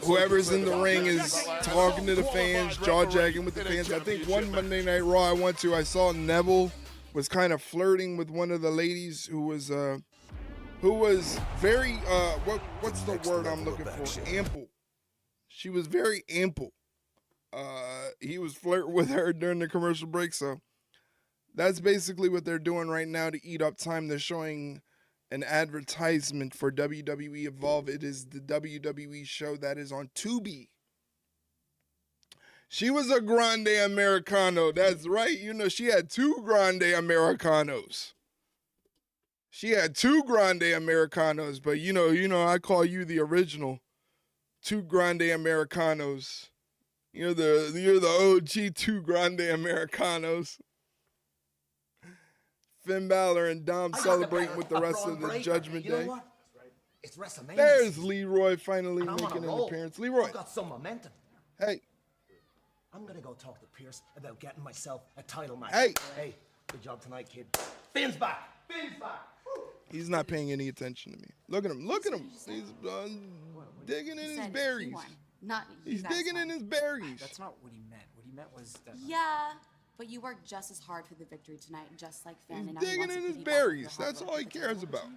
Whoever's in the ring is talking to the fans, jaw-jacking with the fans. I think one Monday Night Raw I went to, I saw Neville was kind of flirting with one of the ladies who was very what's the word I'm looking for? Ample. She was very ample. He was flirting with her during the commercial break, so that's basically what they're doing right now to eat up time. They're showing an advertisement for WWE Evolve. It is the WWE show that is on Tubi. She was a Grande Americano. That's right. You know, she had 2 Grande Americanos. She had 2 Grande Americanos, but you know, I call you the original 2 Grande Americanos. You're the OG 2 Grande Americanos. Finn Balor and Dom celebrating with the rest of the Judgment Day. You know what? It's WrestleMania. There's Leroy finally making an appearance. Leroy. I've got some momentum. Hey. I'm going to go talk to Pierce about getting myself a title match. Hey, good job tonight, kid. Finn's back. Finn's back. He's not paying any attention to me. Look at him. Look at him. He's digging in his berries. He's digging in his berries. That's not what he meant. What he meant was that. Yeah, but you worked just as hard for the victory tonight, just like Finn. He's digging in his berries. That's all he cares about.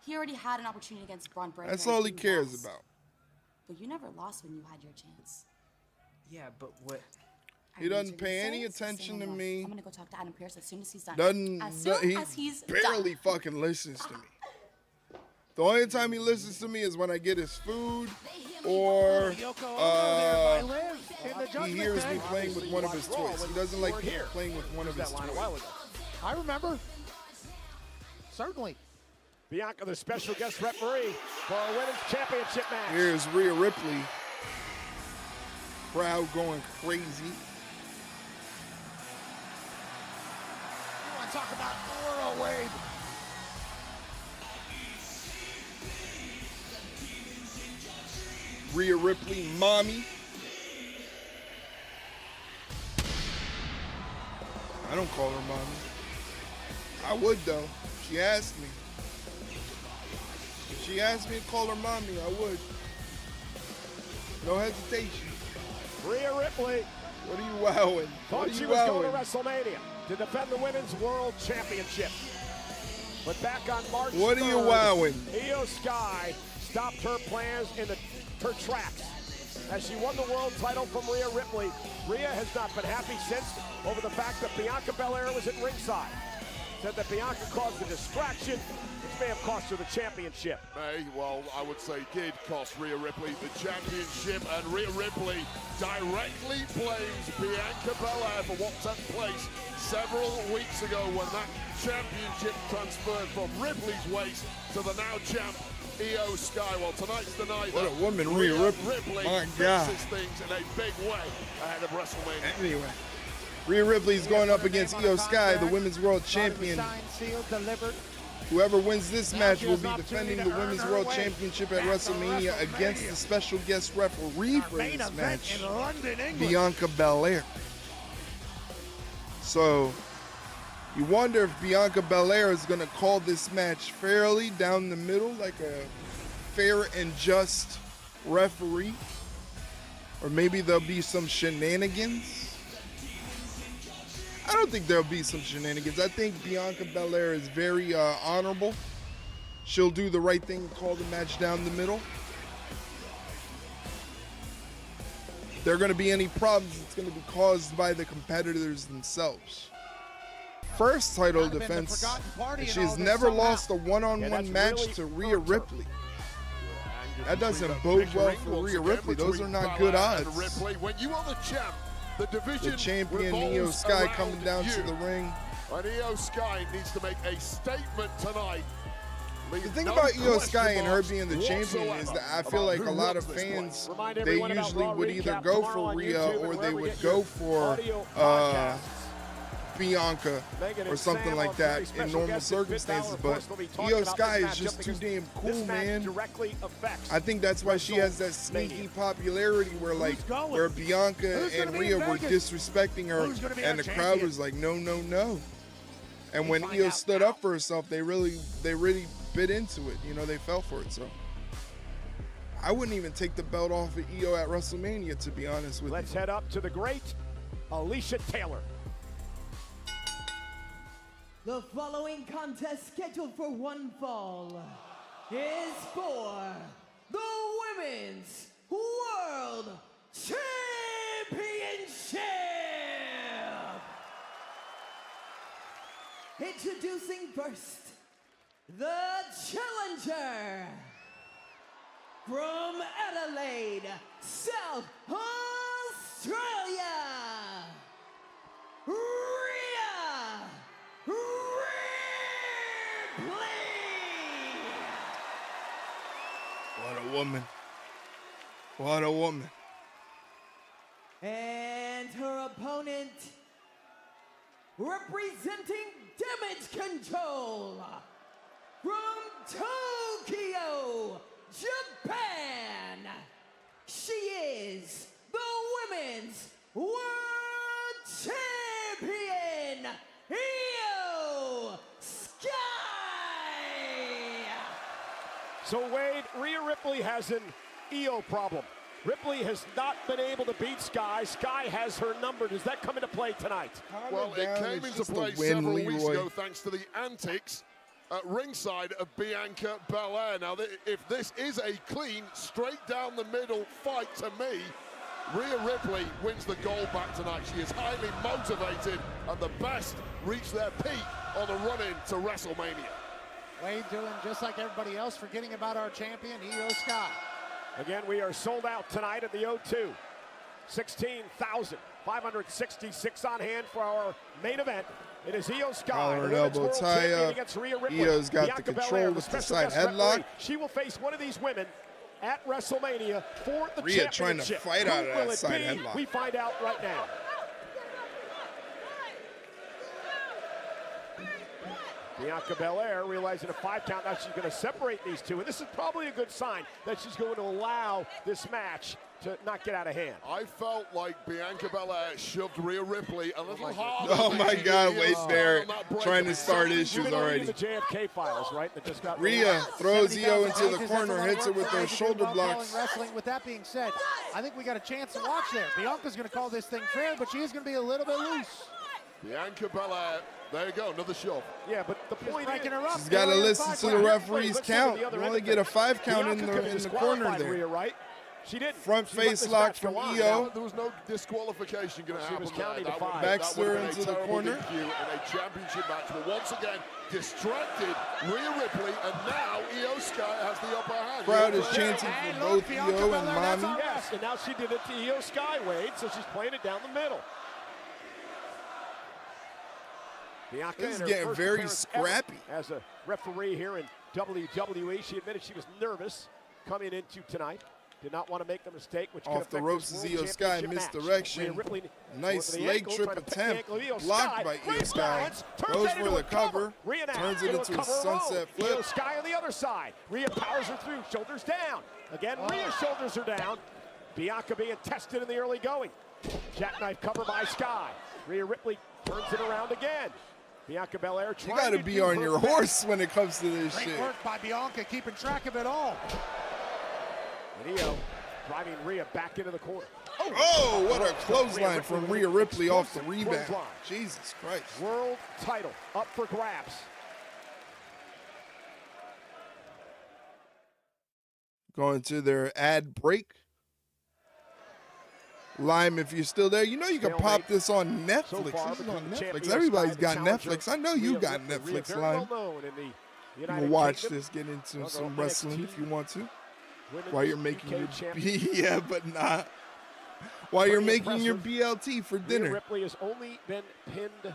He already had an opportunity against Braun Breaker. That's all he cares about. But you never lost when you had your chance. Yeah, but what? He doesn't pay any attention to me. I'm gonna go talk to Adam Pearce as soon as he's done. He barely fucking listens to me. The only time he listens to me is when I get his food, or he hears me playing with one of his toys. He doesn't like people playing with one of his toys. I remember. Certainly. Bianca, the special guest referee for our women's championship match. Here's Rhea Ripley. Crowd going crazy. You want to talk about Aura Wade? Rhea Ripley, mommy. I don't call her mommy. I would though. She asked me. If she asked me to call her mommy, I would. No hesitation. Rhea Ripley. What are you wowing? Thought she was going to WrestleMania to defend the Women's World Championship. But back on March 3rd, what are you wowing? Iyo Sky stopped her plans in her tracks. As she won the world title from Rhea Ripley, Rhea has not been happy since over the fact that Bianca Belair was at ringside. Said that Bianca caused a distraction, which may have cost her the championship. Well, I would say did cost Rhea Ripley the championship, and Rhea Ripley directly blames Bianca Belair for what took place several weeks ago when that championship transferred from Ripley's waist to the now champ Iyo Sky. Well, tonight's the night. What a woman, Rhea Ripley. My God. Fixes things in a big way ahead of WrestleMania. Anyway, Rhea Ripley's going up against Iyo Sky, the Women's World Champion. Whoever wins this match will be defending the Women's World Championship at WrestleMania against the special guest referee for this match, Bianca Belair. So, you wonder if Bianca Belair is going to call this match fairly down the middle, like a fair and just referee. Or maybe there'll be some shenanigans. I don't think there'll be some shenanigans. I think Bianca Belair is very honorable. She'll do the right thing, call the match down the middle. If there are going to be any problems, it's going to be caused by the competitors themselves. First title defense, and she's never lost a one-on-one match to Rhea Ripley. That doesn't bode well for Rhea Ripley. Those are not good odds. When you are the champ, the champion Iyo Sky coming down to the ring. And Iyo Sky needs to make a statement tonight. The thing about Iyo Sky and her being the champion is that I feel like a lot of fans, they usually would either go for Rhea or they would go for Bianca or something like that in normal circumstances, but Iyo Sky is just too damn cool, man. I think that's why she has that sneaky popularity where Bianca and Rhea were disrespecting her and the crowd was like, no, no, no. And when Iyo stood up for herself, they really bit into it. You know, they fell for it. So I wouldn't even take the belt off of Iyo at WrestleMania, to be honest with you. Let's head up to the great Alicia Taylor. The following contest, scheduled for one fall, is for the Women's World Championship! Introducing first, the challenger from Adelaide, South Australia, Rhea Ripley. What a woman. What a woman. And her opponent, representing Damage Control from Tokyo, Japan, she is the Women's World Champion, Iyo Sky! So Wade, Rhea Ripley has an Iyo problem. Ripley has not been able to beat Sky. Sky has her number. Does that come into play tonight? Well, it came into play several weeks ago thanks to the antics at ringside of Bianca Belair. Now, if this is a clean, straight down the middle fight to me, Rhea Ripley wins the gold back tonight. She is highly motivated, and the best reach their peak on the run-in to WrestleMania. Wade doing just like everybody else, forgetting about our champion, Iyo Sky. Again, we are sold out tonight at the O2. 16,566 on hand for our main event. It is Iyo Sky, Collar the and Women's elbow World tie Champion up. against Rhea Ripley. Io's got Bianca the control Belair, with the special side guest headlock. referee. She will face one of these women at WrestleMania for the Rhea championship. trying to fight out of Who that will it side be? headlock. We find out right now. Bianca Belair realizing a 5 count. Now she's going to separate these two. And this is probably a good sign that she's going to allow this match to not get out of hand. I felt like Bianca Belair shoved Rhea Ripley a little harder. Oh my God, Wade Barrett trying to start issues You've already. been reading the JFK files, right? That just got Rhea throws Iyo into the That's corner, a lot of hits her work with for those guys to do shoulder while blocks. calling wrestling. With that being said, I think we got a chance to watch there. Bianca's going to call this thing fair, but she is going to be a little bit loose. Bianca Belair, there you go, another shove. Yeah, but the point is, She's got to listen to the referee's count. You only get a 5 count in the corner there. Rhea, right? She did. Front face lock from Iyo. There was no disqualification going to happen. was counting to 5. Backs her into the corner. In a championship match, but once again, distracted Rhea Ripley, and now Iyo Sky has the upper hand. Crowd is chanting for both Iyo and Mommy. Yes, and now she did it to Iyo Sky, Wade, so she's playing it down the middle. Bianca This is in her getting first very appearance ever scrappy. as a referee here in WWE. She admitted she was nervous coming into tonight. Did not want to make the mistake, which could Off the affect ropes this is World Iyo Sky, Championship match. misdirection. Rhea Ripley Nice going for the leg ankle, trip trying to pick the attempt. ankle. Iyo Blocked Sky, by great Iyo Sky. balance, turns Goes that for into the a cover. cover. Rhea now Turns it into into a cover sunset roll. flip. Iyo Sky on the other side. Rhea powers her through, shoulders down. Again, Rhea's shoulders are down. Bianca being tested in the early going. Jackknife cover by Sky. Rhea Ripley turns it around again. Bianca Belair You trying got to to be do on her your best. horse when it comes to this Great shit. work by Bianca, keeping track of it all. And Iyo driving Rhea back into the corner. Oh, what a clothesline from Rhea Ripley off the rebound. Clothesline. Jesus Christ. World title up for grabs. Going to their ad break. Lime, if you're still there, you know you can pop this on Netflix. This is on Netflix. Everybody's got Netflix. I know you got Netflix, Lime. You can watch this, get into some wrestling if you want to. While you're making your yeah, but not. While you're making your BLT for Rhea dinner. Ripley has only been pinned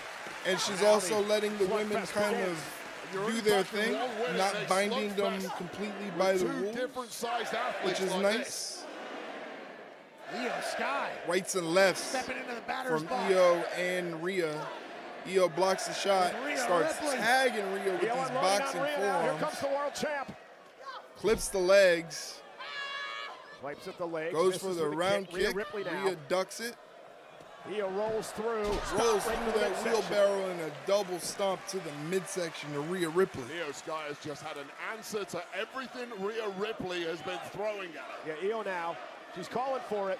And she's also letting the women kind of do their thing, not binding them completely by the rules, which is nice. Iyo Sky. Rights and lefts Stepping into the batter's from box. Iyo and Rhea. Iyo blocks the shot, starts tagging Rhea with these boxing Here comes forearms, the world champ. clips the legs, Swipes at the legs. goes misses for the with round Rhea kick. Ripley now. Rhea ducks it, Iyo rolls through. rolls Stop right through to the that midsection. wheelbarrow and a double stomp to the midsection to Rhea Ripley. Iyo Sky has just had an answer to everything Rhea Ripley has been throwing at her. Yeah, Iyo now. She's calling for it.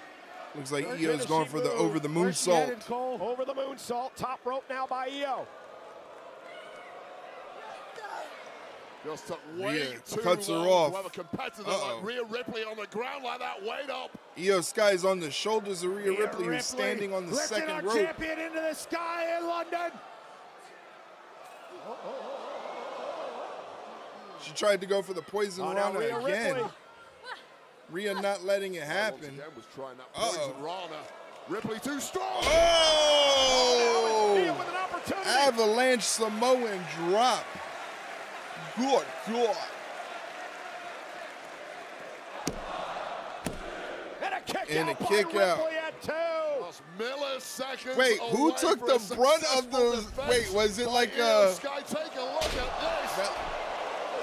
Looks like Where Io's does going she for the move? over the Where's she headed, moonsault. Cole? Over the moonsault. Top rope now by Iyo. Just took way Rhea too cuts her long off. to have a competitor Uh-oh. like Rhea Ripley on the ground like that. Wait up. Iyo Sky's on the shoulders of Rhea Ripley, who's standing on the lifting second our rope. champion into the sky in London. She tried to go for the poison now Rana Rhea again. Ripley. Rhea not letting it Once happen. again was trying that poison Rana. Ripley too strong. Oh! Iyo with an opportunity. Avalanche Samoan drop. Good God. And a kick And out a kick by out. Ripley at 2. Just milliseconds Wait, who away took for the a brunt of successful the? defense Wait, was it by like Iyo a? Sky, take a look at this.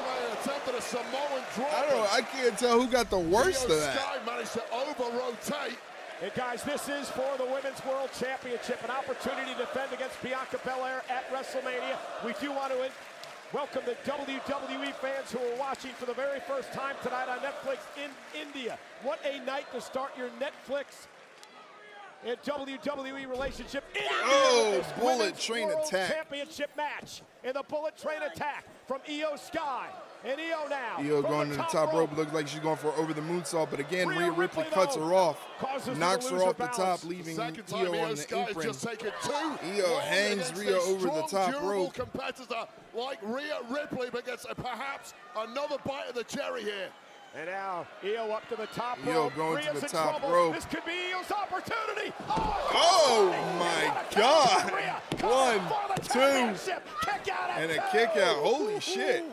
They attempted a Samoan drop. I don't know. I can't tell who got the worst Iyo of that. Sky managed to over-rotate. And guys, this is for the Women's World Championship, an opportunity to defend against Bianca Belair at WrestleMania. We do want to welcome the WWE fans who are watching for the very first time tonight on Netflix in India. What a night to start your Netflix and WWE relationship in India. Oh, with this bullet Women's train World attack. Championship match. And the bullet train attack from Iyo Sky. And Iyo now. Iyo from going to the top rope. Looks like she's going for over the moonsault, but again, Rhea Ripley cuts her off, knocks her off the top, leaving Second time Iyo on Iyo the Sky has apron. just taken 2. Iyo hangs Rhea over the top durable rope. competitor like Rhea Ripley, but gets perhaps another bite of the cherry here. And now Iyo up to the top Iyo rope. going to Rhea's the in top trouble. rope. This could be Io's opportunity. Oh my God! 1, 2, and a kick out. Holy shit!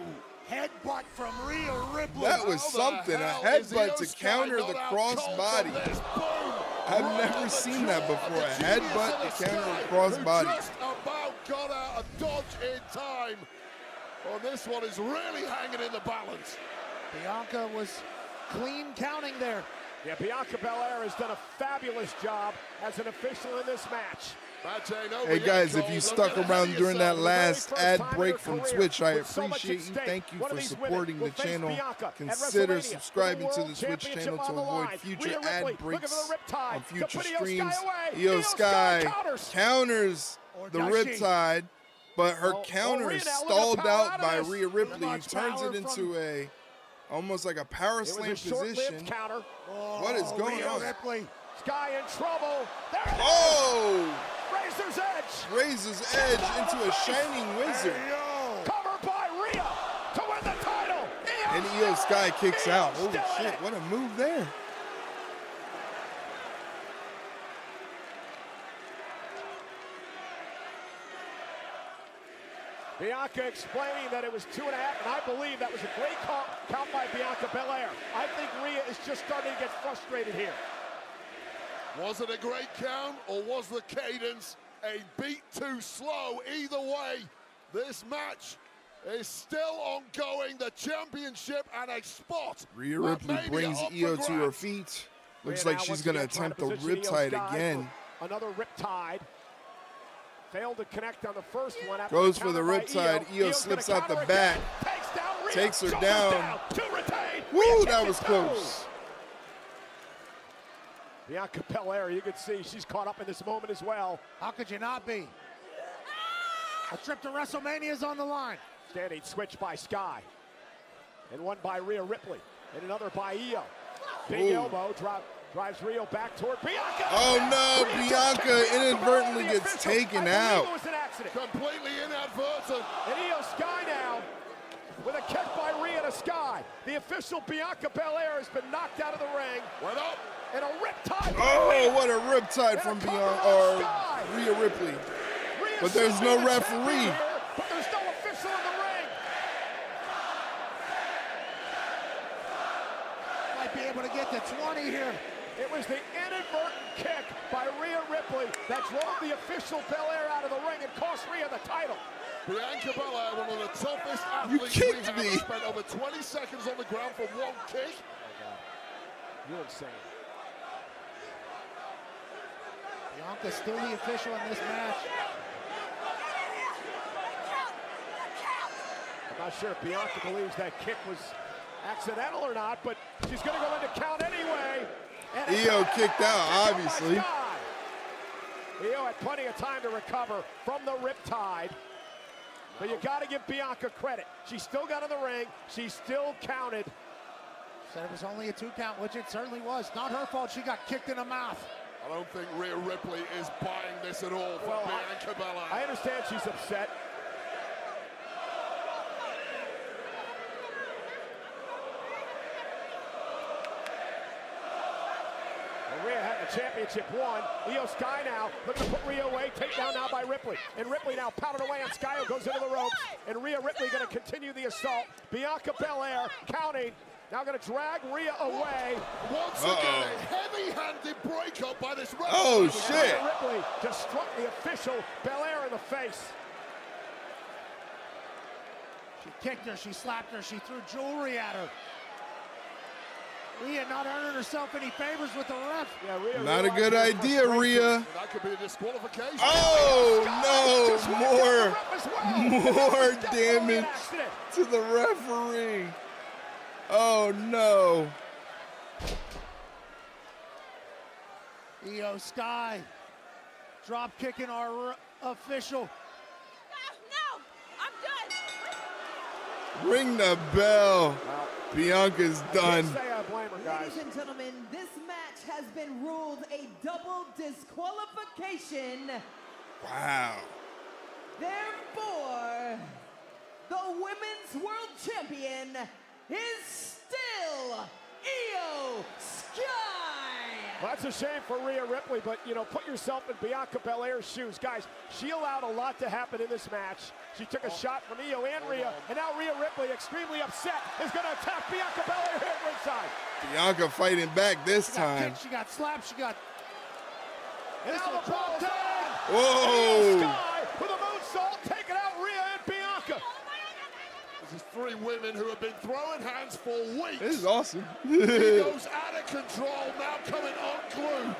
Headbutt from Rhea Ripley. That was something. A headbutt to counter the crossbody. I've never seen that before. A headbutt to counter a crossbody. Just about got out a dodge in time. Well, this one is really hanging in the balance. Bianca was clean counting there. Yeah, Bianca Belair has done a fabulous job as an official in this match. Hey guys, if you stuck around during that last ad break from Twitch, I appreciate you. Thank you for supporting the channel. Consider subscribing to the Twitch channel to avoid future ad breaks on future streams. Iyo Sky counters the Riptide, but her counter is stalled out by Rhea Ripley, who turns it into a almost like a power slam position. Counter. What is going on? Sky in trouble. There it is. Oh! Razor's Edge. Razor's Edge into a Shining Wizard. Covered by Rhea to win the title. And Iyo Sky kicks out. Holy shit, what a move there. Bianca explaining that it was 2.5, and I believe that was a great count by Bianca Belair. I think Rhea is just starting to get frustrated here. Was it a great count, or was the cadence a beat too slow? Either way, this match is still ongoing. The championship and a spot. Rhea Ripley brings Iyo to her feet. Looks like she's going to attempt the Riptide again. Another Riptide. Failed to connect on the first one. Goes for the Riptide. Iyo slips out the back. Takes her down. Woo, that was close. Bianca Belair, you can see she's caught up in this moment as well. How could you not be? A trip to WrestleMania is on the line. Standing switch by Sky. And one by Rhea Ripley. And another by Iyo. Big elbow drives Rhea back toward Bianca. Oh no, Bianca inadvertently gets taken out. It was an accident. Completely inadvertent. And Iyo Sky now with a kick by Rhea to Sky. The official Bianca Belair has been knocked out of the ring. Went up. And a Riptide. Oh, what a Riptide from Bianca or Rhea Ripley. Rhea But there's no referee. But there's no official in the ring. Might be able to get to 20 here. It was the inadvertent kick by Rhea Ripley that drove the official Belair out of the ring and cost Rhea the title. Bianca Belair, one of the toughest athletes we have, spent over 20 seconds on the ground for one kick. Oh, God. You're insane. Bianca's still the official in this match. I'm not sure if Bianca believes that kick was accidental or not, but she's going to go into count anyway. Iyo kicked out, obviously. Iyo had plenty of time to recover from the riptide. But you got to give Bianca credit. She still got in the ring. She still counted. Said it was only a 2 count, which it certainly was. Not her fault she got kicked in the mouth. I don't think Rhea Ripley is buying this at all for Bianca Belair. I understand she's upset. Rhea had the championship won. Iyo Sky now looking to put Rhea away. Takedown now by Ripley. And Ripley now pounded away on Sky, who goes into the ropes. And Rhea Ripley going to continue the assault. Bianca Belair counting. Now going to drag Rhea away. Once again, a heavy-handed breakup by this referee. Oh, shit. Rhea Ripley just struck the official Belair in the face. She kicked her, she slapped her, she threw jewelry at her. Rhea not earning herself any favors with the ref. Yeah, Rhea Not a good idea, Rhea. That could be a disqualification. Oh, no. More damage to the referee. Oh, no. Iyo Sky drop kicking our official. No, I'm done. Ring the bell. Bianca's done. Ladies and gentlemen, this match has been ruled a double disqualification. Wow. Therefore, the Women's World Champion is still Iyo Sky. Well, that's a shame for Rhea Ripley, but, you know, put yourself in Bianca Belair's shoes. Guys, she allowed a lot to happen in this match. She took a shot from Iyo and Rhea, and now Rhea Ripley, extremely upset, is going to attack Bianca Belair here at ringside. Bianca fighting back this time. She got slapped, she got... And now the ball tag. Whoa. Sky with a moonsault, taking out Rhea and Bianca. This is 3 women who have been throwing hands for weeks. This is awesome. Io's out of control, now coming unglued.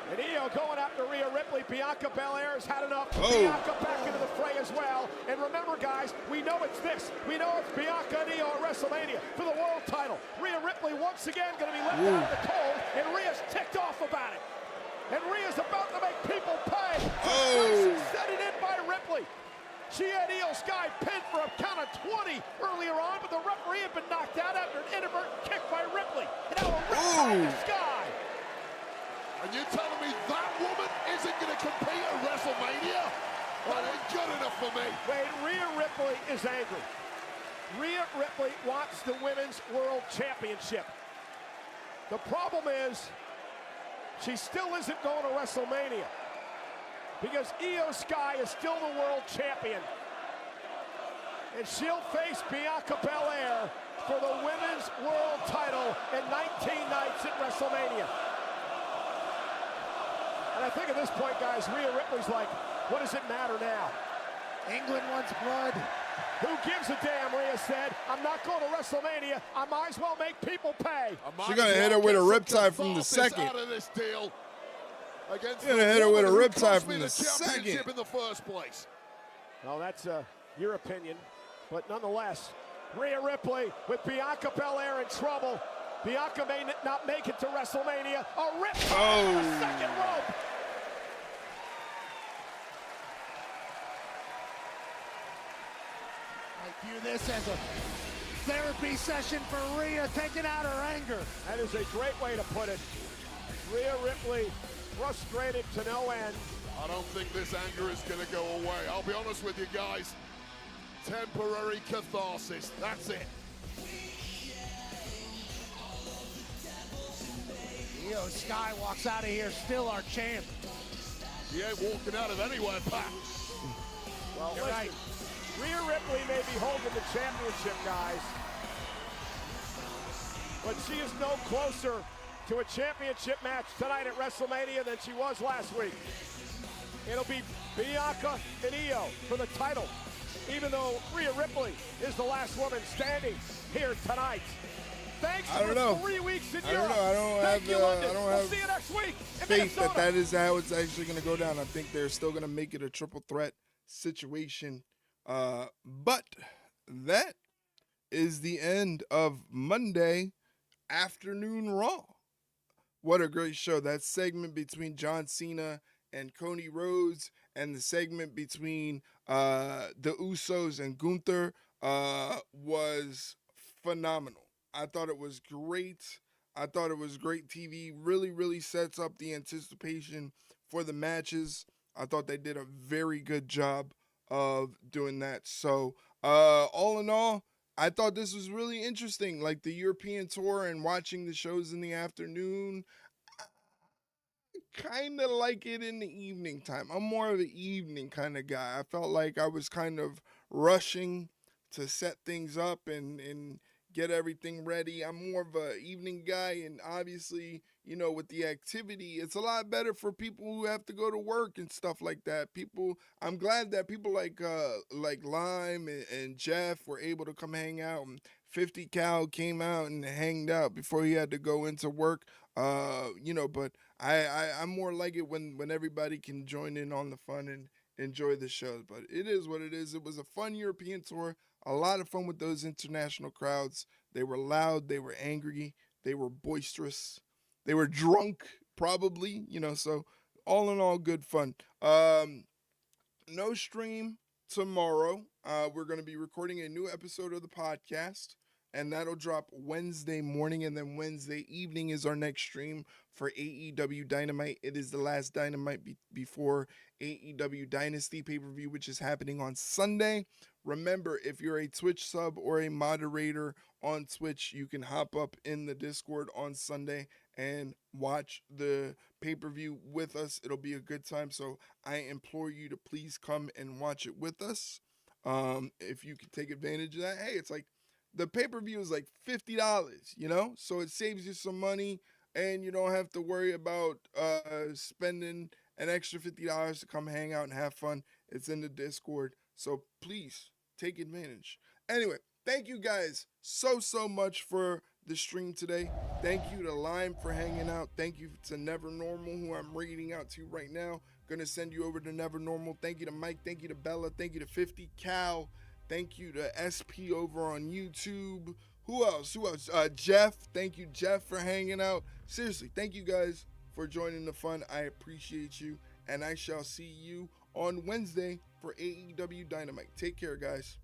And Iyo going after Rhea Ripley. Bianca Belair has had enough. Oh. Bianca back into the fray as well. And remember, guys, we know it's this. We know it's Bianca and Iyo at WrestleMania for the world title. Rhea Ripley once again going to be left out of the cold, and Rhea's ticked off about it. And Rhea's about to make people pay. Oh. Setting in by Ripley. She had Iyo Sky pinned for a count of 20 earlier on, but the referee had been knocked out after an inadvertent kick by Ripley. And now a rip by Sky. And you're telling me that woman isn't going to compete at WrestleMania? That ain't good enough for me. Wait, Rhea Ripley is angry. Rhea Ripley wants the Women's World Championship. The problem is, she still isn't going to WrestleMania because Iyo Sky is still the world champion. And she'll face Bianca Belair for the Women's World title in 19 nights at WrestleMania. And I think at this point, guys, Rhea Ripley's like, what does it matter now? England wants blood. Who gives a damn, Rhea said. I'm not going to WrestleMania. I might as well make people pay. She's going to hit her with a riptide from the second. Out of this deal against She's going to hit her with a riptide from the second. In the first place. Well, that's your opinion. But nonetheless, Rhea Ripley with Bianca Belair in trouble. Bianca may not make it to WrestleMania. A rip on the second rope. I view this as a therapy session for Rhea, taking out her anger. That is a great way to put it. Rhea Ripley frustrated to no end. I don't think this anger is going to go away. I'll be honest with you guys. Temporary catharsis. That's it. Iyo Sky walks out of here still our champ. He ain't walking out of anywhere, Pat. Well, listen, Rhea Ripley may be holding the championship, guys, but she is no closer to a championship match tonight at WrestleMania than she was last week. It'll be Bianca and Iyo for the title, even though Rhea Ripley is the last woman standing here tonight. Thanks for 3 weeks in Europe. I don't have see you next week in faith Minnesota. that is how it's actually going to go down. I think they're still going to make it a triple threat situation. But that is the end of Monday Afternoon Raw. What a great show. That segment between John Cena and Cody Rhodes and the segment between the Usos and Gunther was phenomenal. I thought it was great. I thought it was great TV. Really, really sets up the anticipation for the matches. I thought they did a very good job of doing that. So, all in all, I thought this was really interesting. Like the European tour and watching the shows in the afternoon, kind of like it in the evening time. I'm more of an evening kind of guy. I felt like I was kind of rushing to set things up and get everything ready. I'm more of an evening guy, and obviously, you know, with the activity, it's a lot better for people who have to go to work and stuff like that. I'm glad that people like Lime and Jeff were able to come hang out, and 50 Cal came out and hanged out before he had to go into work. But I'm more like it when everybody can join in on the fun and enjoy the shows. But it is what it is. It was a fun European tour. A lot of fun with those international crowds. They were loud. They were angry. They were boisterous. They were drunk, probably. So all in all, good fun. No stream tomorrow. We're going to be recording a new episode of the podcast, and that'll drop Wednesday morning, and then Wednesday evening is our next stream for AEW Dynamite. It is the last Dynamite before AEW Dynasty pay-per-view, which is happening on Sunday. Remember, if you're a Twitch sub or a moderator on Twitch, you can hop up in the Discord on Sunday and watch the pay-per-view with us. It'll be a good time, so I implore you to please come and watch it with us. If you can take advantage of that, hey, it's like the pay-per-view is like $50, so it saves you some money, and you don't have to worry about spending an extra $50 to come hang out and have fun. It's in the Discord, so please take advantage. Anyway, thank you guys so much for the stream today. Thank you to Lime for hanging out. Thank you to Never Normal, who I'm reading out to right now. Gonna send you over to Never Normal. Thank you to Mike. Thank you to Bella. Thank you to 50 Cal. Thank you to SP over on YouTube. Who else? Jeff. Thank you, Jeff, for hanging out. Seriously, thank you guys for joining the fun. I appreciate you, and I shall see you on Wednesday for AEW Dynamite. Take care, guys.